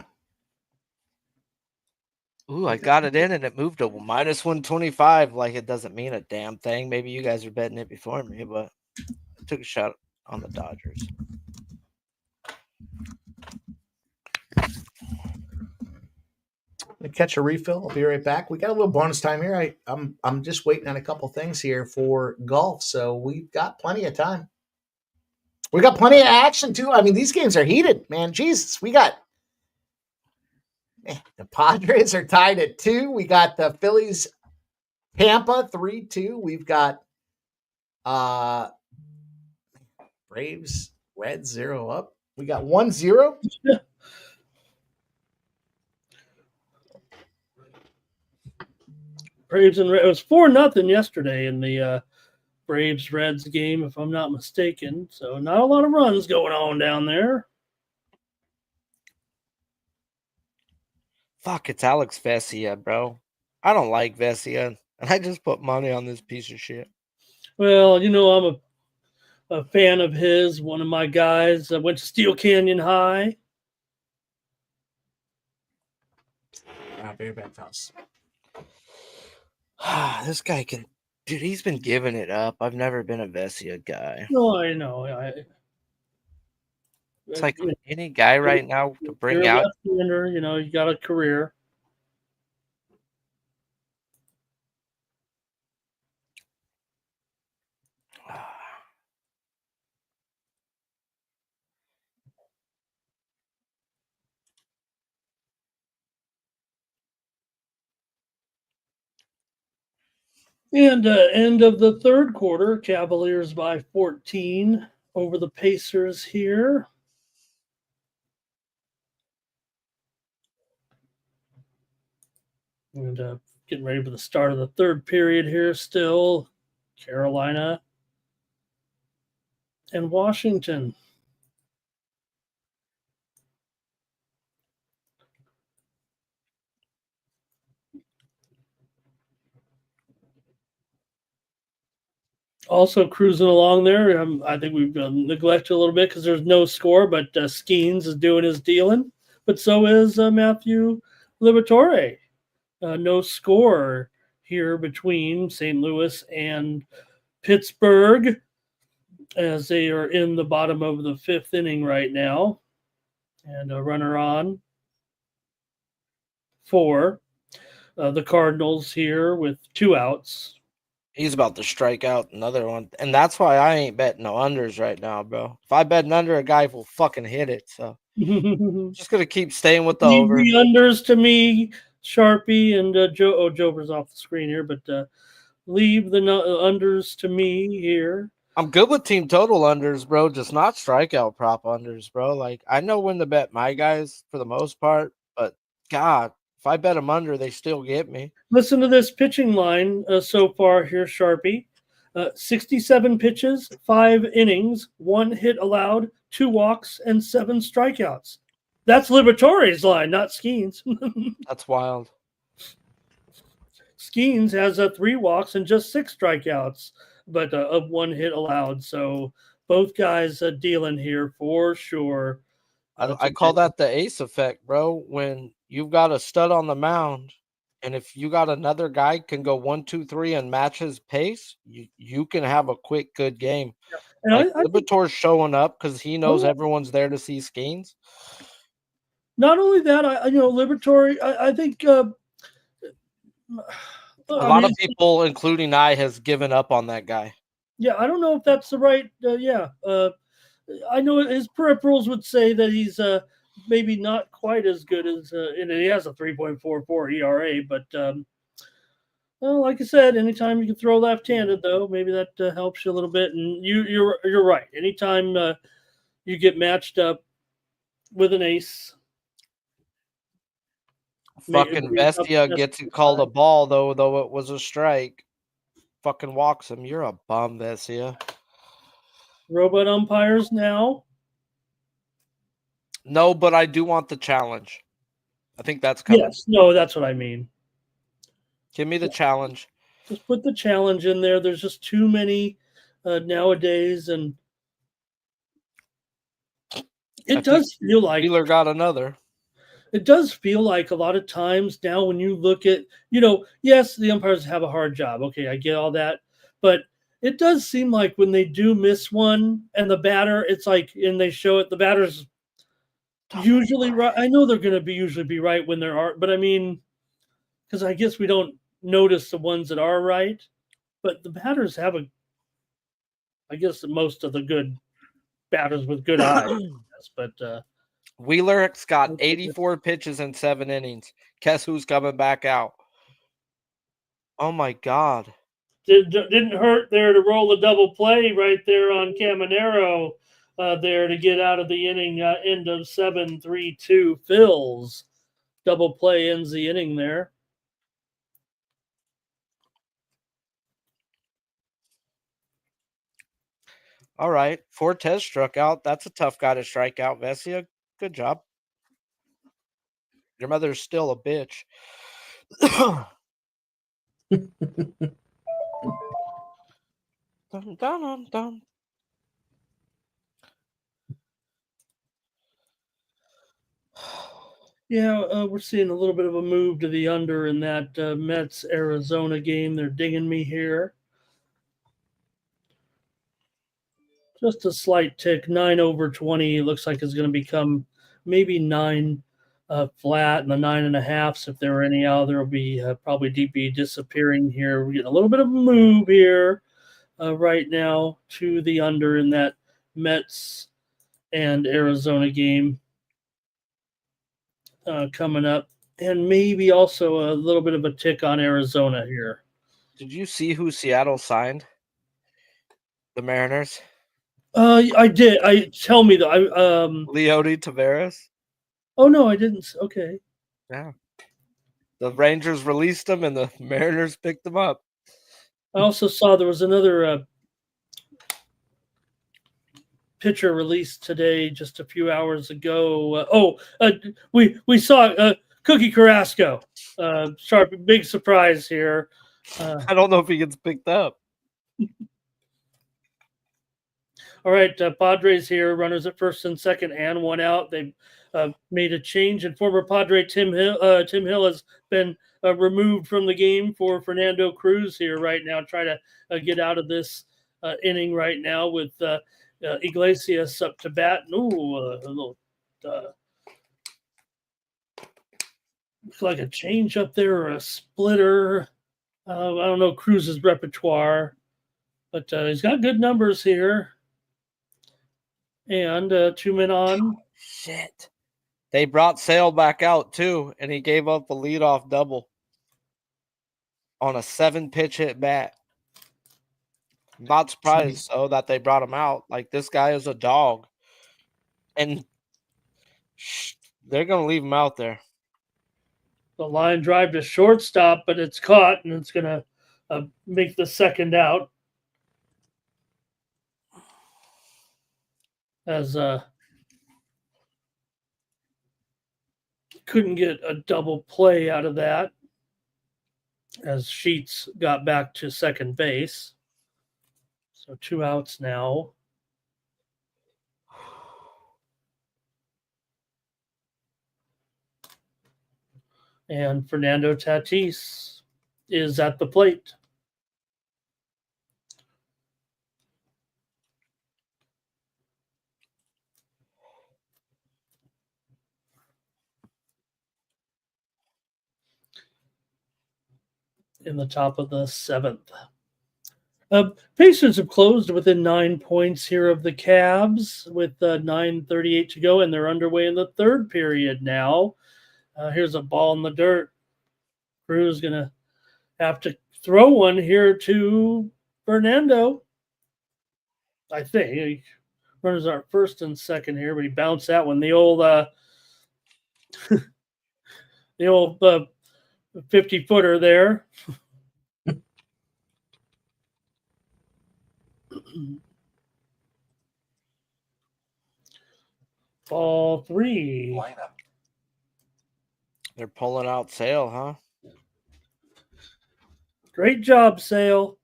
Ooh, I got it in and it moved to minus 125. Like it doesn't mean a damn thing. Maybe you guys are betting it before me, but I took a shot on the Dodgers. I'm gonna catch a refill. I'll be right back. We got a little bonus time here. I'm just waiting on a couple things here for golf, so we've got plenty of time. We got plenty of action too. I mean, these games are heated, man. Jesus, we got the Padres are tied at 2. We got the Phillies, Tampa 3-2. We've got Braves, Reds 0 up. We got 1-0. Braves and it was 4-0 yesterday in the Braves Reds game, if I'm not mistaken. So not a lot of runs going on down there. Fuck, it's Alex Vesia, bro. I don't like Vesia, and I just put money on this piece of shit. Well, you know, I'm a fan of his. One of my guys went to Steel Canyon High. Very bad house. This guy can, dude. He's been giving it up. I've never been a Vesia guy. No, I know. It's like any guy right now to bring you're a out. left-hander, you know, you got a career. And end of the third quarter, Cavaliers by 14 over the Pacers here. And getting ready for the start of the third period here still. Carolina and Washington. Also cruising along there. I think we've neglected a little bit because there's no score, but Skeens is doing his dealing. But so is Matthew Liberatore. No score here between St. Louis and Pittsburgh as they are in the bottom of the 5th inning right now. And a runner on for the Cardinals here with 2 outs. He's about to strike out another one. And that's why I ain't betting no unders right now, bro. If I bet an under, a guy will fucking hit it. So just going to keep staying with the over. The unders to me, Sharpie and Joe. Oh, Jover's off the screen here, but leave the unders to me here. I'm good with team total unders, bro. Just not strikeout prop unders, bro. Like, I know when to bet my guys for the most part, but God, if I bet them under, they still get me. Listen to this pitching line so far here, Sharpie. 67 pitches, 5 innings, 1 hit allowed, 2 walks, and 7 strikeouts. That's Liberatore's line, not Skeens. That's wild. Skeens has 3 walks and just 6 strikeouts, but of 1 hit allowed. So both guys dealing here for sure. I call that the ace effect, bro. When you've got a stud on the mound, and if you got another guy can go 1, 2, 3 and match his pace, you can have a quick, good game. Yeah. And like Liberatore's showing up because he knows Oh. everyone's there to see Skeens. Not only that, Liberatore, I think a lot of people, including I, has given up on that guy. Yeah, I don't know if that's the right. I know his peripherals would say that he's maybe not quite as good as, and he has a 3.44 ERA. But well, like I said, anytime you can throw left-handed, though, maybe that helps you a little bit. And you're right. Anytime you get matched up with an ace. Fucking Bestia gets called a ball, though it was a strike. Fucking walks him. You're a bum, Bestia. Robot umpires now. No, but I do want the challenge. I think that's coming. Yes, no, that's what I mean. Give me the challenge. Just put the challenge in there. There's just too many nowadays, and It does feel like Wheeler got another. It does feel like a lot of times now when you look at, yes, the umpires have a hard job. Okay, I get all that. But it does seem like when they do miss one and the batter, it's like, and they show it, the batter's usually right. I know they're going to usually be right when there are, but I mean, because I guess we don't notice the ones that are right. But the batters have I guess most of the good batters with good eyes. But Wheeler's got 84 pitches in 7 innings. Guess who's coming back out? Oh my God! Didn't hurt there to roll the double play right there on Caminero there to get out of the inning. End of 7-3-2. Phil's double play ends the inning there. All right, Fortes struck out. That's a tough guy to strike out. Vesia, good job. Your mother's still a bitch. Dum, dum, dum. Yeah, we're seeing a little bit of a move to the under in that Mets-Arizona game. They're dinging me here. Just a slight tick, 9/20. It looks like it's going to become maybe 9 flat, and the 9.5s, if there are any out, there will be probably DP disappearing here. We're getting a little bit of a move here right now to the under in that Mets and Arizona game coming up, and maybe also a little bit of a tick on Arizona here. Did you see who Seattle signed? The Mariners? I did. Tell me though. Leody Taveras? Oh no, I didn't. Okay. Yeah. The Rangers released him and the Mariners picked him up. I also saw there was another pitcher released today, just a few hours ago. We saw Cookie Carrasco. Sharp, big surprise here. I don't know if he gets picked up. All right, Padres here, runners at first and second, and 1 out. They made a change, and former Padre Tim Hill has been removed from the game for Fernando Cruz here right now, trying to get out of this inning right now with Iglesias up to bat. Ooh, a little looks like a change up there or a splitter. I don't know Cruz's repertoire, but he's got good numbers here. And 2 men on. Shit. They brought Sale back out too, and he gave up a leadoff double on a 7-pitch hit bat. I'm not surprised, though, that they brought him out. Like, this guy is a dog. And they're going to leave him out there. The line drive to shortstop, but it's caught, and it's going to make the second out. As couldn't get a double play out of that, as Sheets got back to second base. So 2 outs now. And Fernando Tatis is at the plate. In the top of the 7th. Pacers have closed within 9 points here of the Cavs with 9:38 to go, and they're underway in the third period now. Here's a ball in the dirt. Cruz going to have to throw one here to Fernando. I think. He runners are first and second here, but he bounced that one. The old 50-footer there. Ball 3. Lineup. They're pulling out Sale, huh? Great job, Sale.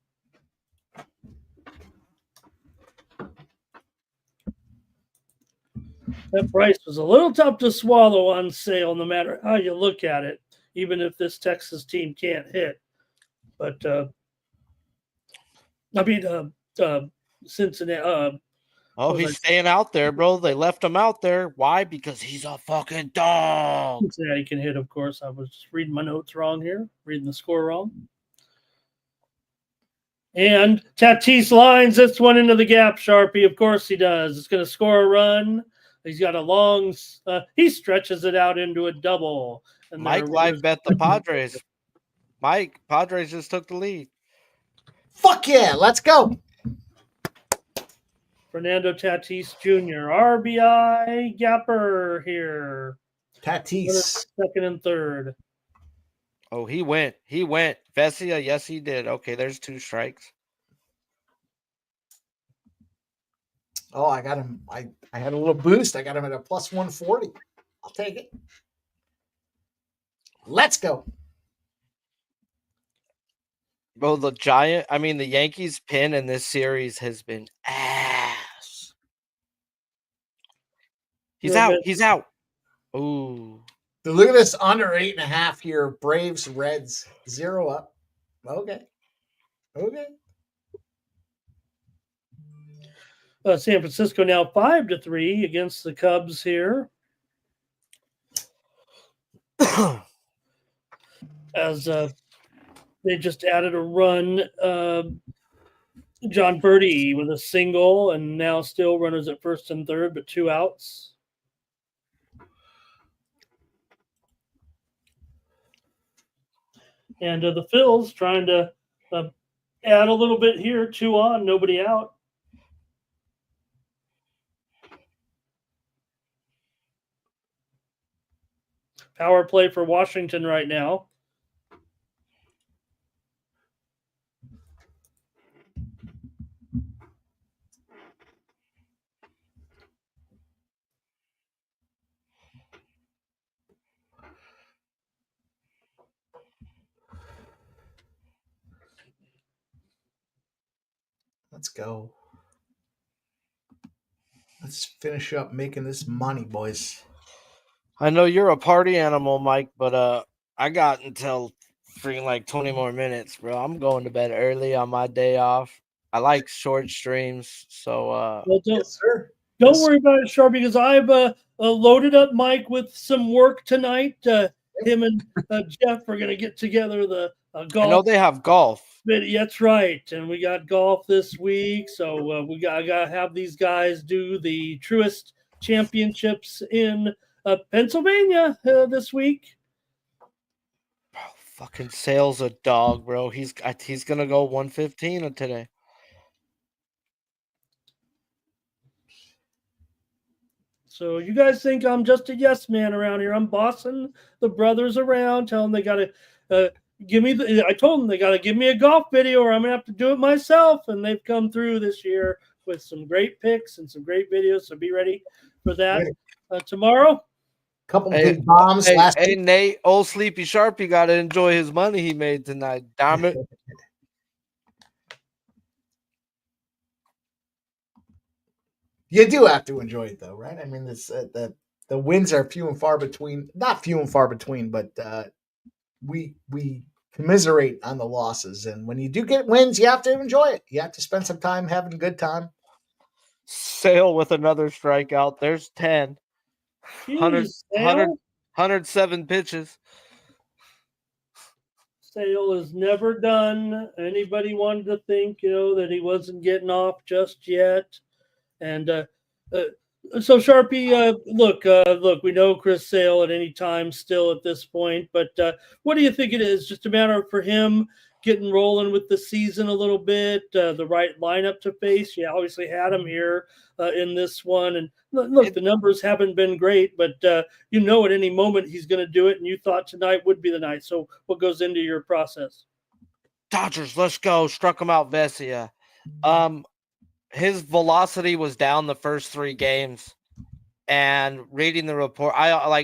That price was a little tough to swallow on sale, no matter how you look at it, even if this Texas team can't hit. But Cincinnati. Oh, he's staying out there, bro. They left him out there. Why? Because he's a fucking dog. Cincinnati can hit, of course. I was just reading my notes wrong here, reading the score wrong. And Tatis lines this one into the gap, Sharpie. Of course he does. It's going to score a run. He's got a long he stretches it out into a double. And Mike live bet the Padres. Mike, Padres just took the lead. Fuck yeah, let's go. Fernando Tatis Jr., RBI gapper here. Tatis. Second and third. Oh, he went. Vesia, yes, he did. Okay, there's 2 strikes. Oh, I got him. I had a little boost. I got him at a plus 140. I'll take it. Let's go. Bro, the Yankees pin in this series has been ass. He's out. Ooh. Look at this under 8.5 here. Braves, Reds, 0 up. Okay. San Francisco now 5-3 against the Cubs here. As they just added a run. John Birdie with a single, and now still runners at first and third, but 2 outs. And the Phils trying to add a little bit here. 2 on, nobody out. Power play for Washington right now. Let's go. Let's finish up making this money, boys. I know you're a party animal, Mike, but I got until freaking like 20 more minutes, bro. I'm going to bed early on my day off. I like short streams, so yes, sir. Don't worry about it, Sharpie, because I've loaded up Mike with some work tonight. Him and Jeff are going to get together the golf. I know they have golf. That's right, and we got golf this week, so we got to have these guys do the Truist Championships in Pennsylvania this week. Bro, fucking Sale's a dog, bro. He's gonna go 115 today. So you guys think I'm just a yes man around here? I'm bossing the brothers around, telling them they got to give me I told them they got to give me a golf video, or I'm gonna have to do it myself. And they've come through this year with some great picks and some great videos. So be ready for that tomorrow. Couple big bombs last week. Nate, old Sleepy Sharpie got to enjoy his money he made tonight. Damn it. You do have to enjoy it, though, right? I mean, this the wins are few and far between. Not few and far between, but we commiserate on the losses. And when you do get wins, you have to enjoy it. You have to spend some time having a good time. Sale with another strikeout. There's 10. 107 pitches. Sale is never done. Anybody wanted to think, that he wasn't getting off just yet. And so Sharpie, look, we know Chris Sale at any time still at this point, but what do you think it is? Just a matter for him getting rolling with the season a little bit, the right lineup to face. You obviously had him here in this one. And look, the numbers haven't been great, but at any moment he's going to do it. And you thought tonight would be the night. So what goes into your process? Dodgers, let's go. Struck him out, Vesia. His velocity was down the first 3 games. And reading the report,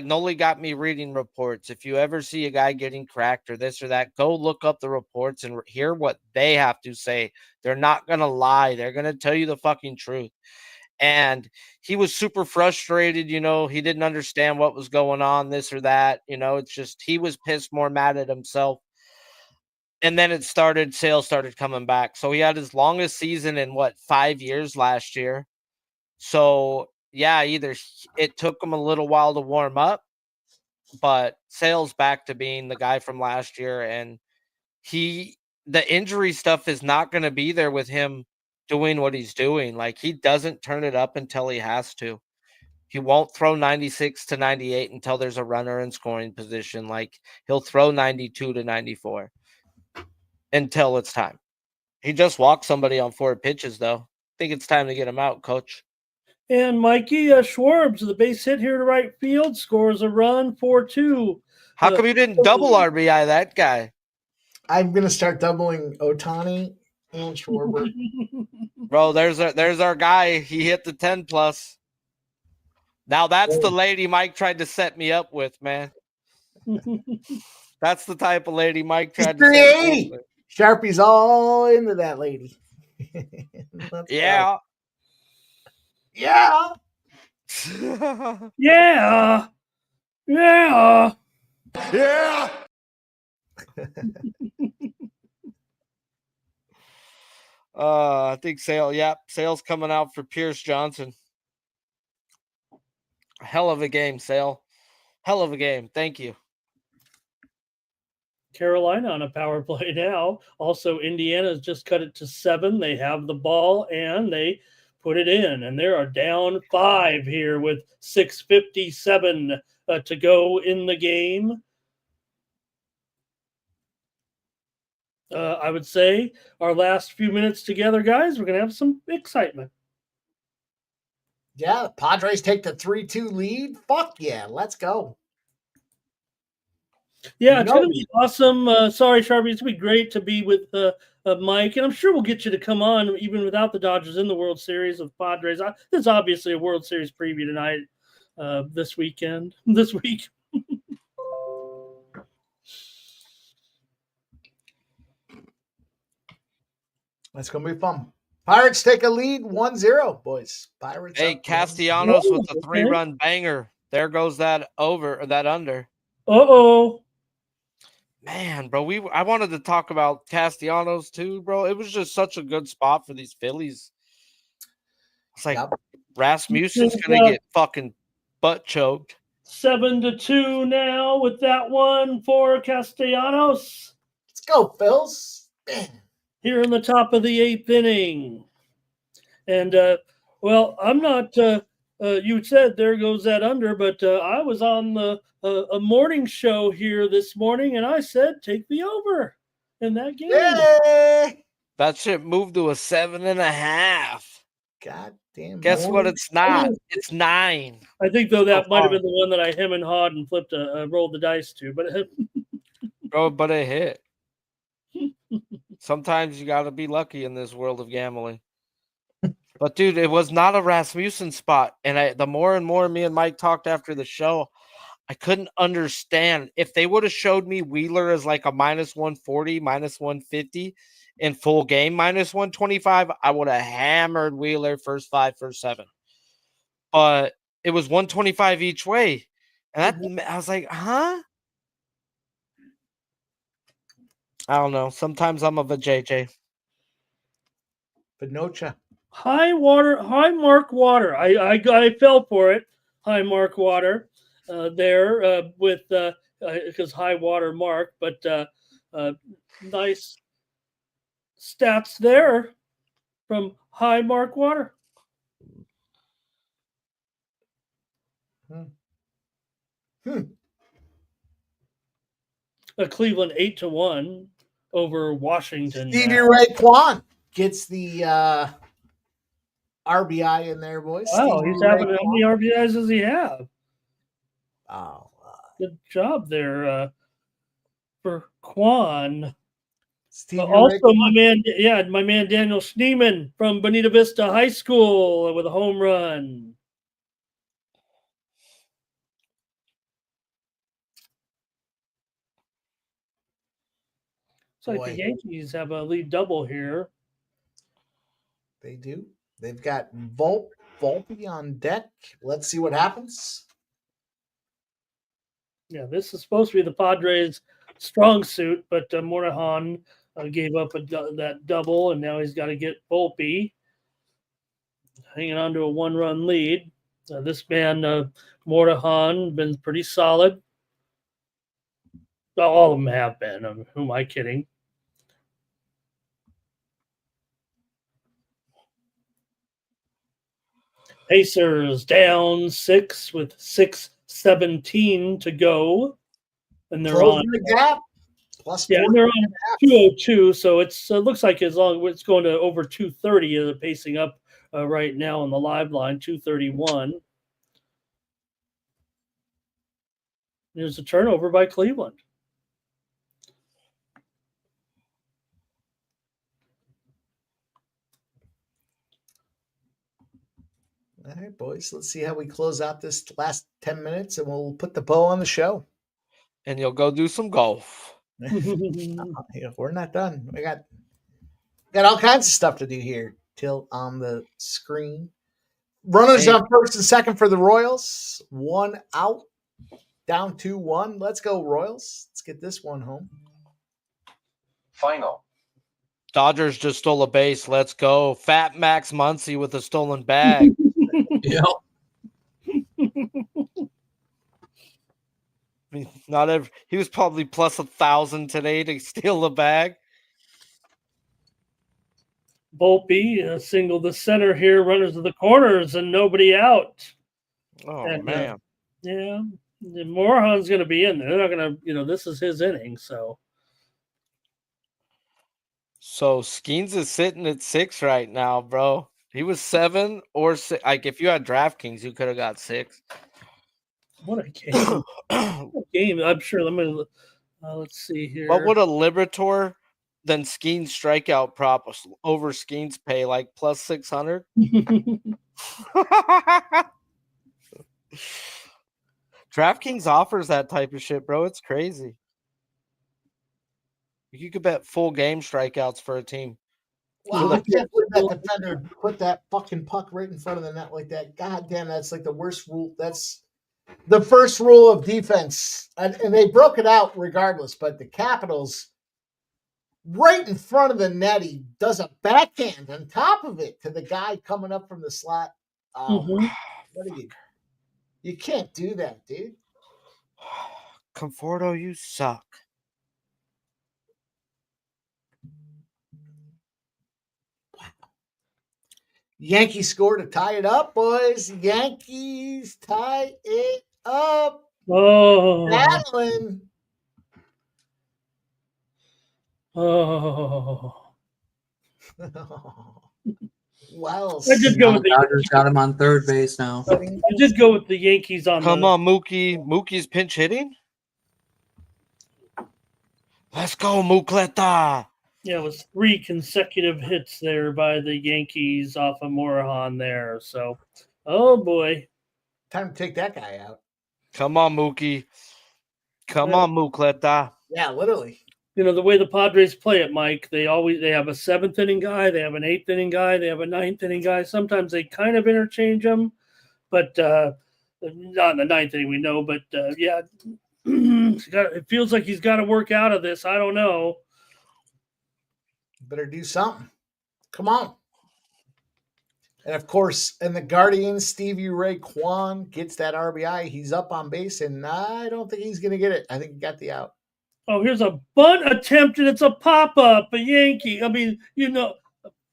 Noli got me reading reports. If you ever see a guy getting cracked or this or that, go look up the reports and hear what they have to say. They're not going to lie. They're going to tell you the fucking truth. And he was super frustrated, you know, he didn't understand what was going on, this or that, you know, it's just he was pissed, more mad at himself. And then sales started coming back. So he had his longest season in 5 years last year. So yeah, it took him a little while to warm up, but Sale's back to being the guy from last year. And the injury stuff is not going to be there with him doing what he's doing. Like, he doesn't turn it up until he has to. He won't throw 96 to 98 until there's a runner in scoring position. Like, he'll throw 92 to 94 until it's time. He just walked somebody on 4 pitches, though. I think it's time to get him out, coach. And Mikey Schwarbs, the base hit here to right field, scores a run, 4-2. How come you didn't double RBI that guy? I'm going to start doubling Ohtani and Schwarber. Bro, there's our guy. He hit the 10 plus. Now that's the lady Mike tried to set me up with, man. That's the type of lady Mike tried to set me up with. Sharpie's all into that lady. Yeah. Yeah. Yeah. Yeah. Yeah! I think Sale's coming out for Pierce Johnson. Hell of a game, Sale. Hell of a game. Thank you. Carolina on a power play now. Also, Indiana's just cut it to 7. They have the ball and they put it in, and they are down 5 here with 6:57 to go in the game. I would say our last few minutes together, guys, we're going to have some excitement. Yeah, the Padres take the 3-2 lead. Fuck yeah, let's go. Yeah, it's going to be awesome. Sorry, Sharpie, it's going to be great to be with Mike, and I'm sure we'll get you to come on even without the Dodgers in the World Series with Padres. There's obviously a World Series preview tonight, this week. That's going to be fun. Pirates take a lead 1-0, boys. Pirates. Hey, Castellanos with a 3-run banger. There goes that over or that under. Uh-oh. Man, bro, I wanted to talk about Castellanos too, bro. It was just such a good spot for these Phillies. It's like Rasmussen's going to get fucking butt choked. 7-2 now with that one for Castellanos. Let's go, Phils. Man. Here in the top of the 8th inning. And, well, I'm not, you said there goes that under, but I was on a morning show here this morning, and I said take the over in that game. Yay! That shit moved to a 7.5. God damn. Guess what? It's not. It's 9. I think, though, that might have been the one that I hem and hawed and flipped rolled the dice to. But it hit. Sometimes you got to be lucky in this world of gambling. But, dude, it was not a Rasmussen spot. And the more and more me and Mike talked after the show, I couldn't understand. If they would have showed me Wheeler as like a -140, -150 in full game, -125, I would have hammered Wheeler first 5, first 7. But it was 125 each way. And I was like, huh? I don't know. Sometimes I'm of a JJ. Pinocha. High mark water. I fell for it. High mark water there with because high water mark, but nice stats there from high mark water. Cleveland 8-1 over Washington. Stevie Ray Kwan gets the RBI in there, boys. Wow, he's having how many RBIs does he have? Oh, good job there for Kwan. Also, my man Daniel Schneeman from Bonita Vista High School with a home run. It's like the Yankees have a lead double here. They do. They've got Volpe Volpe on deck. Let's see what happens. Yeah, this is supposed to be the Padres' strong suit, but Monahan gave up that double, and now he's got to get Volpe. Hanging on to a 1-run lead. This man, Monahan, been pretty solid. Well, all of them have been. Who am I kidding? Pacers down 6 with 6:17 to go. And they're Closing on the gap. Plus yeah, and they're on 202, so it looks like as long as it's going to over 230, they're pacing up right now on the live line, 231. There's a turnover by Cleveland. All right, boys. Let's see how we close out this last 10 minutes, and we'll put the bow on the show. And you'll go do some golf. We're not done. We got all kinds of stuff to do here. Till on the screen. Runners on first and second for the Royals. 1 out. Down 2-1. Let's go, Royals. Let's get this one home. Final. Dodgers just stole a base. Let's go. Fat Max Muncy with a stolen bag. Yep. I mean, he was probably plus 1,000 today to steal the bag. Volpe single the center here, runners to the corners, and nobody out. Oh, And, man. Yeah, Morahan's going to be in there. They're not going to, this is his inning, so. So Skeens is sitting at 6 right now, bro. He was 7 or 6. Like, if you had DraftKings, you could have got 6. What a game. What a game. I'm sure. Let's see here. What would a Liberator than Skeens strikeout prop over Skeens pay? Like plus 600? DraftKings offers that type of shit, bro. It's crazy. You could bet full game strikeouts for a team. Wow, I can't believe that defender put that fucking puck right in front of the net like that. God damn, that's like the worst rule. That's the first rule of defense. And they broke it out regardless, but the Capitals, right in front of the net, he does a backhand on top of it to the guy coming up from the slot. What are you can't do that, dude. Conforto, you suck. Yankees score to tie it up, boys. Yankees tie it up. Oh. Battling. Oh. Well, I did go with the Dodgers got him on third base now. I did go with the Yankees on. Come on, Mookie. Mookie's pinch hitting. Let's go, Mookleta. Yeah, it was 3 consecutive hits there by the Yankees off of Morahan there. So, oh boy. Time to take that guy out. Come on, Mookie. Come on, Mookleta. Yeah, literally. The way the Padres play it, Mike, they have a 7th inning guy, they have an 8th inning guy, they have a 9th inning guy. Sometimes they kind of interchange them, but not in the 9th inning, we know. But yeah, it feels like he's got to work out of this. I don't know. Better do something. Come on. And of course, in the Guardians, Stevie Ray Kwan gets that RBI. He's up on base, and I don't think he's going to get it. I think he got the out. Oh, here's a bunt attempt, and it's a pop-up, a Yankee. I mean,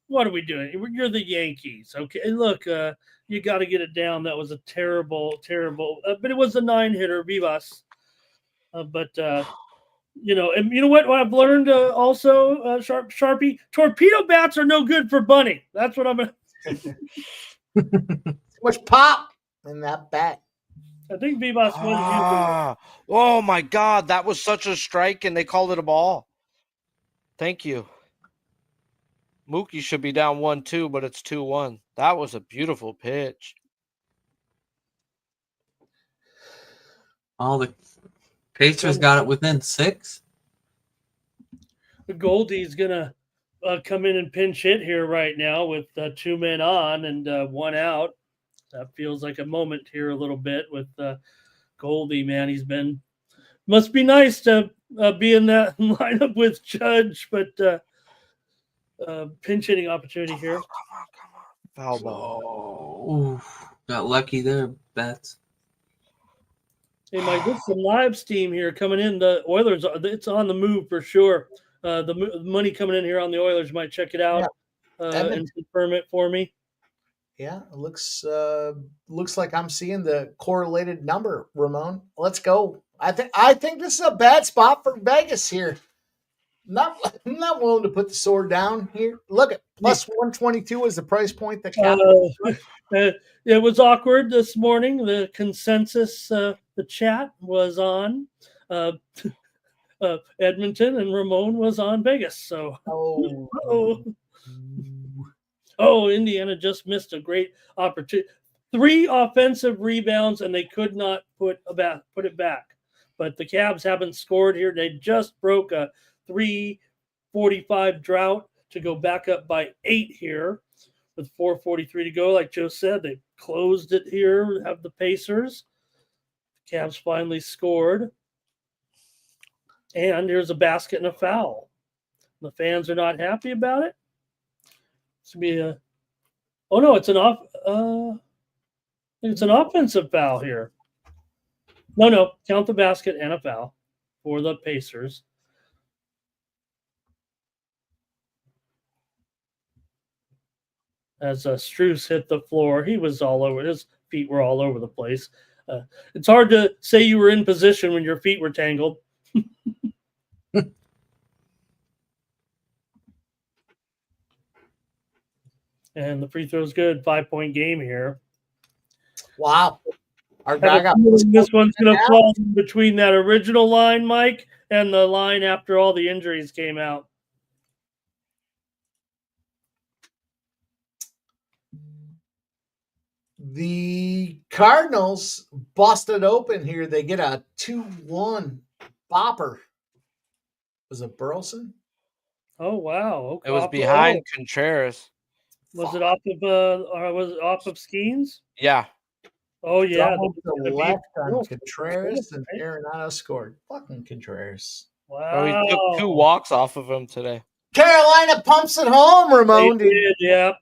what are we doing? You're the Yankees, okay? Look, you got to get it down. That was a terrible, but it was a 9-hitter, Vivas. And you know what I've learned also, Sharpie? Torpedo bats are no good for bunting. That's what I'm going to – Too much pop in that bat. I think Vivas won. Oh, my God. That was such a strike, and they called it a ball. Thank you. Mookie should be down 1-2, but it's 2-1. That was a beautiful pitch. All the Pacers got it within 6. Goldie's going to come in and pinch hit here right now with 2 men on and 1 out. That feels like a moment here a little bit with Goldie, man. Must be nice to be in that lineup with Judge, but pinch hitting opportunity here. Foul ball. Oh, got lucky there, Bets. Hey, Mike, there's some live steam here coming in. The Oilers, it's on the move for sure. The money coming in here on the Oilers, might check it out and confirm it for me. Yeah, it looks like I'm seeing the correlated number, Ramon. Let's go. I think this is a bad spot for Vegas here. I'm not willing to put the sword down here. Look at plus 122 is the price point that counts. It was awkward this morning. The consensus, the chat was on Edmonton, and Ramon was on Vegas. So, Indiana just missed a great opportunity. 3 offensive rebounds, and they could not put it back. But the Cavs haven't scored here. They just broke a 3:45 drought to go back up by 8 here with 4:43 to go. Like Joe said, they closed it here, have the Pacers. The Cavs finally scored. And here's a basket and a foul. The fans are not happy about it. It's going to be it's an offensive foul here. No, count the basket and a foul for the Pacers. As Strus hit the floor, he was all over. His feet were all over the place. It's hard to say you were in position when your feet were tangled. And the free throw's good. 5-point game here. Wow. Our guy got this one's going to fall between that original line, Mike, and the line after all the injuries came out. The Cardinals busted open here. They get a 2-1 bopper. Was it Burleson? Oh, wow. It was behind Contreras. Was it off of Skeens? Yeah. Oh, yeah. The left on Contreras, and Arenado scored. Fucking Contreras. Wow. Oh, he took 2 walks off of him today. Carolina pumps it home, Ramon. They did, yeah.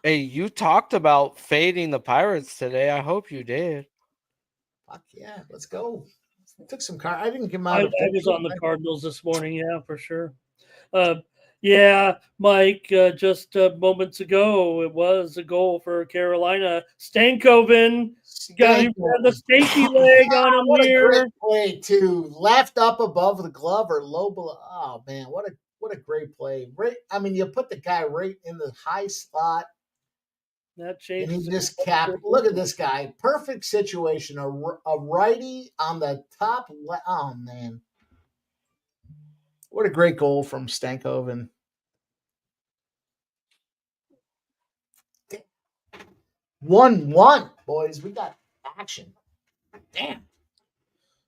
Hey, you talked about fading the Pirates today. I hope you did. Fuck yeah, let's go. Took some car. I didn't get my. I was on the Cardinals this morning, yeah, for sure. Yeah, Mike, just moments ago, it was a goal for Carolina. Stankoven got the stinky leg on him what here. A great play too. Left up above the glove or low below. Oh man, what a great play. Right, I mean, you put the guy right in the high spot. That changed. And he just capped. Look at this guy. Perfect situation. A righty on the top. Oh man. What a great goal from Stankoven. 1-1, boys. We got action. Damn.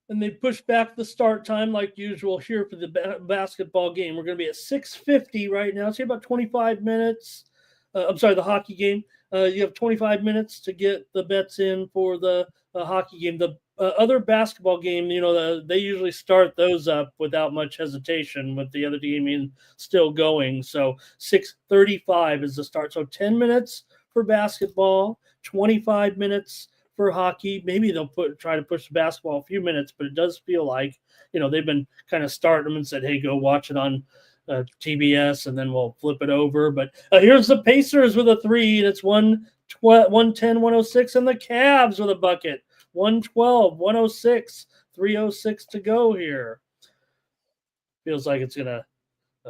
And they pushed back the start time like usual here for the basketball game. We're going to be at 6:50 right now. It's about 25 minutes. The hockey game. You have 25 minutes to get the bets in for the hockey game. The other basketball game, they usually start those up without much hesitation with the other team still going. So 6:35 is the start. So 10 minutes for basketball, 25 minutes for hockey. Maybe they'll try to push the basketball a few minutes, but it does feel like, they've been kind of starting them and said, hey, go watch it on TBS, and then we'll flip it over. But here's the Pacers with a 3, and it's 110-106, and the Cavs with a bucket. 112-106, 3:06 to go here. Feels like it's going to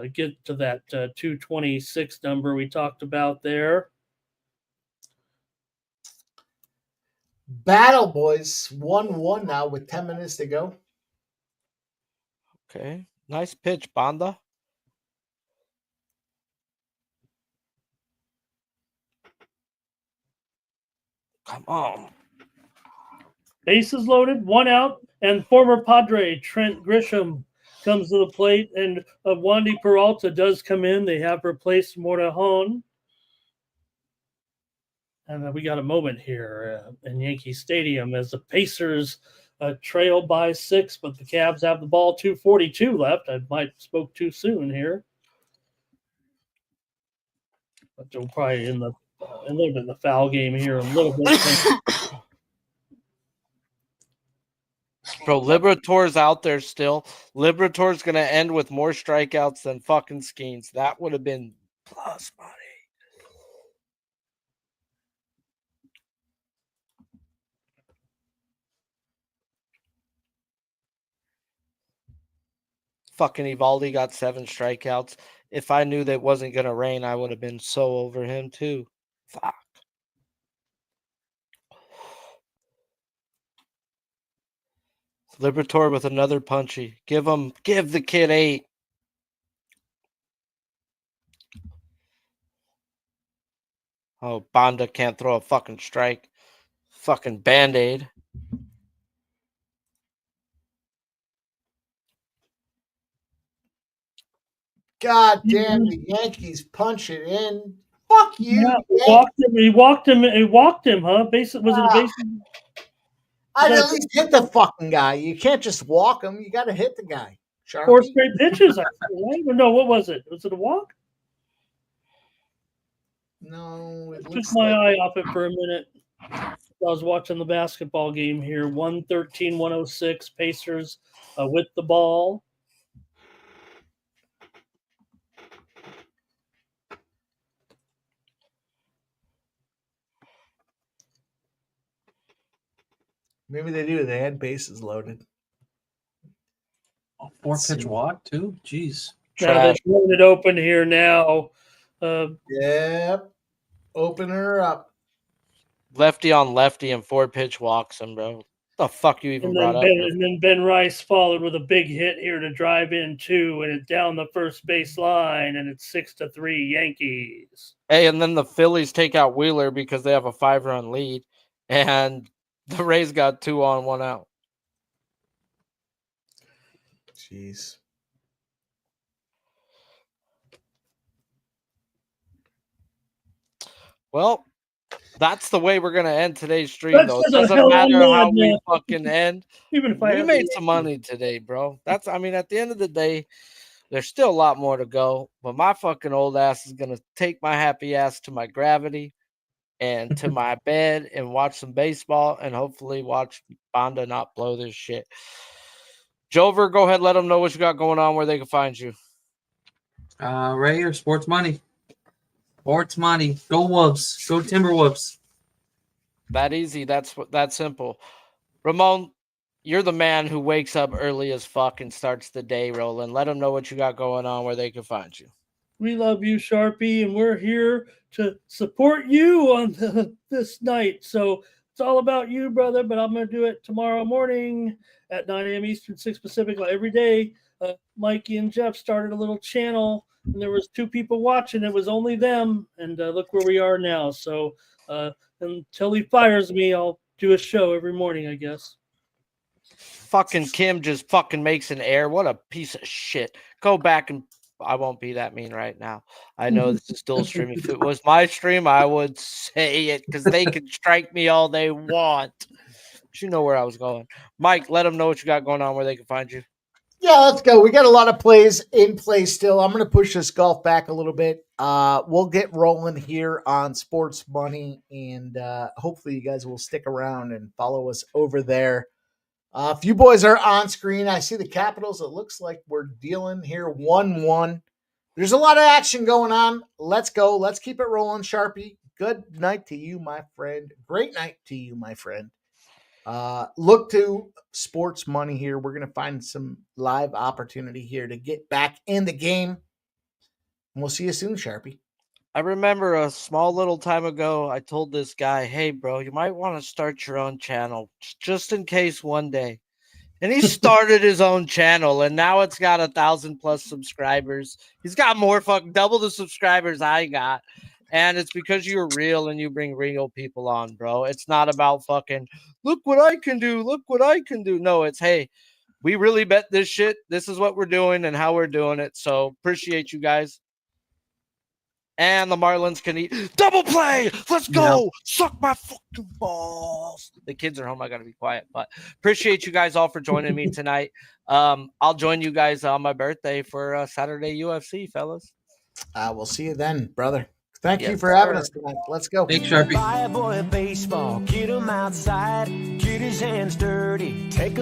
get to that 226 number we talked about there. Battle, boys. 1-1 now with 10 minutes to go. Okay. Nice pitch, Banda. Come on. Bases loaded, 1 out, and former Padre Trent Grisham comes to the plate, and Wandy Peralta does come in. They have replaced Morejon. And we got a moment here in Yankee Stadium as the Pacers trail by 6, but the Cavs have the ball. 2:42 left. I might spoke too soon here. But they're probably in the a little bit in the foul game here. A little bit. Bro, Liberator's out there still. Liberator's going to end with more strikeouts than fucking Skeens. That would have been plus money. Fucking Evaldi got 7 strikeouts. If I knew that it wasn't going to rain, I would have been so over him too. Fuck. Liberator with another punchy. Give the kid 8. Oh, Banda can't throw a fucking strike. Fucking Band-Aid. God damn, the Yankees punch it in. Fuck you. Yeah, he walked him, huh? Basically, was it a base? I'd at least hit the fucking guy. You can't just walk him. You got to hit the guy. Sharpie. 4 straight pitches, right? No, what was it? Was it a walk? No, it Took looks my like... eye off it for a minute. I was watching the basketball game here. 113-106 Pacers with the ball. Maybe they do. They had bases loaded. 4-pitch walk too? Jeez. Now they're throwing it open here now. Yep. Open her up. Lefty on lefty and 4-pitch walks him, bro. What the fuck you even brought up? And then Ben Rice followed with a big hit here to drive in 2, and it's down the first base line, and it's 6-3 Yankees. Hey, and then the Phillies take out Wheeler because they have a 5-run lead, and the Rays got 2 on, 1 out. Jeez. Well, that's the way we're going to end today's stream, though. It doesn't matter how we fucking end. Even if we made some money today, bro. At the end of the day, there's still a lot more to go. But my fucking old ass is going to take my happy ass to my gravity and to my bed and watch some baseball and hopefully watch Banda not blow this shit. Jover, go ahead. Let them know what you got going on, where they can find you. Ray or Sports Money. Sports Money. Go Wolves. Go Timberwolves. That easy. That's that simple. Ramon, you're the man who wakes up early as fuck and starts the day rolling. Let them know what you got going on, where they can find you. We love you, Sharpie, and we're here to support you on this night. So it's all about you, brother, but I'm going to do it tomorrow morning at 9 a.m. Eastern, 6 Pacific, every day. Mikey and Jeff started a little channel, and there was 2 people watching. It was only them, and look where we are now. So until he fires me, I'll do a show every morning, I guess. Fucking Kim just fucking makes an error. What a piece of shit. Go back and I won't be that mean right now. I know this is still streaming. If it was my stream, I would say it because they can strike me all they want. But you know where I was going. Mike, let them know what you got going on, where they can find you. Yeah, let's go. We got a lot of plays in play still. I'm going to push this golf back a little bit. We'll get rolling here on Sports Money, and hopefully you guys will stick around and follow us over there. If you boys are on screen, I see the Capitals. It looks like we're dealing here 1-1. There's a lot of action going on. Let's go. Let's keep it rolling, Sharpie. Good night to you, my friend. Great night to you, my friend. Look to Sports Money here. We're going to find some live opportunity here to get back in the game. And we'll see you soon, Sharpie. I remember a small little time ago, I told this guy, hey, bro, you might want to start your own channel just in case one day. And he started his own channel, and now it's got 1,000+ subscribers. He's got more double the subscribers I got. And it's because you're real and you bring real people on, bro. It's not about fucking, look what I can do. Look what I can do. No, it's, hey, we really bet this shit. This is what we're doing and how we're doing it. So appreciate you guys. And the Marlins can eat double play. Let's go. Suck my fucking balls. The kids are home. I got to be quiet. But appreciate you guys all for joining me tonight. I'll join you guys on my birthday for Saturday UFC, fellas. We'll see you then, brother. Thank you for having us tonight. Let's go. Big Sharpie. Buy a boy a baseball, get him outside, get his hands dirty, take